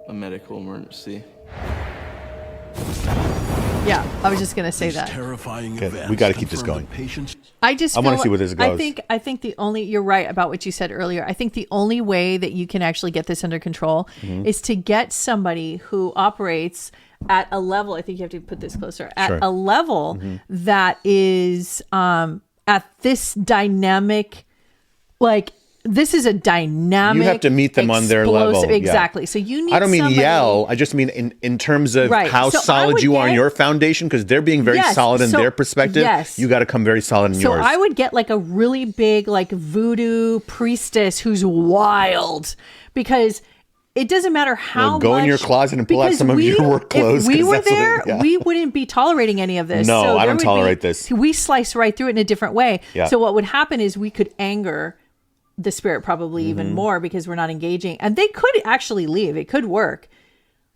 a medical emergency. Yeah, I was just gonna say that. Terrifying Okay, events we got to keep this confirm going. the patient's I just I wanna feel see like- where this goes. I think the only you're right about what you said earlier. I think the only way that you can actually get this under control Mhm. is to get somebody who operates at a level. I think you have to put this closer at Sure. a level Mhm. that is at this dynamic, like this is a dynamic. You have to meet them on their level. explosive- Yeah. Exactly. So you need I don't mean somebody- yell. I just mean in terms of Right. how So I solid would you are in get- your foundation, because they're being very Yes. solid in So- their perspective. yes. You got to come very solid in So yours. I would get like a really big like voodoo priestess who's wild, because it doesn't matter how Well, go in your much- closet and pull out because some of your work clothes, If we 'cause were that's what it- there, yeah. we wouldn't be tolerating any of this. No, So I there don't would tolerate be- this. We slice right through it in a different way. Yeah. So what would happen is we could anger the spirit probably even Mm-hmm. more, because we're not engaging, and they could actually leave. It could work,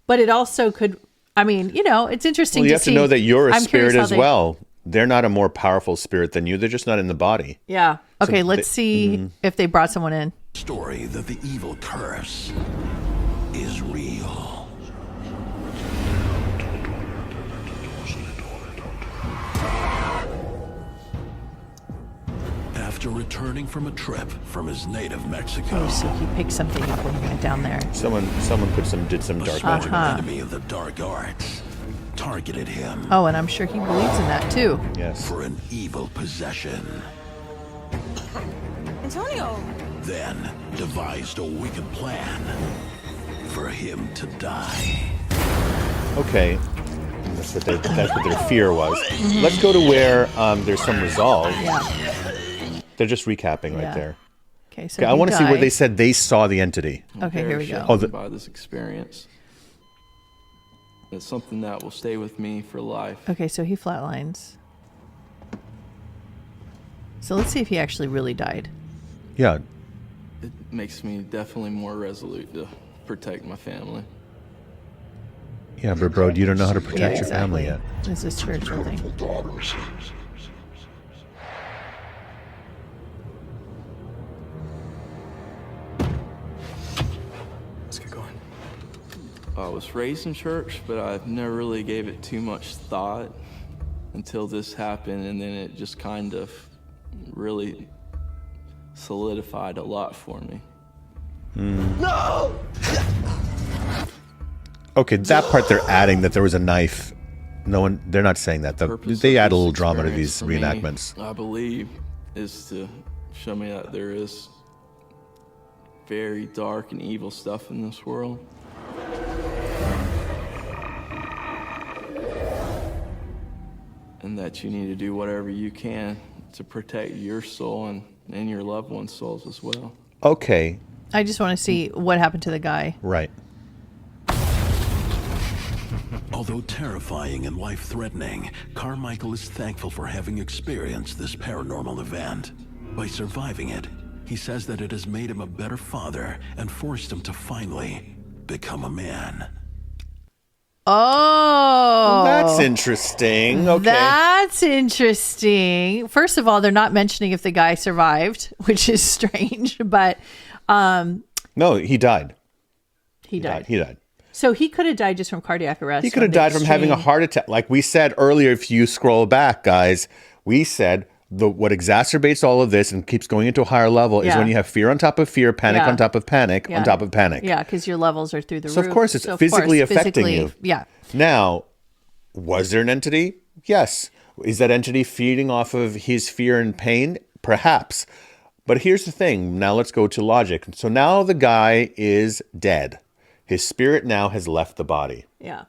but it also could. I mean, it's interesting. Well, you to have see. to know that you're a I'm curious spirit how as they- well. They're not a more powerful spirit than you. They're just not in the body. Yeah. Okay. So Let's see if they brought someone in. Story that the evil curse is real. After returning from a trip from his native Mexico, Oh, so he picked something up when he went down there. Someone did some dark a magic. Uh-huh. enemy of the dark arts targeted him Oh, and I'm sure he believes in that too. Yes. for an evil possession. Antonio! Then devised a wicked plan for him to die. Okay. That's what their fear was. Let's go to where there's some resolve. Yeah. They're just recapping right Yeah. there. Okay. So Okay, I he want to see where died. they said they saw the entity. Okay, here we go. Oh, By this experience. It's something that will stay with me for life. Okay, so he flatlines. So let's see if he actually really died. Yeah. It makes me definitely more resolute to protect my family. Yeah, but bro, you don't know how to protect your family yet. It's a spiritual thing. Let's get going. I was raised in church, but I never really gave it too much thought until this happened, and then it just kind of really solidified a lot for me. No! Okay, that part they're adding that there was a knife. No one, they're not saying that. They add a little drama to these Experience for me, reenactments. I believe, is to show me that there is very dark and evil stuff in this world. And that you need to do whatever you can to protect your soul and your loved ones' souls as well. Okay, I just want to see what happened to the guy. right. Although terrifying and life-threatening, Carmichael is thankful for having experienced this paranormal event. By surviving it, he says that it has made him a better father and forced him to finally become a man. Oh, That's interesting. Okay. That's interesting. First of all, they're not mentioning if the guy survived, which is strange, but No, he died. he died. He died. So he could have died just from cardiac arrest. He could have died from having a heart attack. Like we said earlier, if you scroll back, guys, we said what exacerbates all of this and keeps going into a higher level is Yeah. when you have fear on top of fear, panic Yeah. on top of panic, Yeah. on top of panic. Yeah, because your levels are through the So roof. of course it's So of physically course, affecting physically, you. Yeah. Now, was there an entity? Yes. Is that entity feeding off of his fear and pain? Perhaps. But here's the thing. Now let's go to logic. So now the guy is dead. His spirit now has left the body. Yeah.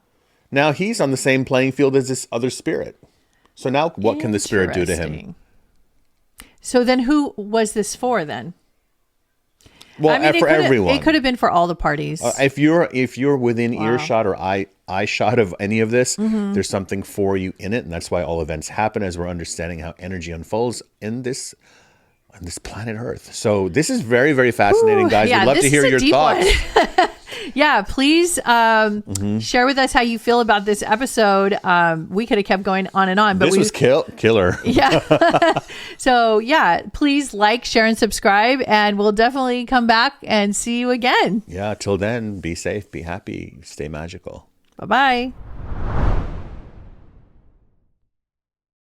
Now he's on the same playing field as this other spirit. So now what can the spirit do to him? Interesting. So then who was this for then? Well, it for could've- everyone. It could have been for all the parties. If you're within Wow. earshot or eye shot of any of this, Mhm. there's something for you in it, and that's why all events happen as we're understanding how energy unfolds on this planet Earth. So this is very, very fascinating, Ooh, guys. yeah, We'd love this to is hear a your deep thoughts. one. Yeah, please share with us how you feel about this episode. We could have kept going on and on, but This was killer. Yeah. So yeah, please like, share, and subscribe, and we'll definitely come back and see you again. Yeah, till then, be safe, be happy, stay magical. Bye-bye.